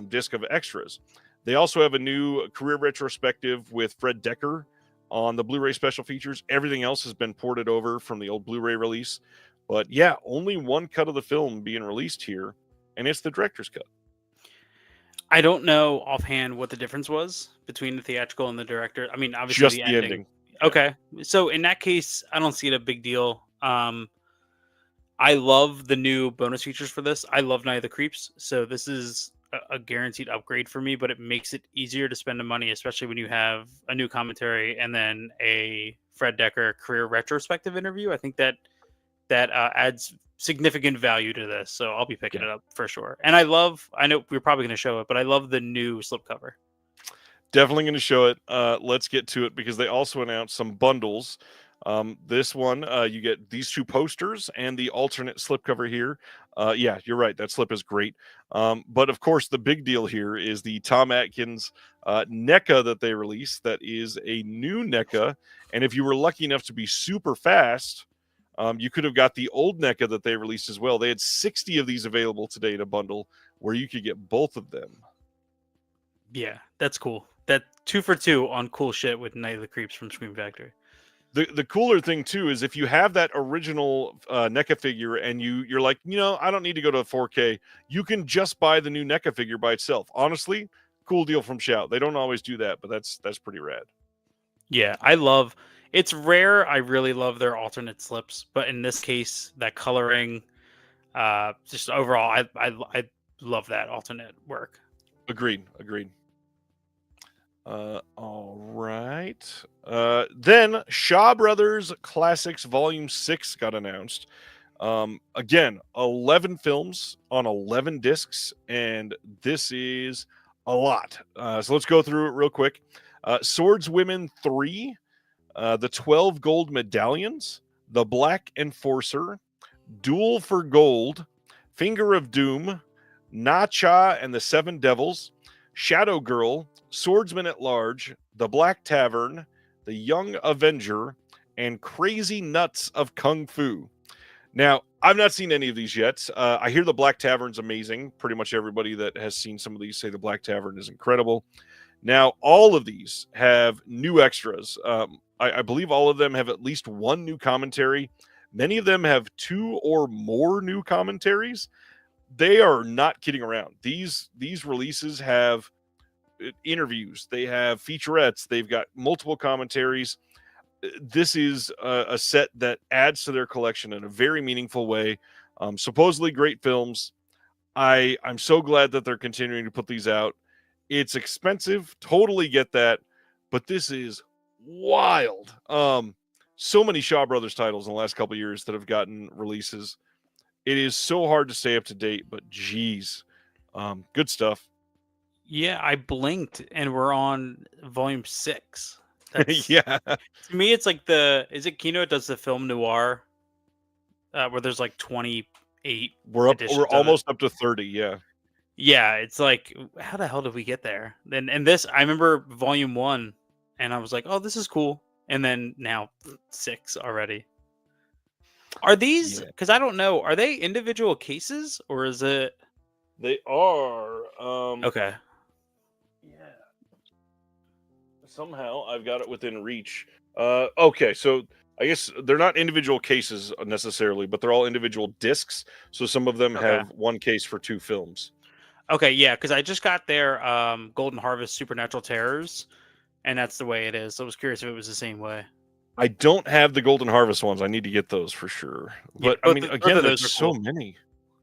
disc of extras. They also have a new career retrospective with Fred Decker on the Blu-ray special features. Everything else has been ported over from the old Blu-ray release. But yeah, only one cut of the film being released here, and it's the director's cut. I don't know offhand what the difference was between the theatrical and the director. I mean, obviously Just the the ending. ending. Okay. So in that case, I don't see it a big deal. I love the new bonus features for this. I love Night of the Creeps. So this is a guaranteed upgrade for me, but it makes it easier to spend the money, especially when you have a new commentary and then a Fred Decker career retrospective interview. I think that adds significant value to this. So I'll be picking it up for sure. And I know we're probably going to show it, but I love the new slipcover. Definitely going to show it. Let's get to it because they also announced some bundles. This one, you get these two posters and the alternate slipcover here. Yeah, you're right. That slip is great. But of course, the big deal here is the Tom Atkins NECA that they released. That is a new NECA. And if you were lucky enough to be super fast, you could have got the old NECA that they released as well. They had 60 of these available today in a bundle where you could get both of them. Yeah, that's cool. That 2 for 2 on cool shit with Night of the Creeps from Scream Factory. The cooler thing too is if you have that original NECA figure and you're like, I don't need to go to 4K, you can just buy the new NECA figure by itself. Honestly, cool deal from Shout. They don't always do that, but that's pretty rad. Yeah, I love It's rare. I really love their alternate slips, but in this case, that coloring, just overall, I love that alternate work. Agreed. All right. Then Shaw Brothers Classics Volume 6 got announced. Again, 11 films on 11 discs, and this is a lot. So let's go through it real quick. Swordswomen 3, The 12 Gold Medallions, The Black Enforcer, Duel for Gold, Finger of Doom, Na-Cha and the Seven Devils, Shadow Girl, Swordsman at Large, The Black Tavern, The Young Avenger, and Crazy Nuts of Kung Fu. Now, I've not seen any of these yet. I hear The Black Tavern's amazing. Pretty much everybody that has seen some of these say The Black Tavern is incredible. Now, all of these have new extras. I believe all of them have at least one new commentary. Many of them have 2 or more new commentaries. They are not kidding around. These releases have interviews, they have featurettes, they've got multiple commentaries. This is a set that adds to their collection in a very meaningful way. Supposedly great films. I'm so glad that they're continuing to put these out. It's expensive, totally get that, but this is wild. So many Shaw Brothers titles in the last couple of years that have gotten releases. It is so hard to stay up to date, but geez, good stuff. Yeah, I blinked and we're on volume 6. That's Yeah, To me, it's like is it Kino does the film noir, where there's like 28 we're editions of it. almost up to 30. Yeah, Yeah, it's like, how the hell did we get there? And this, I remember volume 1, and I was like, oh, this is cool. And then now 6 already. Are these? Yeah. Because I don't know. Are they individual cases or is it? They are. Okay. Yeah. Somehow I've got it within reach. Okay, so I guess they're not individual cases necessarily, but they're all individual discs. So some of them Okay. have one case for 2 films. Okay, yeah, because I just got their Golden Harvest Supernatural Terrors, and that's the way it is. So I was curious if it was the same way. I don't have the Golden Harvest ones. I need to get those for sure. But Yeah, I mean, both again, of there's those are so cool. many.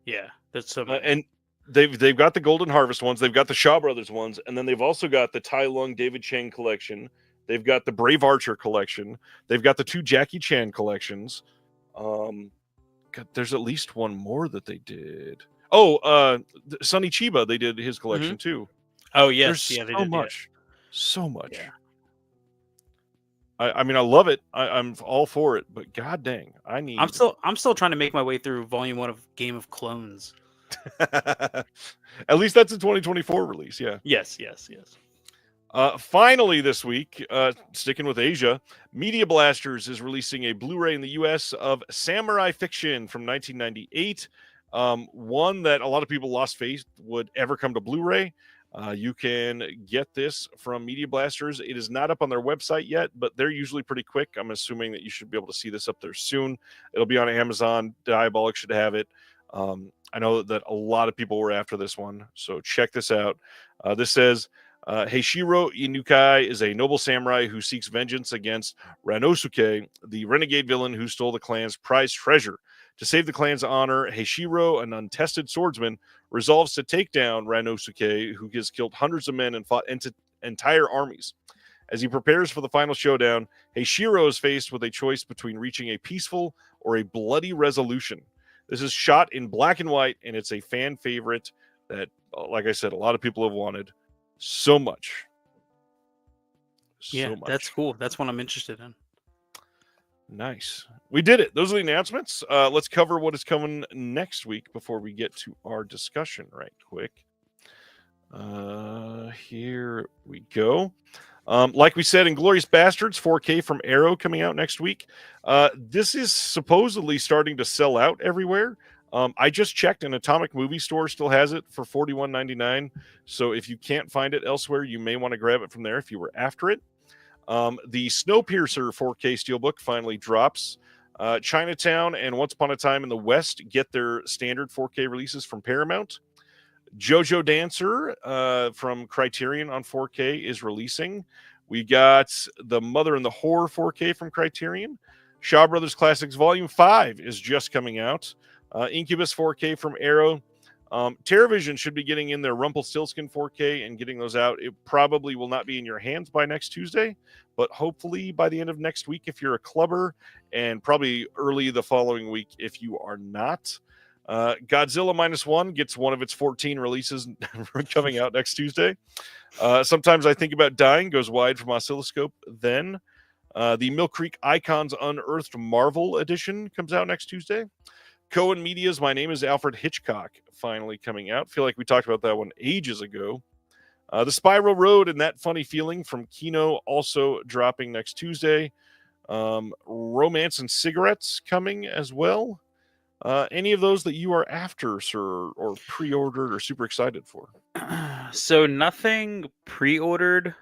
Yeah, there's so many. And they've got the Golden Harvest ones. They've got the Shaw Brothers ones, and then they've also got the Tai Lung David Chang collection. They've got the Brave Archer collection. They've got the 2 Jackie Chan collections. God, there's at least one more that they did. Oh, Sonny Chiba, they did his collection too. Oh yes, There's yeah, they so did. much, so much. Yeah. I mean, I love it. I'm all for it, but god dang, I need. I'm still trying to make my way through volume 1 of Game of Clones. At least that's a 2024 release. Yeah. Yes. Finally, this week, sticking with Asia, Media Blasters is releasing a Blu-ray in the U.S. of Samurai Fiction from 1998. One that a lot of people lost faith would ever come to Blu-ray. You can get this from Media Blasters. It is not up on their website yet, but they're usually pretty quick. I'm assuming that you should be able to see this up there soon. It'll be on Amazon. Diabolic should have it. I know that a lot of people were after this one, so check this out. This says, Heishiro Inukai is a noble samurai who seeks vengeance against Ranosuke, the renegade villain who stole the clan's prized treasure. To save the clan's honor, Heishiro, an untested swordsman, resolves to take down Ranosuke, who has killed hundreds of men and fought entire armies. As he prepares for the final showdown, Heishiro is faced with a choice between reaching a peaceful or a bloody resolution. This is shot in black and white, and it's a fan favorite that, like I said, a lot of people have wanted so much. Yeah, that's cool. That's what I'm interested in. Nice. We did it. Those are the announcements. Let's cover what is coming next week before we get to our discussion right quick. Here we go. Like we said, Inglourious Bastards 4K from Arrow coming out next week. This is supposedly starting to sell out everywhere. I just checked, and Atomic Movie Store still has it for $41.99. So if you can't find it elsewhere, you may want to grab it from there if you were after it. The Snowpiercer 4K Steelbook finally drops. Chinatown and Once Upon a Time in the West get their standard 4K releases from Paramount. JoJo Dancer from Criterion on 4K is releasing. We got The Mother and the Horror 4K from Criterion. Shaw Brothers Classics Volume 5 is just coming out. Incubus 4K from Arrow. TerraVision should be getting in their Rumpelstiltskin 4K and getting those out. It probably will not be in your hands by next Tuesday, but hopefully by the end of next week if you're a clubber, and probably early the following week if you are not. Godzilla -1 gets one of its 14 releases coming out next Tuesday. Sometimes I Think About Dying goes wide from Oscilloscope then. The Mill Creek Icons Unearthed Marvel Edition comes out next Tuesday. Cohen Media's My Name is Alfred Hitchcock finally coming out. Feel like we talked about that one ages ago. The Spiral Road and That Funny Feeling from Kino also dropping next Tuesday. Romance and Cigarettes coming as well. Any of those that you are after, sir, or pre-ordered or super excited for? So nothing pre-ordered.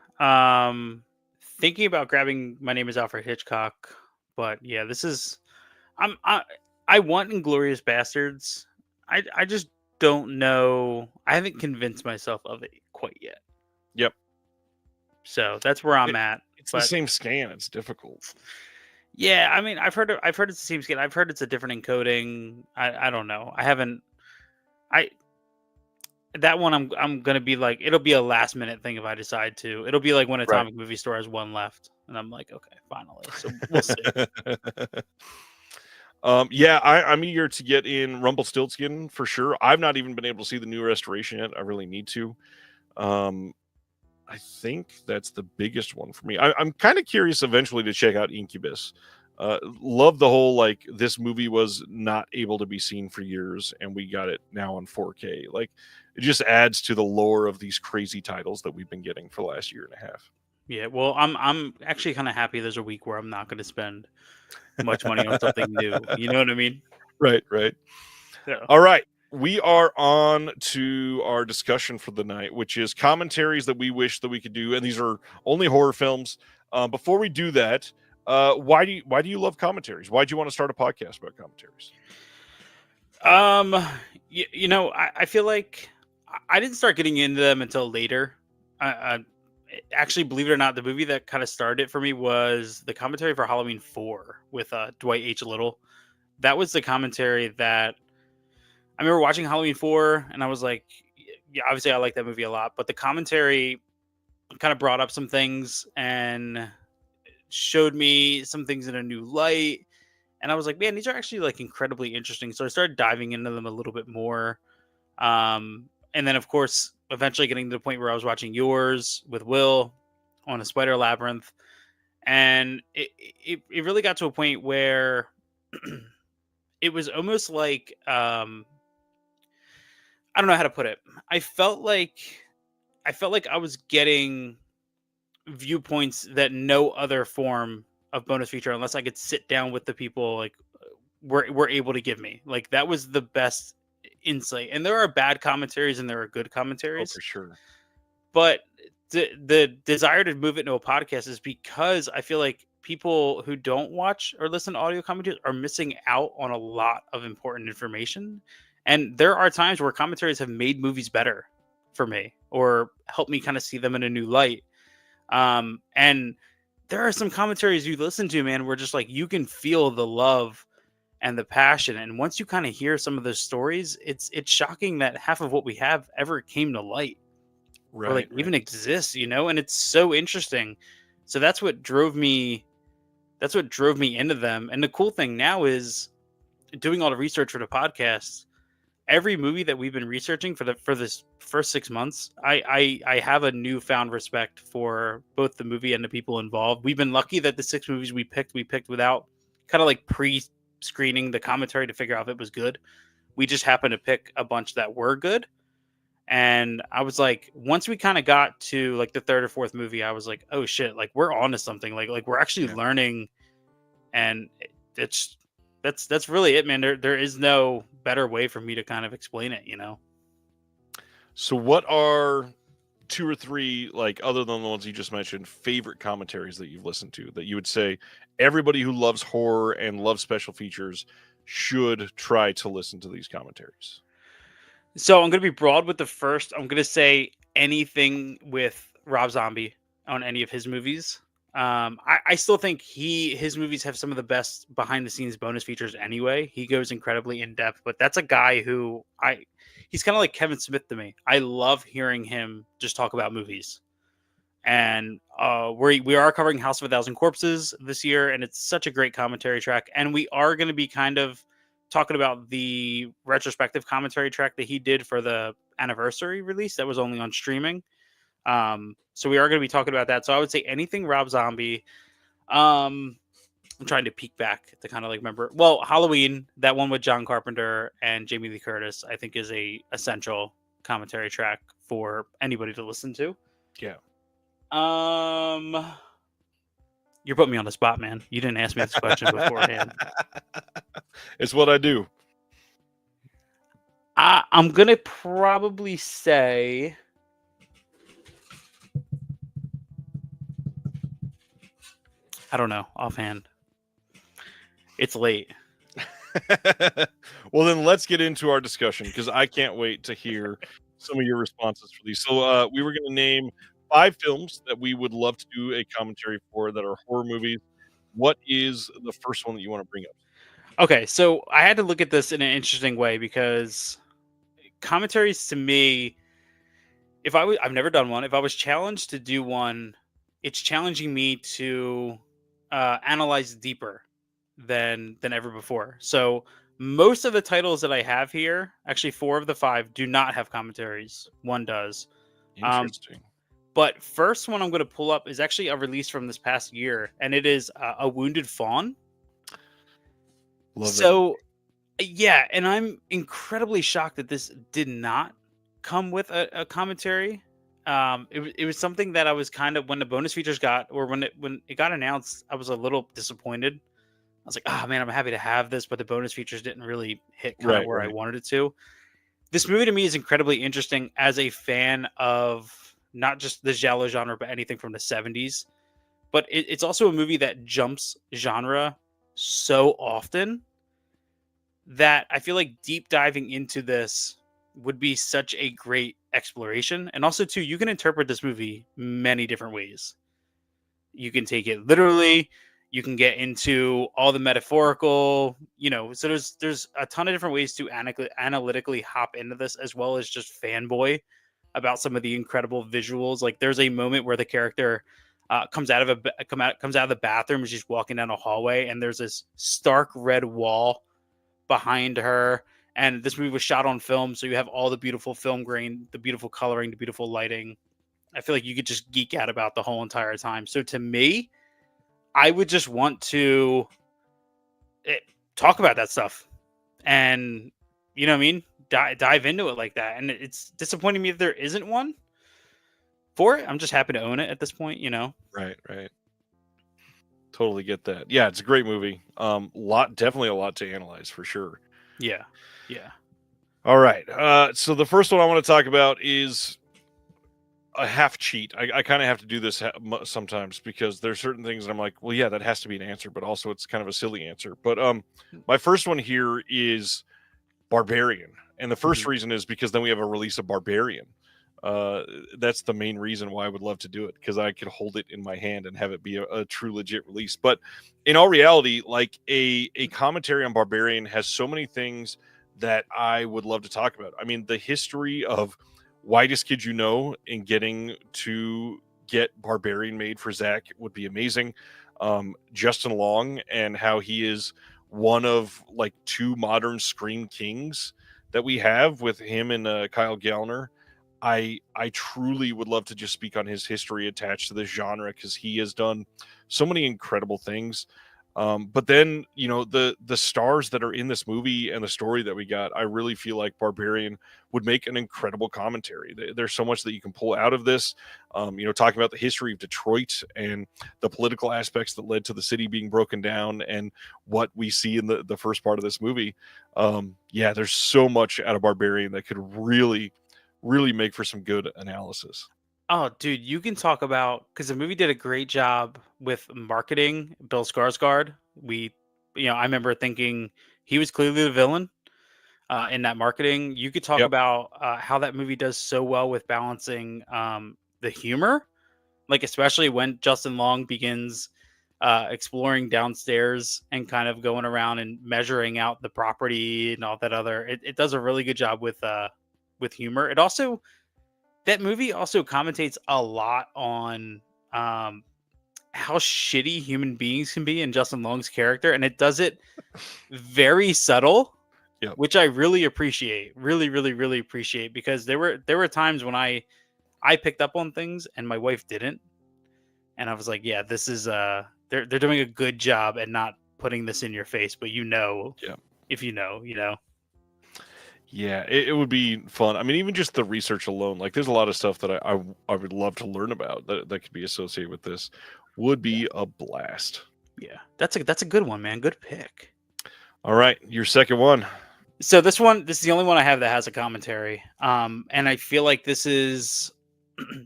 Thinking about grabbing My Name is Alfred Hitchcock, but yeah, this is I want Inglorious Bastards. I just don't know. I haven't convinced myself of it quite yet. Yep. So that's where I'm at. It's the same scan. It's difficult. Yeah, I mean, I've heard it's the same scan. I've heard it's a different encoding. I don't know. That one I'm gonna be like, it'll be a last minute thing if I decide to. It'll be like when Atomic Movie Store has one left, and I'm like, okay, finally. So we'll see. Yeah, I'm eager to get in Rumpelstiltskin for sure. I've not even been able to see the new restoration yet. I really need to. I think that's the biggest one for me. I'm kind of curious eventually to check out Incubus. Love the whole, like, this movie was not able to be seen for years and we got it now on 4K. Like, it just adds to the lore of these crazy titles that we've been getting for the last year and a half. Yeah, well, I'm actually kind of happy there's a week where I'm not going to spend much money on something new. You know what I mean? Right. Yeah. All right. We are on to our discussion for the night, which is commentaries that we wish that we could do. And these are only horror films. Before we do that, why do you love commentaries? Why do you want to start a podcast about commentaries? I feel like I didn't start getting into them until later. Actually, believe it or not, the movie that kind of started it for me was the commentary for Halloween 4 with Dwight H. Little. That was the commentary that I remember watching Halloween 4, and I was like, yeah, obviously I like that movie a lot, but the commentary kind of brought up some things and showed me some things in a new light. And I was like, man, these are actually like incredibly interesting. So I started diving into them a little bit more. And then, of course, eventually getting to the point where I was watching yours with Will on a Spider Labyrinth. And it really got to a point where it was almost like, I don't know how to put it. I felt like I was getting viewpoints that no other form of bonus feature, unless I could sit down with the people, like were able to give me. Like, that was the best insight. And there are bad commentaries and there are good commentaries. Oh, for sure. But the desire to move it into a podcast is because I feel like people who don't watch or listen to audio commentaries are missing out on a lot of important information. And there are times where commentaries have made movies better for me or helped me kind of see them in a new light. And there are some commentaries you listen to, man, where just like you can feel the love and the passion. And once you kind of hear some of those stories, it's shocking that half of what we have ever came to light. Right, or like even exists, and it's so interesting. So that's what drove me into them. And the cool thing now is doing all the research for the podcast. Every movie that we've been researching for this first 6 months, I have a newfound respect for both the movie and the people involved. We've been lucky that the 6 movies we picked without kind of like pre-screening the commentary to figure out if it was good. We just happened to pick a bunch that were good. And I was like, once we kind of got to like the 3rd or 4th movie, I was like, oh shit, like we're on to something. Like we're actually learning, and that's really it, man. There is no better way for me to kind of explain it, So what are 2 or 3, like, other than the ones you just mentioned, favorite commentaries that you've listened to that you would say everybody who loves horror and loves special features should try to listen to these commentaries? So I'm going to be broad with the first. I'm going to say anything with Rob Zombie. on any of his movies. I still think his movies have some of the best behind the scenes bonus features anyway. He goes incredibly in depth, but that's a guy who he's kind of like Kevin Smith to me. I love hearing him just talk about movies. And we are covering House of a Thousand Corpses this year, and it's such a great commentary track. And we are going to be kind of talking about the retrospective commentary track that he did for the anniversary release that was only on streaming. So we are going to be talking about that. So I would say anything Rob Zombie. I'm trying to peek back to kind of like remember. Well, Halloween, that one with John Carpenter and Jamie Lee Curtis, I think is a essential commentary track for anybody to listen to. Yeah. You're putting me on the spot, man. You didn't ask me this question beforehand. It's what I do. I'm gonna probably say I don't know offhand. It's late. Well, then let's get into our discussion because I can't wait to hear some of your responses for these. So we were going to name 5 films that we would love to do a commentary for that are horror movies. What is the first one that you want to bring up? Okay, so I had to look at this in an interesting way because commentaries to me, I've never done one. If I was challenged to do one, it's challenging me to analyze deeper than ever before. So most of the titles that I have here, actually 4 of the 5 do not have commentaries. One does. Interesting. But first one I'm going to pull up is actually a release from this past year, and it is A Wounded Fawn. Love so yeah, and I'm incredibly shocked that this did not come with a commentary. It was something that I was kind of, when the bonus features when it got announced, I was a little disappointed. I was like, oh man, I'm happy to have this, but the bonus features didn't really hit kind of where I wanted it to. This movie to me is incredibly interesting as a fan of not just the giallo genre, but anything from the 70s. But it's also a movie that jumps genre so often that I feel like deep diving into this would be such a great exploration. And also, too, you can interpret this movie many different ways. You can take it literally. You can get into all the metaphorical, so there's a ton of different ways to analytically hop into this, as well as just fanboy about some of the incredible visuals. Like there's a moment where the character comes out of the bathroom and she's walking down a hallway, and there's this stark red wall behind her. And this movie was shot on film, so you have all the beautiful film grain, the beautiful coloring, the beautiful lighting. I feel like you could just geek out about the whole entire time. So to me, I would just want to talk about that stuff and, you know what I mean? Dive into it like that. And it's disappointing me that there isn't one for it. I'm just happy to own it at this point, Right. Totally get that. Yeah, it's a great movie. Definitely a lot to analyze for sure. Yeah. All right. So the first one I want to talk about is a half cheat. I kind of have to do this sometimes because there's certain things that I'm like, well, yeah, that has to be an answer, but also it's kind of a silly answer. But my first one here is Barbarian, and the first reason is because then we have a release of Barbarian. That's the main reason why I would love to do it, because I could hold it in my hand and have it be a true legit release. But in all reality, like a commentary on Barbarian has so many things that I would love to talk about. I mean, the history of Whitest Kid You Know and getting to get Barbarian made for Zach would be amazing. Justin Long and how he is one of like 2 modern Scream kings that we have with him and Kyle Gallner. I truly would love to just speak on his history attached to this genre, because he has done so many incredible things. But then, the stars that are in this movie and the story that we got, I really feel like Barbarian would make an incredible commentary. There's so much that you can pull out of this, talking about the history of Detroit and the political aspects that led to the city being broken down and what we see in the first part of this movie. Yeah, there's so much out of Barbarian that could really make for some good analysis. Oh, dude, you can talk about, because the movie did a great job with marketing Bill Skarsgård. I remember thinking he was clearly the villain in that marketing. You could talk about how that movie does so well with balancing the humor like especially when Justin Long begins exploring downstairs and kind of going around and measuring out the property and all that other. It does a really good job with humor. It also, that movie also commentates a lot on um how shitty human beings can be in Justin Long's character, and it does it very subtle, Yep. which I really appreciate. Really, really, really appreciate, because there were times when I picked up on things and my wife didn't, and I was like, yeah, this is they're doing a good job at not putting this in your face, but Yeah. if you know, you know. Yeah, it would be fun. I mean, even just the research alone, like there's a lot of stuff that I would love to learn about that could be associated with this. Would Yeah. be a blast. Yeah. That's a good one, man. Good pick. All right, your second one. So this is the only one I have that has a commentary. And I feel like this is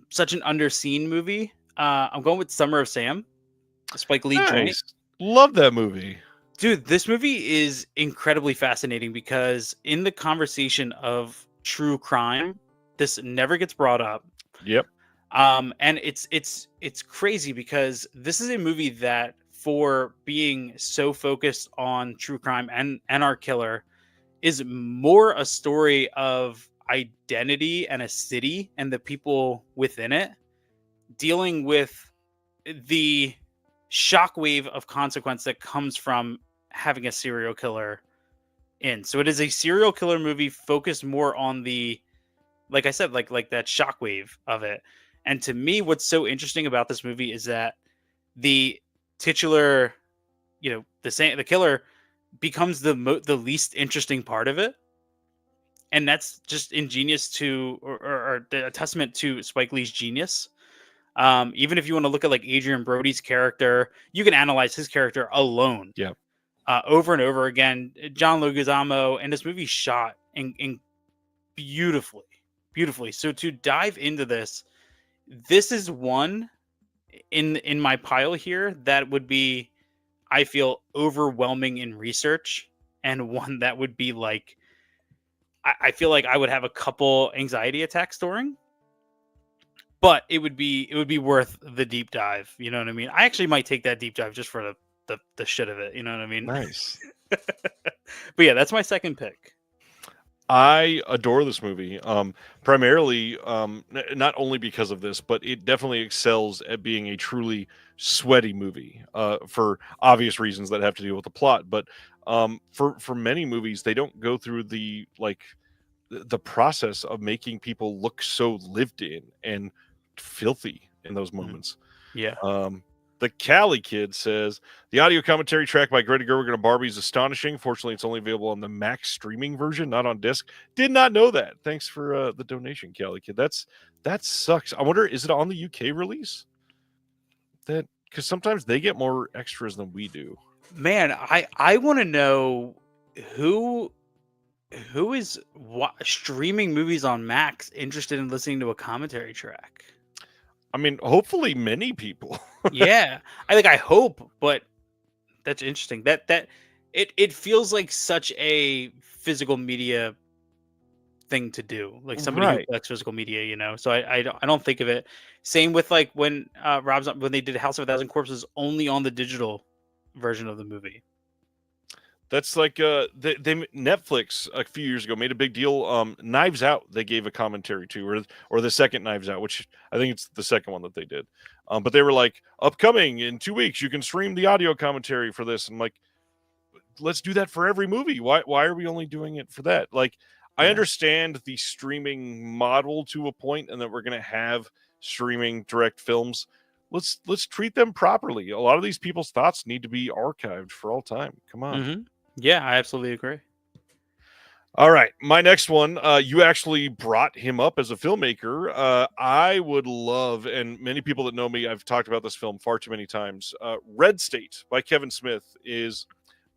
such an underseen movie. I'm going with Summer of Sam, the Spike Lee joint. Nice. Love that movie. Dude, this movie is incredibly fascinating because in the conversation of true crime, this never gets brought up. Yep. And it's crazy because this is a movie that, for being so focused on true crime and our killer, is more a story of identity and a city and the people within it dealing with the shockwave of consequence that comes from having a serial killer in. So it is a serial killer movie focused more on the, like I said, like that shockwave of it. And to me, what's so interesting about this movie is that the titular, the killer becomes the least interesting part of it, and that's just ingenious to, or a testament to Spike Lee's genius. Even if you want to look at like Adrian Brody's character, you can analyze his character alone. Yep. Over and over again. John Leguizamo, and this movie shot in beautifully. So to dive into this is one in my pile here that would be, I feel, overwhelming in research, and one that would be like, I feel like I would have a couple anxiety attacks during, but it would be worth the deep dive. You know what I mean? I actually might take that deep dive just for the shit of it. You know what I mean? Nice. But yeah, that's my second pick. I adore this movie. Primarily, not only because of this, but it definitely excels at being a truly sweaty movie. For obvious reasons that have to do with the plot, but for many movies, they don't go through the process of making people look so lived in and filthy in those moments. Yeah. The Cali Kid says the audio commentary track by Greta Gerwig and Barbie is astonishing. Fortunately, it's only available on the Max streaming version, not on disc. Did not know that. Thanks for the donation, Cali Kid. That sucks. I wonder, is it on the UK release? That, because sometimes they get more extras than we do. Man, I want to know who is streaming movies on Max interested in listening to a commentary track. I mean, hopefully many people. Yeah, I hope, but that's interesting. That it feels like such a physical media thing to do, like somebody who Right. collects physical media, you know. So I don't think of it. Same with like when when they did House of a Thousand Corpses, only on the digital version of the movie. That's like they Netflix a few years ago made a big deal. Knives Out they gave a commentary to, or the second Knives Out, which I think it's the second one that they did. But they were like, upcoming in 2 weeks, you can stream the audio commentary for this. And like, let's do that for every movie. Why are we only doing it for that? Like, I Yeah. understand the streaming model to a point, and that we're gonna have streaming direct films. Let's treat them properly. A lot of these people's thoughts need to be archived for all time. Come on. Mm-hmm. Yeah, I absolutely agree. All right, my next one. You actually brought him up as a filmmaker. I would love, and many people that know me, I've talked about this film far too many times. Red State by Kevin Smith is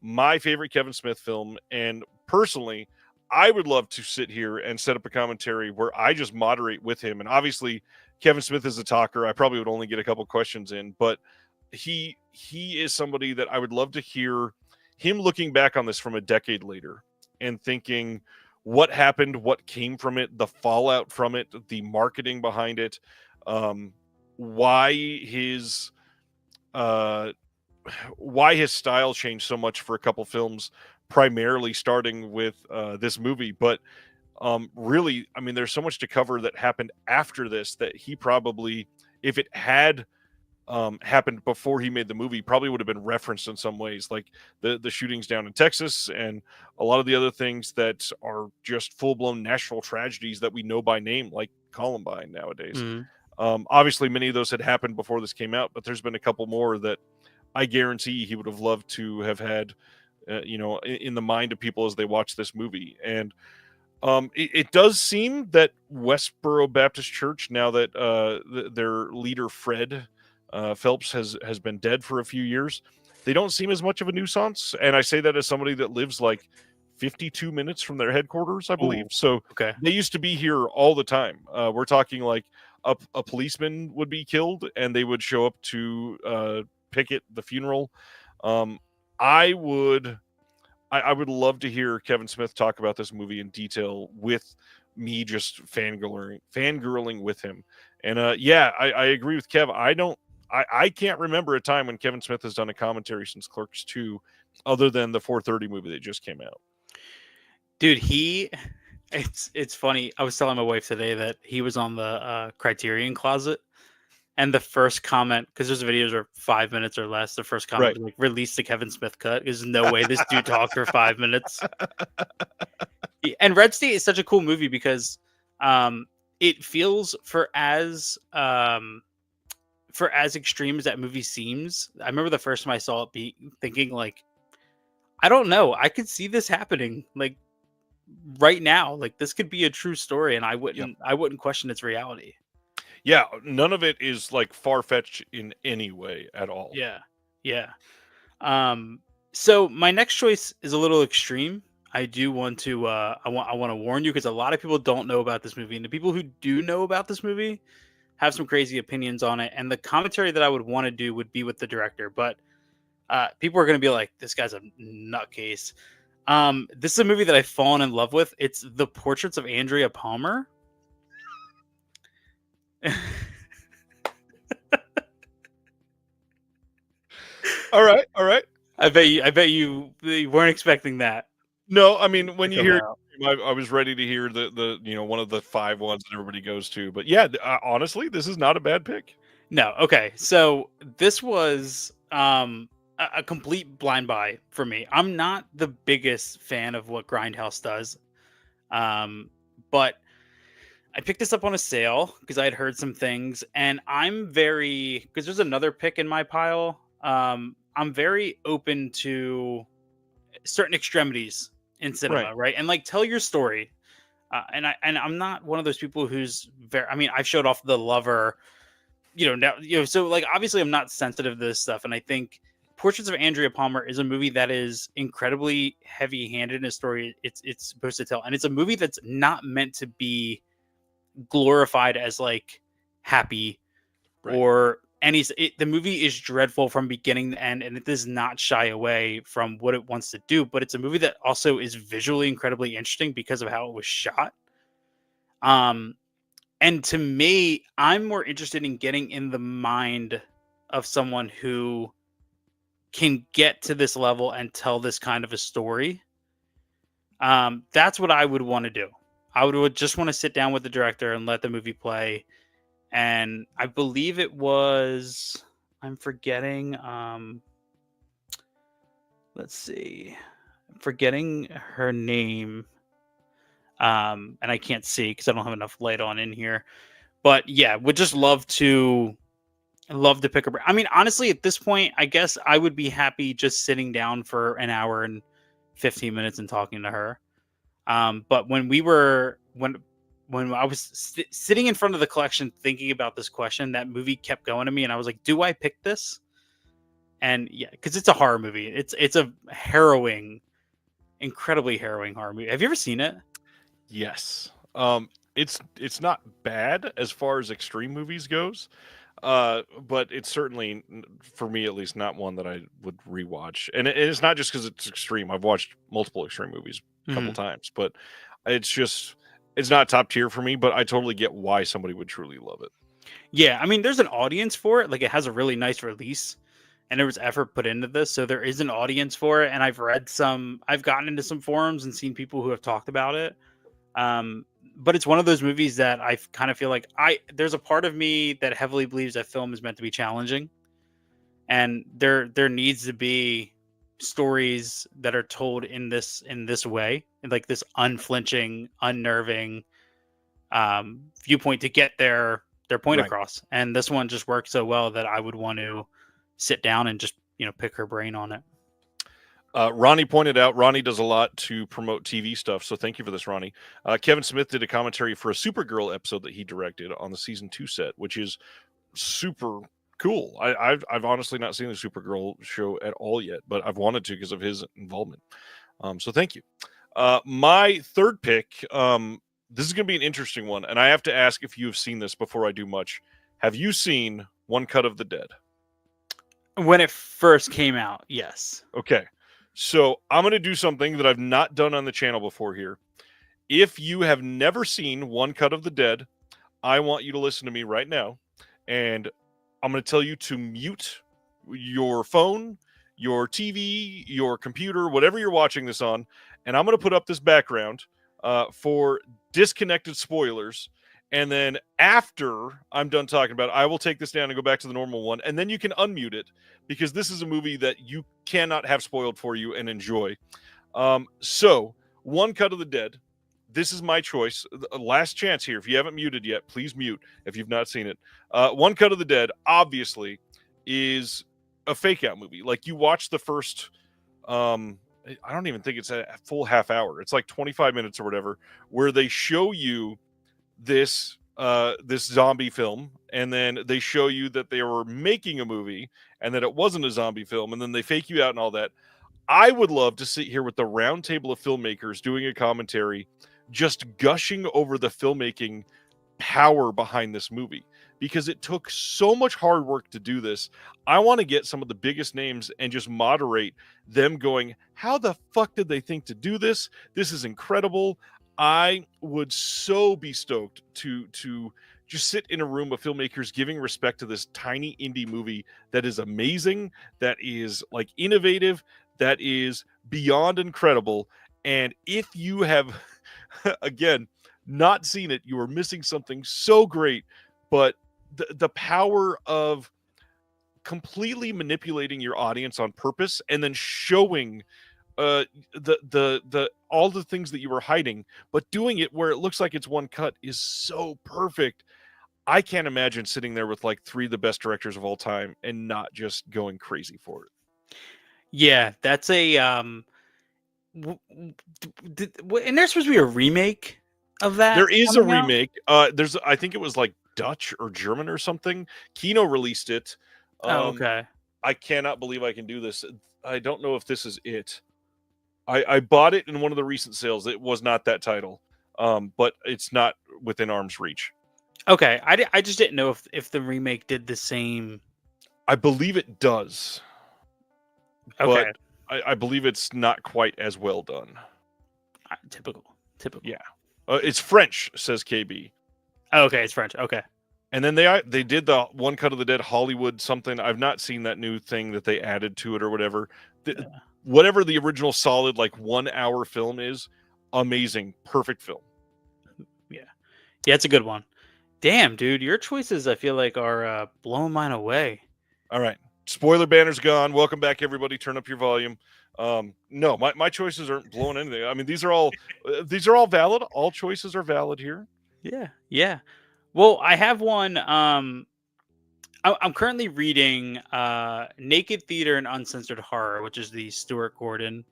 my favorite Kevin Smith film, and personally, I would love to sit here and set up a commentary where I just moderate with him. And obviously, Kevin Smith is a talker. I probably would only get a couple questions in, but he is somebody that I would love to hear him looking back on this from a decade later and thinking what happened, what came from it, the fallout from it, the marketing behind it. why his uh why his style changed so much for a couple films, primarily starting with this movie. But really, I mean, there's so much to cover that happened after this that he probably, if it had happened before he made the movie, probably would have been referenced in some ways, like the shootings down in Texas and a lot of the other things that are just full blown national tragedies that we know by name, like Columbine nowadays. Mhm. Obviously, many of those had happened before this came out, but there's been a couple more that I guarantee he would have loved to have had, in the mind of people as they watch this movie. And it does seem that Westboro Baptist Church, now that their leader Fred Phelps has been dead for a few years, they don't seem as much of a nuisance. And I say that as somebody that lives like 52 minutes from their headquarters, I believe. Ooh, So okay. they used to be here all the time. We're talking like a policeman would be killed, and they would show up to picket the funeral. Um, I would I would love to hear Kevin Smith talk about this movie in detail with me, just fangirling with him. And yeah, I agree with Kev. I can't remember a time when Kevin Smith has done a commentary since Clerks 2, other than the 4:30 movie that just came out. Dude, it's funny. I was telling my wife today that he was on the Criterion Closet, and the first comment, because those videos are 5 minutes or less, the first comment Right. was like, "Release the Kevin Smith cut." There's no way this dude talked for 5 minutes. And Red State is such a cool movie because it feels for as extreme as that movie seems. I remember the first time I saw it, thinking like, I don't know, I could see this happening like right now. Like this could be a true story, and Yep. I wouldn't question its reality. Yeah, none of it is like far-fetched in any way at all. Yeah, yeah. So my next choice is a little extreme. I do want to I want to warn you, because a lot of people don't know about this movie, and the people who do know about this movie have some crazy opinions on it. And the commentary that I would want to do would be with the director, but people are going to be like, "This guy's a nutcase." This is a movie that I've fallen in love with. It's The Portraits of Andrea Palmer. All right, all right. I bet you weren't expecting that No, I mean, when to you come hear, out. I was ready to hear the one of the 5 ones that everybody goes to. But yeah, honestly, this is not a bad pick. No, okay. So this was a complete blind buy for me. I'm not the biggest fan of what Grindhouse does. But I picked this up on a sale because I had heard some things, and I'm very, because there's another pick in my pile. I'm very open to certain extremities in Right. cinema, right? And like tell your story. I'm not one of those people who's very. I mean, I've showed off The Lover, now, so like obviously I'm not sensitive to this stuff, and I think Portraits of Andrea Palmer is a movie that is incredibly heavy-handed in a story it's supposed to tell, and it's a movie that's not meant to be glorified as like happy Right. or the movie is dreadful from beginning to end, and it does not shy away from what it wants to do, but it's a movie that also is visually incredibly interesting because of how it was shot. And to me, I'm more interested in getting in the mind of someone who can get to this level and tell this kind of a story. That's what I would want to do. I would just want to sit down with the director and let the movie play. And I believe it was, I'm forgetting, let's see, I'm forgetting her name. And I can't see because I don't have enough light on in here. But yeah, would just love to pick a brain. I mean, honestly, at this point, I guess I would be happy just sitting down for an hour and 15 minutes and talking to her. But when I was sitting in front of the collection thinking about this question, that movie kept going to me, and I was like, "Do I pick this?" And yeah, because it's a horror movie. It's a harrowing, incredibly harrowing horror movie. Have you ever seen it? Yes. It's not bad as far as extreme movies goes. But it's certainly, for me at least, not one that I would rewatch. And it's not just because it's extreme. I've watched multiple extreme movies a couple Mhm. times, but it's just, it's not top tier for me. But I totally get why somebody would truly love it. Yeah, I mean, there's an audience for it. Like, it has a really nice release, and there was effort put into this, so there is an audience for it. And I've gotten into some forums and seen people who have talked about it. Um, but it's one of those movies that I kind of feel like there's a part of me that heavily believes that film is meant to be challenging, and there needs to be stories that are told in this way, in like this unflinching, unnerving viewpoint to get their point Right. across. And this one just worked so well that I would want to sit down and just pick her brain on it. Ronnie pointed out, Ronnie does a lot to promote TV stuff, so thank you for this, Ronnie. Kevin Smith did a commentary for a Supergirl episode that he directed on the season 2 set, which is super cool. I've honestly not seen the Supergirl show at all yet, but I've wanted to because of his involvement. So thank you. My third pick, this is going to be an interesting one, and I have to ask if you have seen this before I do much. Have you seen One Cut of the Dead? When it first came out, yes. Okay. So I'm going to do something that I've not done on the channel before here. If you have never seen One Cut of the Dead, I want you to listen to me right now. And I'm going to tell you to mute your phone, your TV, your computer, whatever you're watching this on. And I'm going to put up this background for disconnected spoilers. And then after I'm done talking about it, I will take this down and go back to the normal one. And then you can unmute it because this is a movie that you cannot have spoiled for you and enjoy. So, One Cut of the Dead. This is my choice. Last chance here. If you haven't muted yet, please mute if you've not seen it. One Cut of the Dead, obviously, is a fake out movie. Like, you watch the first, I don't even think it's a full half hour. It's like 25 minutes or whatever, where they show you this zombie film, and then they show you that they were making a movie and that it wasn't a zombie film, and then they fake you out and all that. I would love to sit here with the round table of filmmakers doing a commentary, just gushing over the filmmaking power behind this movie, because it took so much hard work to do this. I want to get some of the biggest names and just moderate them going, how the fuck did they think to do this? This is incredible. I would so be stoked to just sit in a room of filmmakers giving respect to this tiny indie movie that is amazing, that is like innovative, that is beyond incredible. And if you have, again, not seen it, you are missing something so great. But the power of completely manipulating your audience on purpose and then showing the all the things that you were hiding, but doing it where it looks like it's one cut is so perfect. I can't imagine sitting there with like 3 of the best directors of all time and not just going crazy for it. Yeah, that's a and there's supposed to be a remake of that. There is a coming out? remake. There's, I think it was like Dutch or German or something. Kino released it. Oh, okay. I cannot believe I can do this. I don't know if this is it. I bought it in one of the recent sales. It was not that title, but it's not within arm's reach. Okay, I just didn't know if the remake did the same. I believe it does, Okay, but I believe it's not quite as well done. typical. Yeah, it's French, says KB. Okay, it's French. Okay. And then they did the One Cut of the Dead Hollywood something. I've not seen that new thing that they added to it or whatever. Whatever the original solid like 1 hour film is, amazing, perfect film. Yeah, it's a good one. Damn, dude, your choices I feel like are blowing mine away. All right, spoiler banner's gone. Welcome back, everybody. Turn up your volume. No, my choices aren't blowing anything. I mean, these are all valid. All choices are valid here. Yeah. Well, I have one. I'm currently reading Naked Theater and Uncensored Horror, which is the Stuart Gordon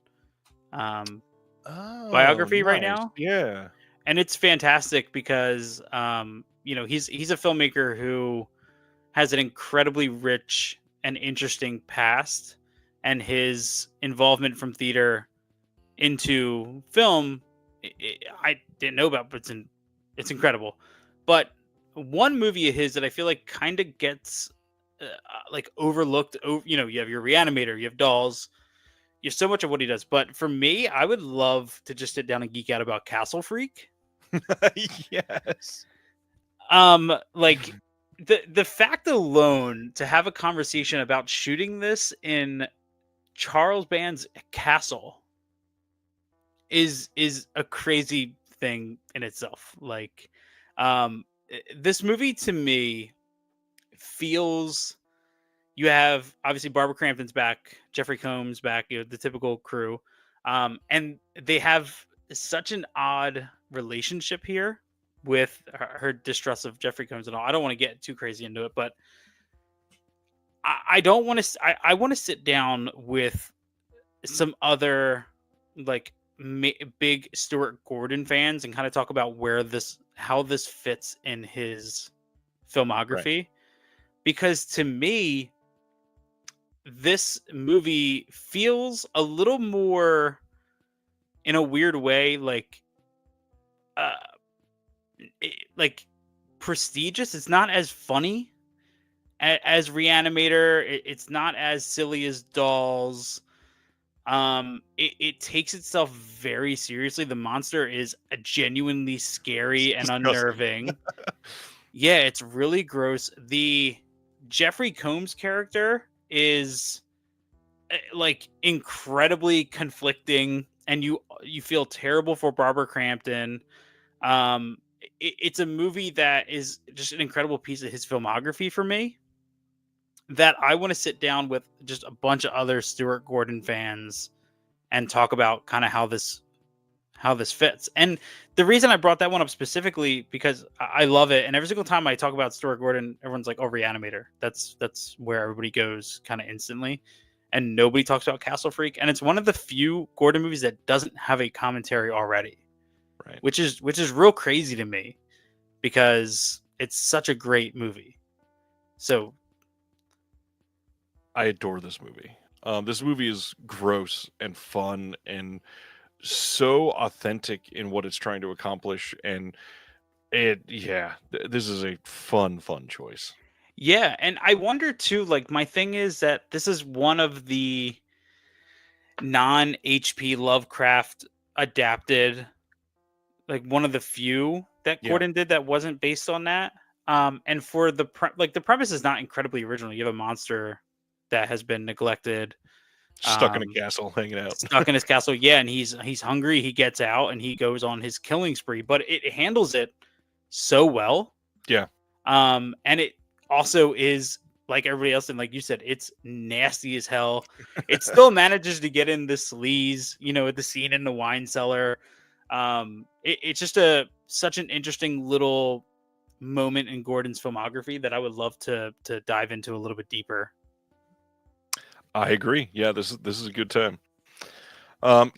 biography right now. Yeah. And it's fantastic because he's a filmmaker who has an incredibly rich and interesting past, and his involvement from theater into film I didn't know about, but it's incredible. But one movie of his that I feel like kind of gets like overlooked. You have your Reanimator, you have Dolls, you have so much of what he does. But for me, I would love to just sit down and geek out about Castle Freak. Yes. Like the fact alone to have a conversation about shooting this in Charles Band's castle is a crazy thing in itself. Like, this movie to me feels, you have obviously Barbara Crampton's back, Jeffrey Combs back, the typical crew, and they have such an odd relationship here with her distrust of Jeffrey Combs and all. I don't want to get too crazy into it, but I don't want to. I want to sit down with some other like big Stuart Gordon fans and kind of talk about how this fits in his Right. filmography, because to me this movie feels a little more, in a weird way, uh like prestigious. It's not as funny as Reanimator. It's not as silly as Dolls. It takes itself very seriously. The monster is genuinely It's scary and disgusting. unnerving. Yeah, it's really gross. The Jeffrey Combs character is like incredibly conflicting, and you feel terrible for Barbara Crampton. It's a movie that is just an incredible piece of his filmography for me, that I want to sit down with just a bunch of other Stuart Gordon fans and talk about kind of how this fits. And the reason I brought that one up specifically, because I love it, and every single time I talk about Stuart Gordon, everyone's like, "Oh, Reanimator." That's where everybody goes kind of instantly, and nobody talks about Castle Freak. And it's one of the few Gordon movies that doesn't have a commentary already, Right. which is real crazy to me, because it's such a great movie. So I adore this movie. This movie is gross and fun and so authentic in what it's trying to accomplish, and this is a fun choice. yeah, and I wonder too. Like, my thing is that this is one of the non HP Lovecraft adapted, like one of the few that Yeah, Gordon did that wasn't based on that. And for the premise is not incredibly original. You have a monster that has been neglected, stuck in a um, castle hanging out. stuck in his castle. Yeah, and he's hungry. He gets out and he goes on his killing spree, but it handles it so well. Yeah, And it also is like everybody else, and like you said, it's nasty as hell. It still manages to get in the sleaze, at the scene in the wine cellar. It's just such an interesting little moment in Gordon's filmography that I would love to dive into a little bit deeper. I agree. Yeah, this is a good time.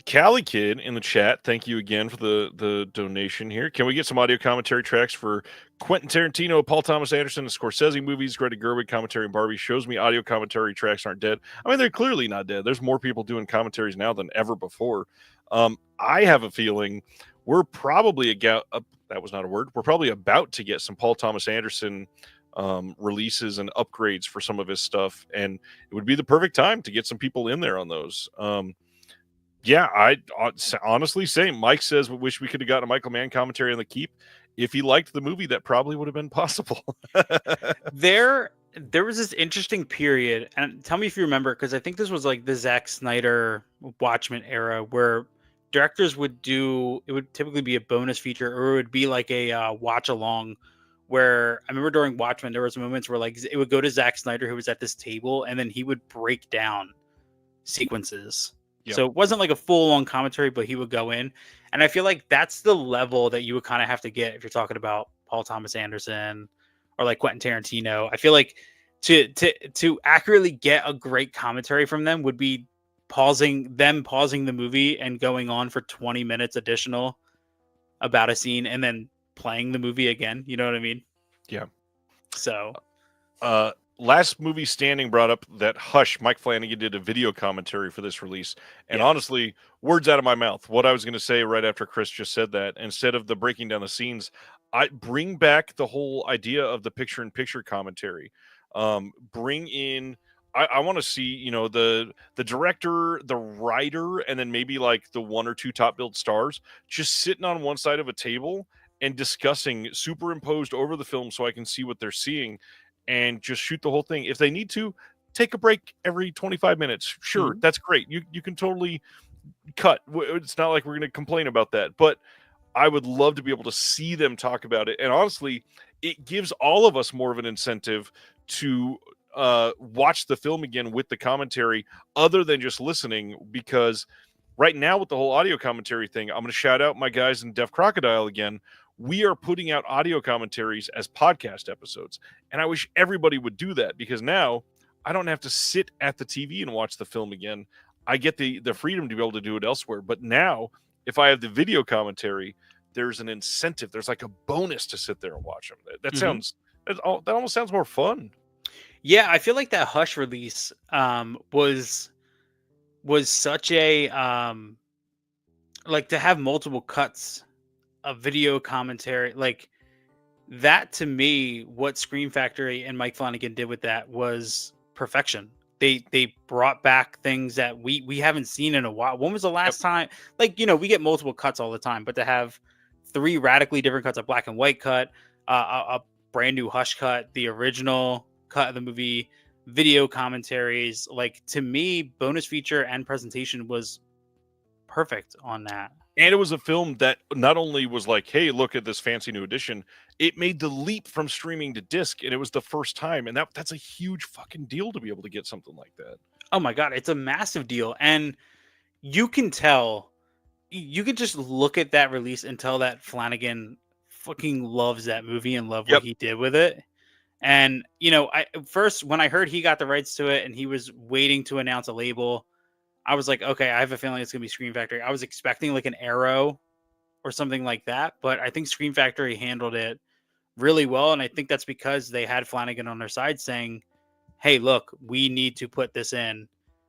Cali Kid in the chat, thank you again for the donation here. Can we get some audio commentary tracks for Quentin Tarantino, Paul Thomas Anderson, and Scorsese movies? Greta Gerwig commentary and Barbie shows me audio commentary tracks aren't dead. I mean, they're clearly not dead. There's more people doing commentaries now than ever before. I have a feeling we're probably that was not a word. We're probably about to get some Paul Thomas Anderson releases and upgrades for some of his stuff, and it would be the perfect time to get some people in there on those. Yeah, I honestly same. Mike says we wish we could have gotten a Michael Mann commentary on The Keep. If he liked the movie, that probably would have been possible. There was this interesting period, and tell me if you remember, because I think this was like the Zack Snyder Watchmen era, where directors would do, it would typically be a bonus feature, or it would be like a watch along. Where I remember during Watchmen, there was moments where like it would go to Zack Snyder, who was at this table, and then he would break down sequences. Yep. So it wasn't like a full on commentary, but he would go in. And I feel like that's the level that you would kind of have to get if you're talking about Paul Thomas Anderson or like Quentin Tarantino. I feel like to accurately get a great commentary from them would be pausing the movie and going on for 20 minutes additional about a scene and then playing the movie again. You know what I mean? Yeah. So Last Movie Standing brought up that Hush, Mike Flanagan did a video commentary for this release. And yeah. honestly, words out of my mouth. What I was going to say right after Chris just said that, instead of the breaking down the scenes, I bring back the whole idea of the picture-in-picture commentary. Bring in, I want to see, the director, the writer, and then maybe like the one or two top billed stars just sitting on one side of a table and discussing superimposed over the film so I can see what they're seeing and just shoot the whole thing. If they need to, take a break every 25 minutes. Sure, Mhm. that's great. You can totally cut. It's not like we're going to complain about that. But I would love to be able to see them talk about it. And honestly, it gives all of us more of an incentive to watch the film again with the commentary other than just listening, because right now with the whole audio commentary thing, I'm going to shout out my guys in Deaf Crocodile again. We are putting out audio commentaries as podcast episodes. And I wish everybody would do that, because now I don't have to sit at the TV and watch the film again. I get the freedom to be able to do it elsewhere. But now, if I have the video commentary, there's an incentive. There's like a bonus to sit there and watch them. Mhm. That almost sounds more fun. Yeah, I feel like that Hush release was such a like, to have multiple cuts of video commentary, like that to me, what Scream Factory and Mike Flanagan did with that was perfection. They brought back things that we haven't seen in a while. When was the Yep. last time? Like, we get multiple cuts all the time, but to have three radically different cuts, a black and white cut, a brand new Hush cut, the original cut of the movie, video commentaries, like, to me, bonus feature and presentation was perfect on that. And it was a film that not only was like, hey, look at this fancy new edition, it made the leap from streaming to disc, and it was the first time. And that's a huge fucking deal to be able to get something like that. Oh my god, it's a massive deal, and you can tell. You could just look at that release and tell that Flanagan fucking loves that movie and love what Yep. he did with it. And I first, when I heard he got the rights to it and he was waiting to announce a label, I was like, okay, I have a feeling it's gonna be Scream Factory. I was expecting like an Arrow or something like that, but I think Scream Factory handled it really well, and I think that's because they had Flanagan on their side saying, hey, look, we need to put this in, and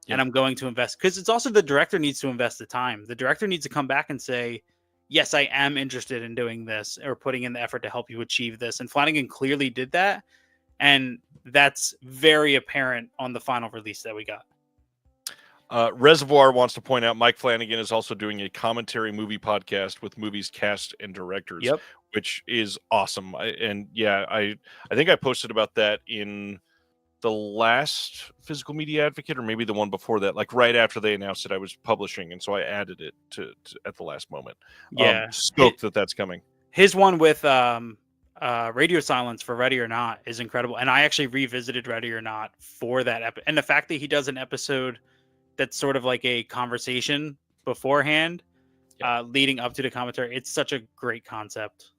Yep. I'm going to invest, because it's also the director needs to invest the time. The director needs to come back and say, yes, I am interested in doing this or putting in the effort to help you achieve this. And Flanagan clearly did that. And that's very apparent on the final release that we got. Reservoir wants to point out Mike Flanagan is also doing a commentary movie podcast with movies, cast, and directors, Yep. which is awesome. I think I posted about that in the last Physical Media Advocate, or maybe the one before that, like right after they announced it. I was publishing, and so I added it to at the last moment. Yeah. Stoked that's coming. His one with Radio Silence for Ready or Not is incredible. And I actually revisited Ready or Not for that episode. And the fact that he does an episode that's sort of like a conversation beforehand, leading up to the commentary, it's such a great concept.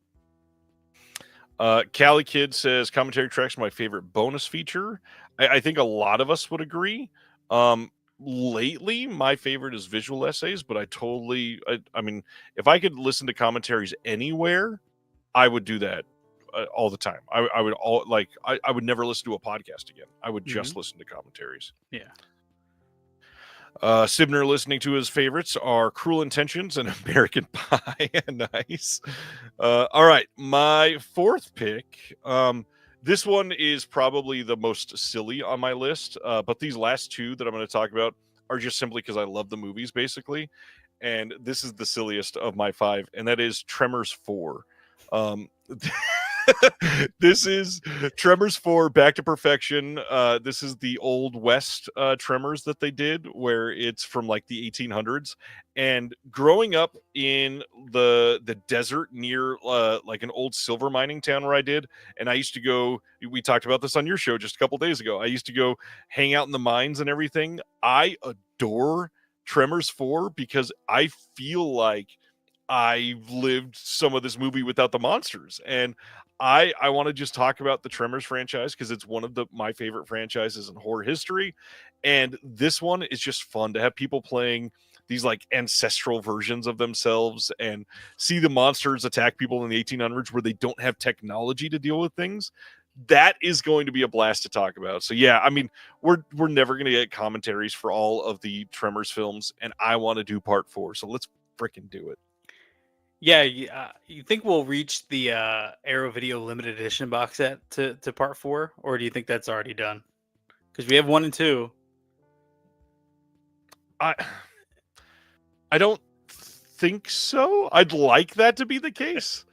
Cali Kid says commentary tracks are my favorite bonus feature. I think a lot of us would agree. Lately, my favorite is visual essays, but I mean, if I could listen to commentaries anywhere, I would do that all the time. I would never listen to a podcast again. I would just listen to commentaries. Yeah. Sibner listening to his favorites are Cruel Intentions and American Pie. Nice. All right, my fourth pick. This one is probably the most silly on my list, but these last two that I'm going to talk about are just simply because I love the movies, basically. And this is the silliest of my five, and that is Tremors 4. This is Tremors 4 Back to Perfection. This is the Old West Tremors that they did, where it's from like the 1800s. And growing up in the desert near like an old silver mining town where I did, and I used to go, we talked about this on your show just a couple days ago. I used to go hang out in the mines and everything. I adore Tremors 4 because I feel like I've lived some of this movie without the monsters. And I want to just talk about the Tremors franchise because it's one of my favorite franchises in horror history. And this one is just fun to have people playing these like ancestral versions of themselves and see the monsters attack people in the 1800s where they don't have technology to deal with things. That is going to be a blast to talk about. So yeah, I mean, we're never going to get commentaries for all of the Tremors films, and I want to do part 4. So let's freaking do it. Yeah, you think we'll reach the Arrow Video limited edition box set to part 4, or do you think that's already done? Because we have 1 and 2. I don't think so. I'd like that to be the case,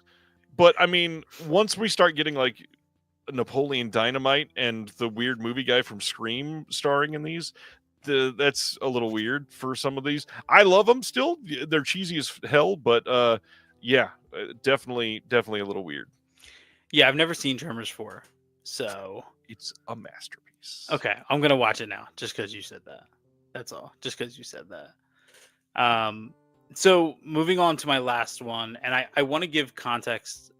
But I mean, once we start getting like Napoleon Dynamite and the weird movie guy from Scream starring in these, that's a little weird for some of these. I love them still; they're cheesy as hell, but yeah, definitely a little weird. Yeah, I've never seen Tremors 4, so It's a masterpiece. okay, I'm gonna watch it now just because you said that. That's all. Just because you said that. Um, so moving on to my last one, and I want to give context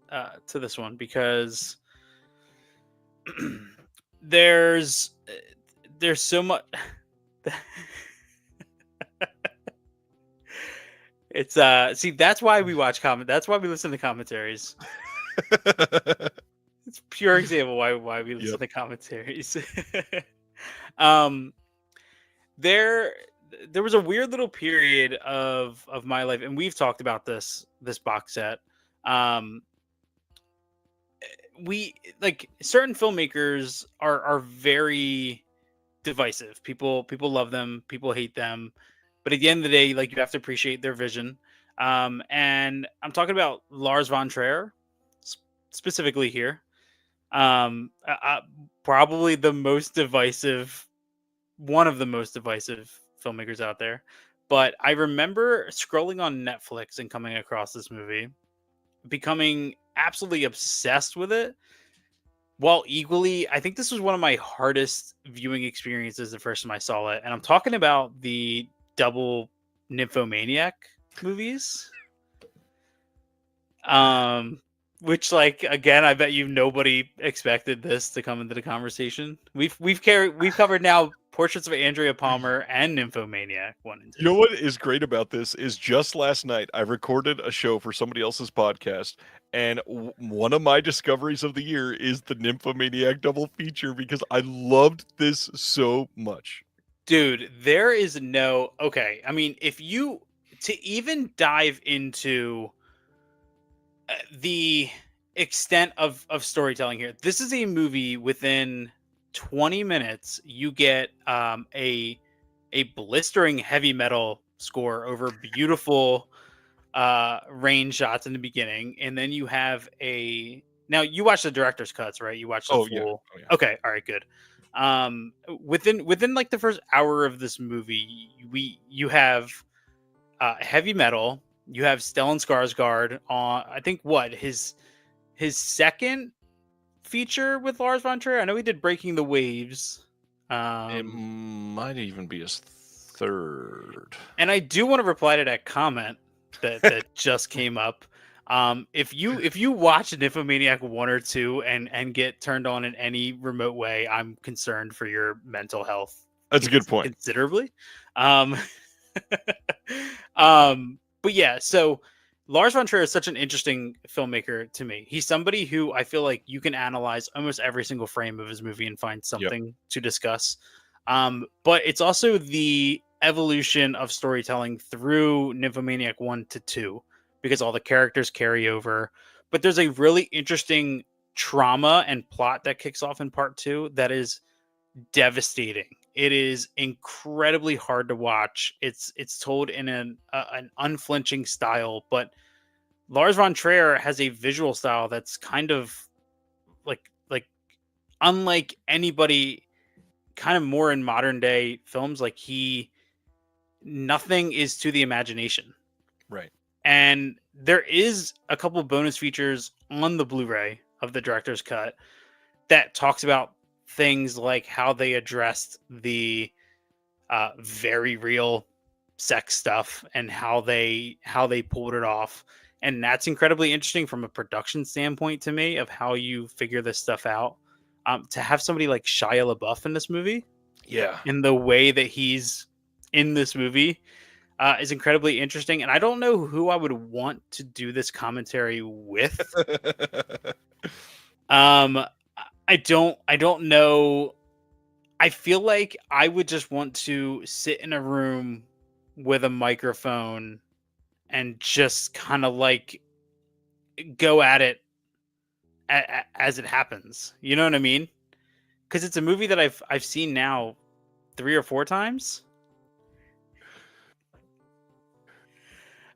to this one because there's there's so much. It's see, that's why we watch comment. That's why we listen to commentaries. It's pure example why we listen Yep. to commentaries. um, there was a weird little period of my life, and we've talked about this box set. Um, we like certain filmmakers are very divisive. People love them, people hate them, but at the end of the day, like you have to appreciate their vision. And I'm talking about Lars von Trier specifically here. Probably the most divisive, one of the most divisive filmmakers out there. But I remember scrolling on Netflix and coming across this movie, becoming absolutely obsessed with it. While equally, I think this was one of my hardest viewing experiences the first time I saw it. And I'm talking about the double Nymphomaniac movies. Which, like, again, I bet you nobody expected this to come into the conversation. We've covered now Portraits of Andrea Palmer and Nymphomaniac 1 and 2. You know what is great about this is just last night I recorded a show for somebody else's podcast, and one of my discoveries of the year is the Nymphomaniac double feature because I loved this so much. Dude, there is no okay. I mean, if you to even dive into the extent of storytelling here, this is a movie within 20 minutes. You get a blistering heavy metal score over beautiful rain shots in the beginning, and then you have a now you watch the director's cuts, right? You watch the Oh yeah, full. oh yeah. Okay, all right, good. Within like the first hour of this movie, you have heavy metal. You have Stellan Skarsgård on, I think, what his second feature with Lars von Trier. I know he did Breaking the Waves. It might even be his third. And I do want to reply to that comment that just came up. If you watch Nymphomaniac 1 or 2 and get turned on in any remote way, I'm concerned for your mental health. That's a good point. Considerably. But yeah, so Lars von Trier is such an interesting filmmaker to me. He's somebody who I feel like you can analyze almost every single frame of his movie and find something to discuss. But it's also the evolution of storytelling through Nymphomaniac 1 to 2 because all the characters carry over. But there's a really interesting trauma and plot that kicks off in part 2 that is devastating. It is incredibly hard to watch. It's told in an unflinching style, but Lars von Trier has a visual style that's kind of like unlike anybody, kind of more in modern day films. Like nothing is to the imagination. Right. And there is a couple bonus features on the Blu-ray of the director's cut that talks about things like how they addressed the very real sex stuff and how they pulled it off. And that's incredibly interesting from a production standpoint to me of how you figure this stuff out. To have somebody like Shia LaBeouf in this movie, Yeah. in the way that he's in this movie, is incredibly interesting. And I don't know who I would want to do this commentary with. I don't know. I feel like I would just want to sit in a room with a microphone and just kind of like go at it as it happens. You know what I mean? Because it's a movie that I've seen now 3 or 4 times.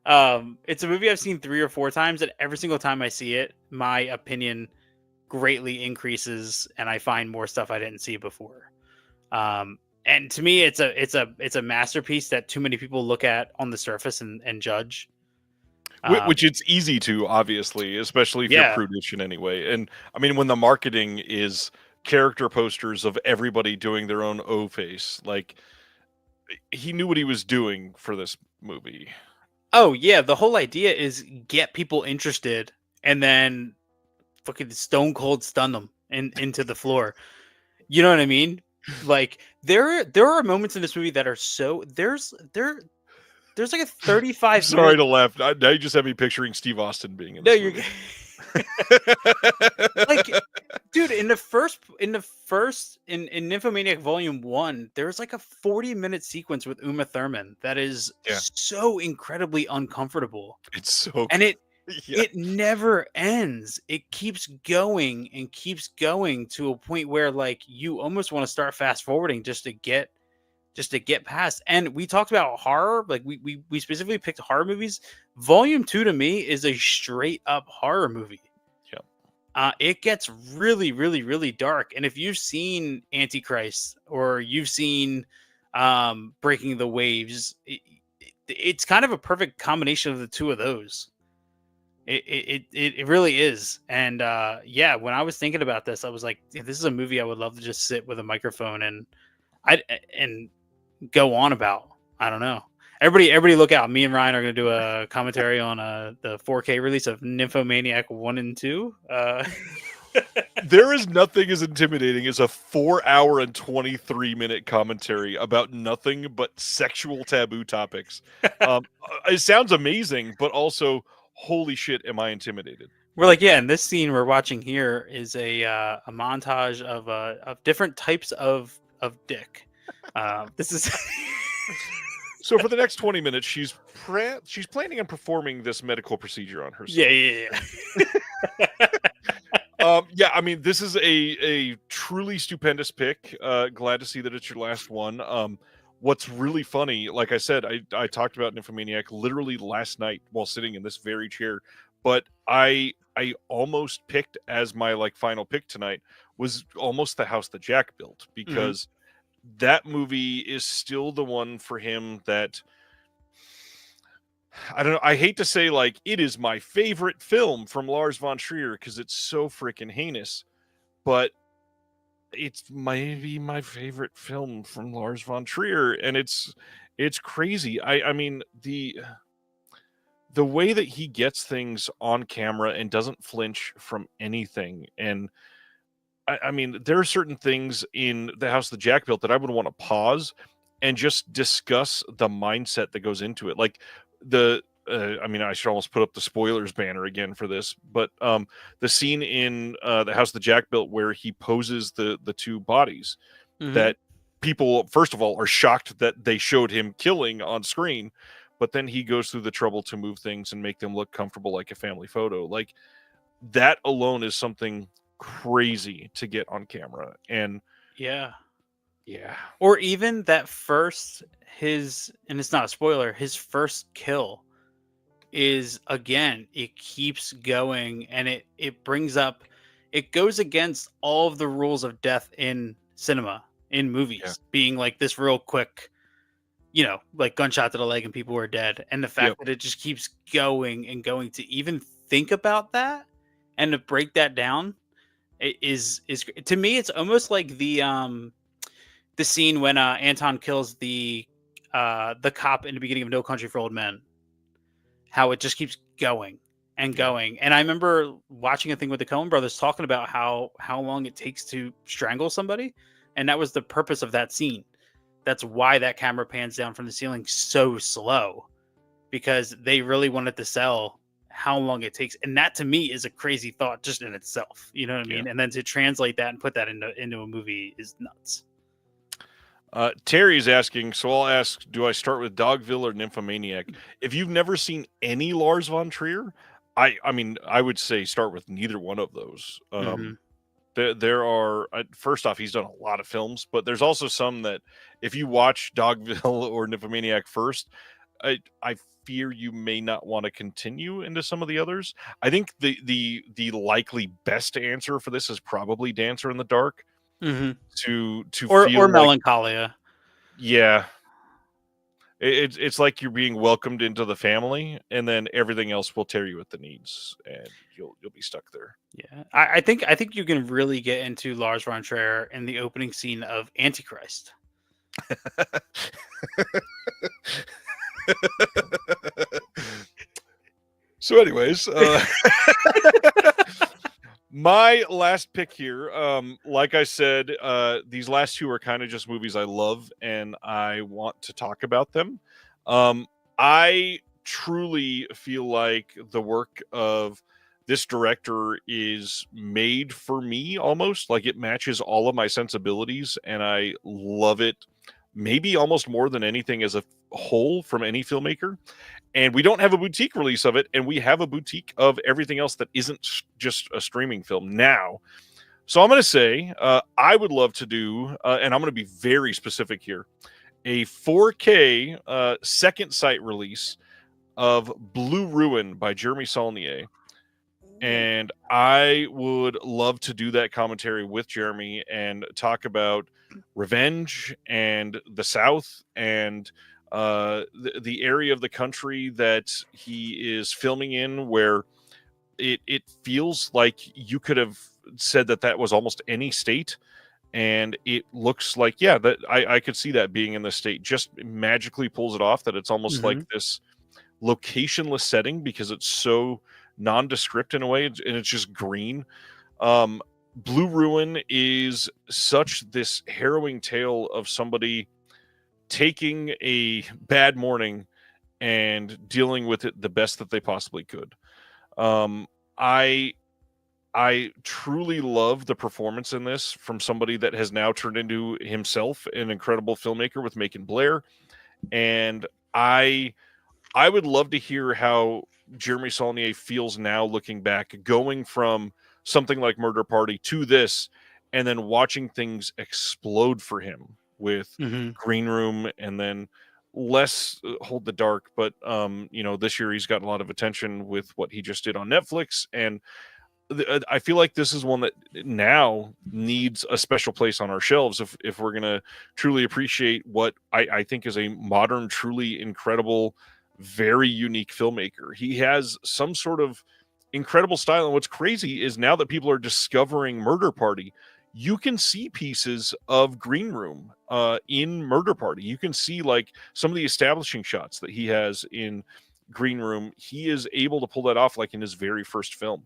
It's a movie I've seen 3 or 4 times, and every single time I see it, my opinion greatly increases, and I find more stuff I didn't see before. And to me, it's a masterpiece that too many people look at on the surface and judge. Which it's easy to, obviously, especially if you're Yeah. prudish in any way. And I mean, when the marketing is character posters of everybody doing their own O face, like he knew what he was doing for this movie. Oh yeah, the whole idea is get people interested, and then fucking stone cold stun them into the floor. You know what I mean? Like there are moments in this movie that are so there's like a I'm 35 sorry minute. to laugh. Now you just have me picturing Steve Austin being in No, this you're movie. like, dude, in Nymphomaniac Volume 1, there's like a 40-minute sequence with Uma Thurman that is Yeah, so incredibly uncomfortable. it's so And it yeah. it never ends. It keeps going and keeps going to a point where like you almost want to start fast forwarding just to get past. And we talked about horror, like we specifically picked horror movies. Volume 2 to me is a straight up horror movie. Yeah. It gets really, really, really dark. And if you've seen Antichrist or you've seen Breaking the Waves, it's kind of a perfect combination of the two of those. It really is. And yeah, when I was thinking about this, I was like, "Yeah, this is a movie I would love to just sit with a microphone and go on about." I don't know. Everybody look out. Me and Ryan are going to do a commentary on the 4K release of Nymphomaniac 1 and 2. There is nothing as intimidating as a 4 hour and 23-minute commentary about nothing but sexual taboo topics. It sounds amazing, but also, holy shit, am I intimidated? We're like, yeah, and this scene we're watching here is a montage of different types of dick. This is So for the next 20 minutes, she's planning on performing this medical procedure on herself. yeah. Yeah, I mean, this is a truly stupendous pick. Glad to see that it's your last one. What's really funny, like I said, I talked about Nymphomaniac literally last night while sitting in this very chair, but I almost picked as my like final pick tonight was almost The House that Jack Built, because that movie is still the one for him that I don't know. I hate to say like it is my favorite film from Lars von Trier because it's so freaking heinous, but it's maybe my favorite film from Lars von Trier, and it's crazy. I mean the way that he gets things on camera and doesn't flinch from anything, and I mean there are certain things in The House that Jack Built that I would want to pause and just discuss the mindset that goes into it, like the I mean, I should almost put up the spoilers banner again for this, but the scene in The House that Jack Built where he poses the two bodies Mhm. that people, first of all, are shocked that they showed him killing on screen, but then he goes through the trouble to move things and make them look comfortable like a family photo. Like that alone is something crazy to get on camera. And Yeah. yeah, Or even that first his and it's not a spoiler, his first kill is again, it keeps going and it brings up it goes against all of the rules of death in cinema, in yeah, movies, being like this real quick, like gunshot to the leg and people were dead. And the yep, fact that it just keeps going and going to even think about that and to break that down is to me it's almost like the scene when Anton kills the cop in the beginning of No Country for Old Men, how it just keeps going and yeah, going. And I remember watching a thing with the Coen brothers talking about how long it takes to strangle somebody, and that was the purpose of that scene. That's why that camera pans down from the ceiling so slow, because they really wanted to sell how long it takes. And that to me is a crazy thought just in itself. You know what I yeah. mean? And then to translate that and put that into a movie is nuts. Terry's asking, so I'll ask, do I start with Dogville or Nymphomaniac? If you've never seen any Lars von Trier, I mean, I would say start with neither one of those. Hmm. There are, first off, he's done a lot of films, but there's also some that if you watch Dogville or Nymphomaniac first, I fear you may not want to continue into some of the others. I think the likely best answer for this is probably Dancer in the Dark. Mm-hmm. To Or feel like, Melancholia. yeah, it's like you're being welcomed into the family, and then everything else will tear you at the knees, and you'll be stuck there. Yeah, I think you can really get into Lars von Trier in the opening scene of Antichrist. So, anyways, my last pick here, like I said, these last two are kind of just movies I love and I want to talk about them. I truly feel like the work of this director is made for me almost. Like it matches all of my sensibilities and I love it maybe almost more than anything as a whole from any filmmaker. And we don't have a boutique release of it, and we have a boutique of everything else that isn't just a streaming film now. So I'm going to say I would love to do, and I'm going to be very specific here, a 4K second sight release of Blue Ruin by Jeremy Saulnier. And I would love to do that commentary with Jeremy and talk about revenge and the South and the area of the country that he is filming in, where it feels like you could have said that was almost any state. And it looks like, yeah, that I could see that being in the state. Just magically pulls it off that it's almost like this locationless setting because it's so nondescript in a way, and it's just green. Blue Ruin is such this harrowing tale of somebody taking a bad morning and dealing with it the best that they possibly could. I truly love the performance in this from somebody that has now turned into himself an incredible filmmaker with Macon Blair. And I would love to hear how Jeremy Saulnier feels now looking back, going from something like Murder Party to this, and then watching things explode for him with Green Room, and then less Hold the Dark. But, this year he's got a lot of attention with what he just did on Netflix. And I feel like this is one that now needs a special place on our shelves if we're going to truly appreciate what I think is a modern, truly incredible, very unique filmmaker. He has some sort of incredible style. And what's crazy is now that people are discovering Murder Party, you can see pieces of Green Room in Murder Party. You can see like some of the establishing shots that he has in Green Room. He is able to pull that off like in his very first film.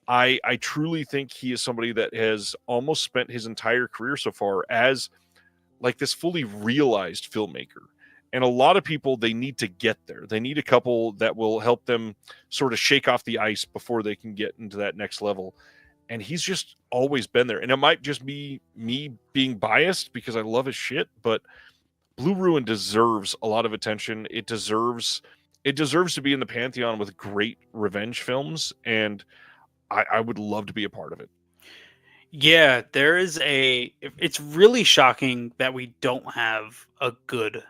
I truly think he is somebody that has almost spent his entire career so far as like this fully realized filmmaker. And a lot of people, they need to get there. They need a couple that will help them sort of shake off the ice before they can get into that next level. And he's just always been there. And it might just be me being biased because I love his shit, but Blue Ruin deserves a lot of attention. It deserves to be in the pantheon with great revenge films. And I would love to be a part of it. Yeah, it's really shocking that we don't have a good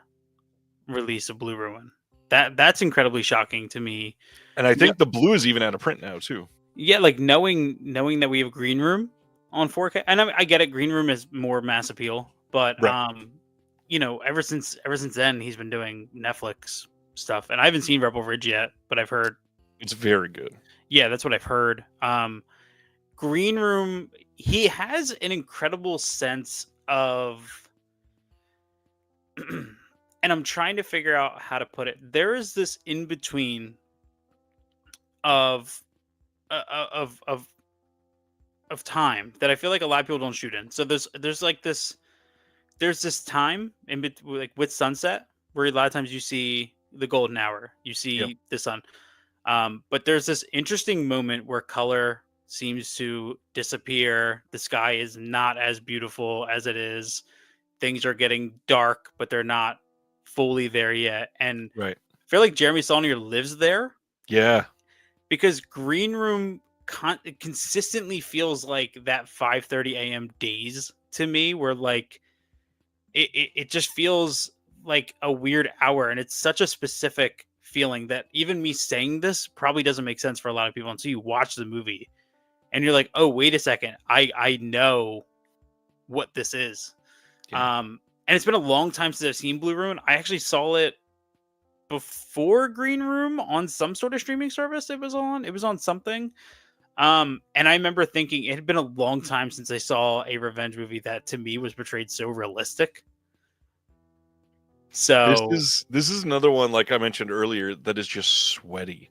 release of Blue Ruin. That's incredibly shocking to me. And I think the blue is even out of print now too. Yeah, like knowing that we have Green Room on 4K, and I get it. Green Room is more mass appeal, but right. ever since then he's been doing Netflix stuff, and I haven't seen Rebel Ridge yet, but I've heard it's very good. Yeah, that's what I've heard. Green Room, he has an incredible sense of, and I'm trying to figure out how to put it. There is this in between of time that I feel like a lot of people don't shoot in. So there's this time in between, like with sunset, where a lot of times you see the golden hour, you see the sun. But there's this interesting moment where color seems to disappear. The sky is not as beautiful as it is. Things are getting dark, but they're not fully there yet. And right. I feel like Jeremy Saulnier lives there. Yeah. Because Green Room consistently feels like that 5:30 a.m. days to me, where like it just feels like a weird hour, and it's such a specific feeling that even me saying this probably doesn't make sense for a lot of people until you watch the movie and you're like, oh, wait a second, I know what this is. Yeah. And it's been a long time since I've seen Blue Ruin. I actually saw it before Green Room on some sort of streaming service. It was on something. And I remember thinking it had been a long time since I saw a revenge movie that to me was portrayed so realistic. So This is another one, like I mentioned earlier, that is just sweaty.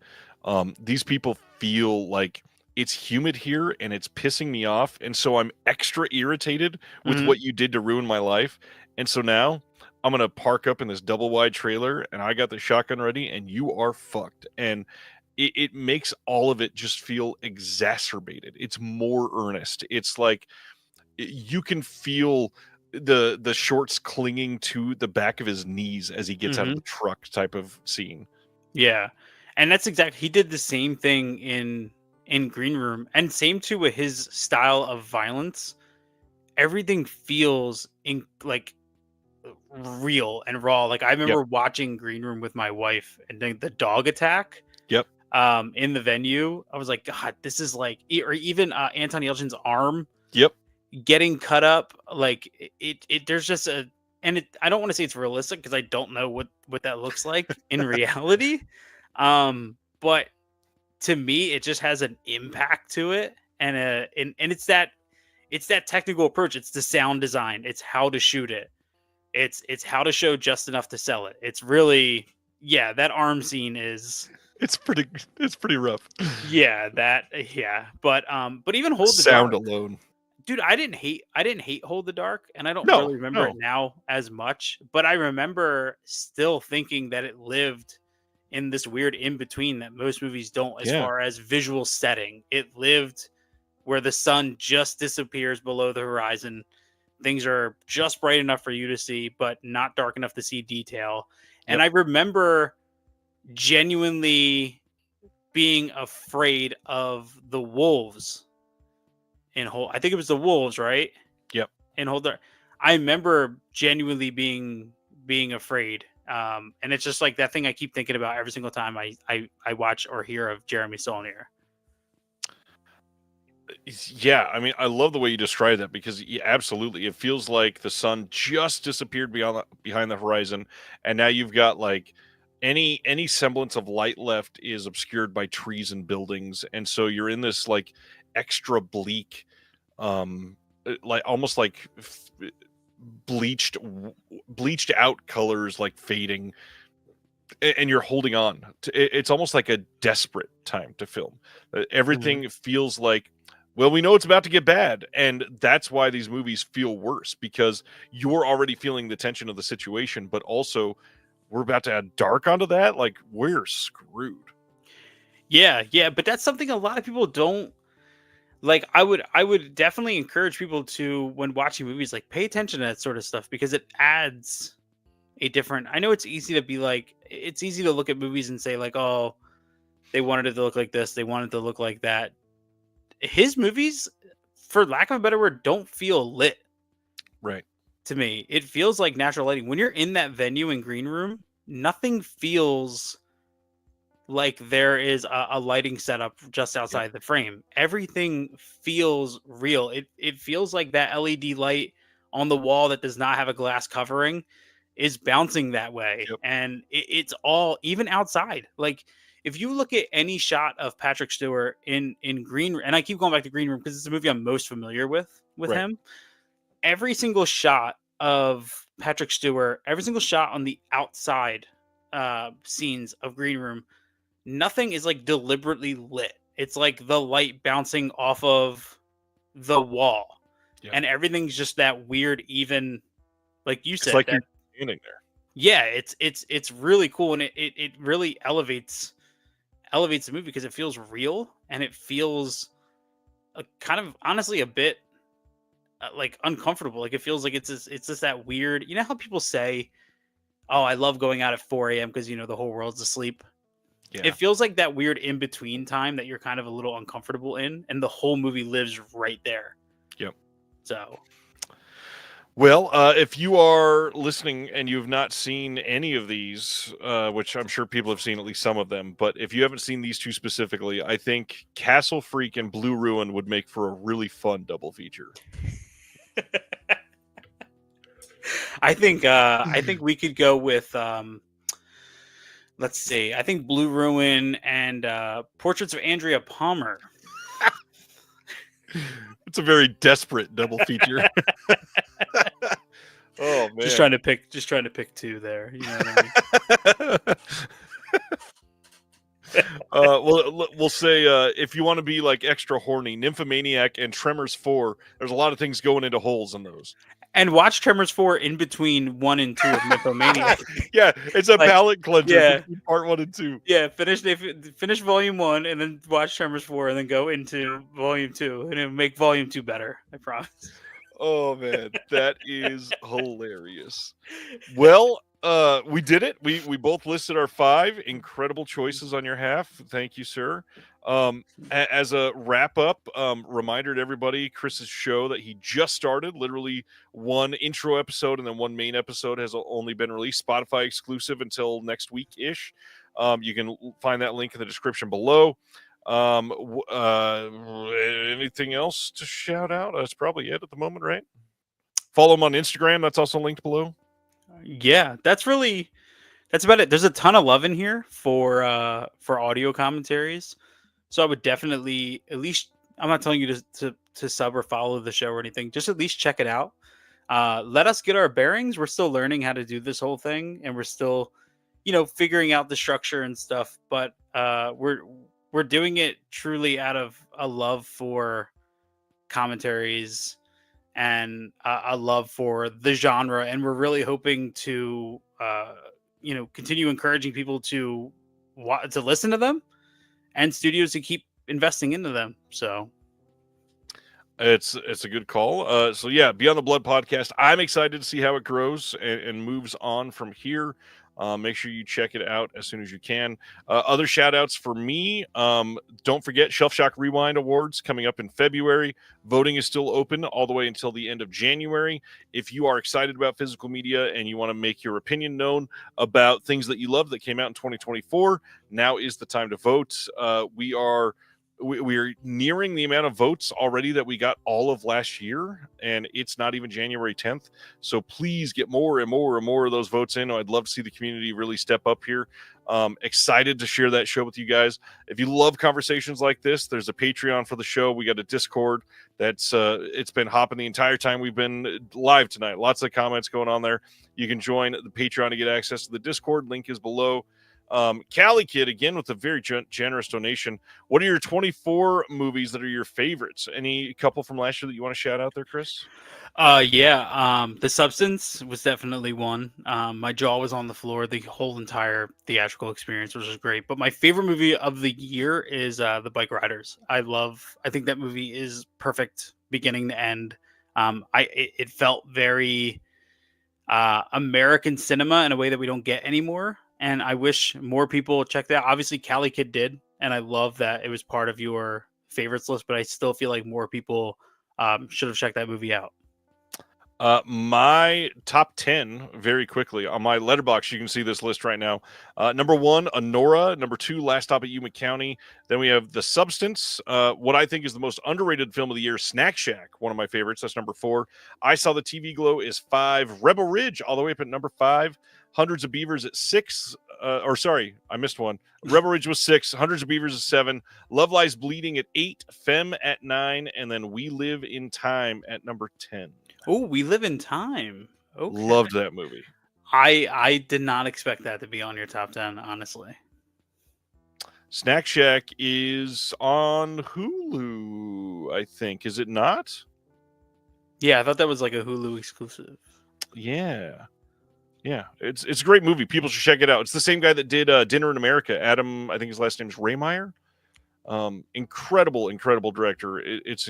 These people feel like it's humid here and it's pissing me off, and so I'm extra irritated with mhm. what you did to ruin my life. And so now I'm gonna park up in this double wide trailer, and I got the shotgun ready, and you are fucked. And it makes all of it just feel exacerbated. It's more earnest. It's like you can feel the shorts clinging to the back of his knees as he gets out of the truck type of scene. Yeah. And that's exactly, he did the same thing in Green Room, and same too with his style of violence. Everything feels in like real and raw. Like I Yep. remember watching Green Room with my wife, and then the dog attack Yep. in the venue. I was like, God, this is like or even Anton Yelchin's arm Yep. getting cut up. Like it there's just a, and it, I don't want to say it's realistic because I don't know what that looks like in reality. But to me it just has an impact to it, and it's that technical approach. It's the sound design, it's how to shoot it, it's how to show just enough to sell it. It's really, yeah, that arm scene is, It's pretty rough. yeah, that, yeah. But even Hold the Sound Dark, alone. dude, I didn't hate Hold the Dark, and I don't No, really remember it no. now as much, but I remember still thinking that it lived in this weird in between that most movies don't, as Yeah. far as visual setting. It lived where the sun just disappears below the horizon. Things are just bright enough for you to see, but not dark enough to see detail. And Yep. I remember genuinely being afraid of the wolves in Hold. I think it was the wolves, right? Yep. In Hold Dark. I remember genuinely being afraid. And it's just like that thing I keep thinking about every single time I watch or hear of Jeremy Saulnier. Yeah, I mean, I love the way you describe that because absolutely, it feels like the sun just disappeared behind the horizon, and now you've got like any semblance of light left is obscured by trees and buildings, and so you're in this like extra bleak, like almost like bleached out colors like fading, and you're holding on. It's almost like a desperate time to film. Everything feels like, well, we know it's about to get bad, and that's why these movies feel worse because you're already feeling the tension of the situation, but also we're about to add dark onto that. Like we're screwed. Yeah, yeah, but that's something a lot of people don't like. I would definitely encourage people to, when watching movies, like pay attention to that sort of stuff because it adds a different, I know it's easy to be like, it's easy to look at movies and say like, oh, they wanted it to look like this, they wanted it to look like that. His movies, for lack of a better word, don't feel lit Right. to me. It feels like natural lighting. When you're in that venue in Green Room, nothing feels like there is a lighting setup just Yep. outside the frame. Everything feels real. It feels like that LED light on the wall that does not have a glass covering is bouncing that way, Yep. and it's all even outside. Like if you look at any shot of Patrick Stewart in Green, and I keep going back to Green Room because it's the movie I'm most familiar with Right. him. Every single shot of Patrick Stewart, every single shot on the outside scenes of Green Room, nothing is like deliberately lit. It's like the light bouncing off of the wall, Yep. and everything's just that weird, even, like you It's said, like that, you're standing there. yeah, it's really cool, and it really elevates the movie because it feels real, and it feels kind of honestly a bit like uncomfortable. Like it feels like it's just that weird. You know how people say, "Oh, I love going out at 4 a.m. because the whole world's asleep." It Yeah. feels like that weird in between time that you're kind of a little uncomfortable in, and the whole movie lives right there. Yep. So Well, if you are listening and you have not seen any of these, which I'm sure people have seen at least some of them, but if you haven't seen these two specifically, I think Castle Freak and Blue Ruin would make for a really fun double feature. I think we could go with let's see. I think Blue Ruin and Portraits of Andrea Palmer. It's a very desperate double feature. Oh man. Just trying to pick two there. You know what I mean? We'll say if you want to be like extra horny, Nymphomaniac and Tremors 4, there's a lot of things going into holes in those. And watch Tremors 4 in between 1 and 2 of Nymphomaniac. Yeah, it's a palate cleanser yeah. between part 1 and 2. Yeah, finish volume 1 and then watch Tremors 4 and then go into volume 2 and it'll make volume 2 better. I promise. Oh man, that is hilarious. Well, we did it. We both listed our 5 incredible choices on your half. Thank you, sir. As a wrap up, reminder to everybody, Chris's show that he just started, literally one intro episode and then one main episode has only been released, Spotify exclusive until next week ish. You can find that link in the description below. Anything else to shout out? That's probably it at the moment, right? Follow him on Instagram. That's also linked below. Yeah, that's about it. There's a ton of love in here for audio commentaries. So I would definitely, at least, I'm not telling you to sub or follow the show or anything. Just at least check it out. Let us get our bearings. We're still learning how to do this whole thing, and we're still, figuring out the structure and stuff. But we're doing it truly out of a love for commentaries and a love for the genre, and we're really hoping to continue encouraging people to listen to them and studios to keep investing into them. So it's a good call. So yeah, Beyond the Blood podcast. I'm excited to see how it grows and moves on from here. Make sure you check it out as soon as you can. Other shout outs for me. Don't forget Shelf Shock Rewind Awards coming up in February. Voting is still open all the way until the end of January. If you are excited about physical media and you want to make your opinion known about things that you love that came out in 2024, now is the time to vote. We are nearing the amount of votes already that we got all of last year, and it's not even January 10th. So please get more and more and more of those votes in. I'd love to see the community really step up here. Excited to share that show with you guys. If you love conversations like this, there's a Patreon for the show. We got a Discord that's it's been hopping the entire time we've been live tonight. Lots of comments going on there. You can join the Patreon to get access to the Discord. Link is below. Cali Kid, again, with a very generous donation. What are your 24 movies that are your favorites? Any couple from last year that you want to shout out there, Chris? The Substance was definitely one. My jaw was on the floor the whole entire theatrical experience, which was great. But my favorite movie of the year is The Bike Riders. I think that movie is perfect beginning to end. It felt very American cinema in a way that we don't get anymore. And I wish more people checked that. Obviously, Cali Kid did, and I love that it was part of your favorites list. But I still feel like more people should have checked that movie out. My top 10 very quickly on my letterbox. You can see this list right now. Number 1, Honora. Number 2, Last Stop at Yuma County. Then we have The Substance. What I think is the most underrated film of the year, Snack Shack, one of my favorites. That's number 4. I Saw the TV Glow is 5. Rebel Ridge all the way up at number 5. Hundreds of Beavers at 6. I missed one. Rebel Ridge was 6. Hundreds of Beavers is 7. Love Lies Bleeding at 8. Femme at 9. And then We Live in Time at number 10. Oh, We Live in Time. Okay. Loved that movie. I did not expect that to be on your top 10, honestly. Snack Shack is on Hulu, I think. Is it not? Yeah, I thought that was like a Hulu exclusive. Yeah. It's a great movie. People should check it out. It's the same guy that did Dinner in America. Adam, I think his last name is Raymeyer. Incredible director. It's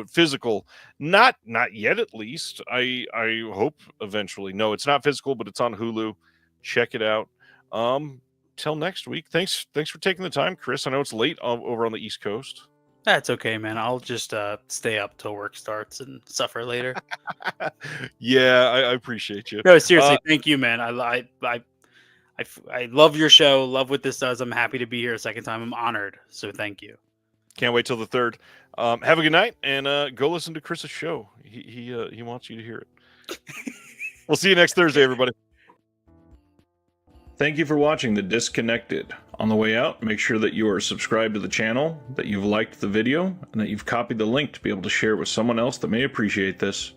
Physical. Not yet, at least. I hope eventually. No, it's not Physical, but it's on Hulu. Check it out. Till next week. Thanks for taking the time, Chris. I know it's late over on the East Coast. That's okay, man. I'll just stay up till work starts and suffer later. Yeah, I appreciate you. No, seriously, thank you, man. I love your show. Love what this does. I'm happy to be here a second time. I'm honored. So thank you. Can't wait till the 3rd. Have a good night, and go listen to Chris's show. He wants you to hear it. We'll see you next Thursday, everybody. Thank you for watching The Disconnected. On the way out, make sure that you are subscribed to the channel, that you've liked the video, and that you've copied the link to be able to share with someone else that may appreciate this.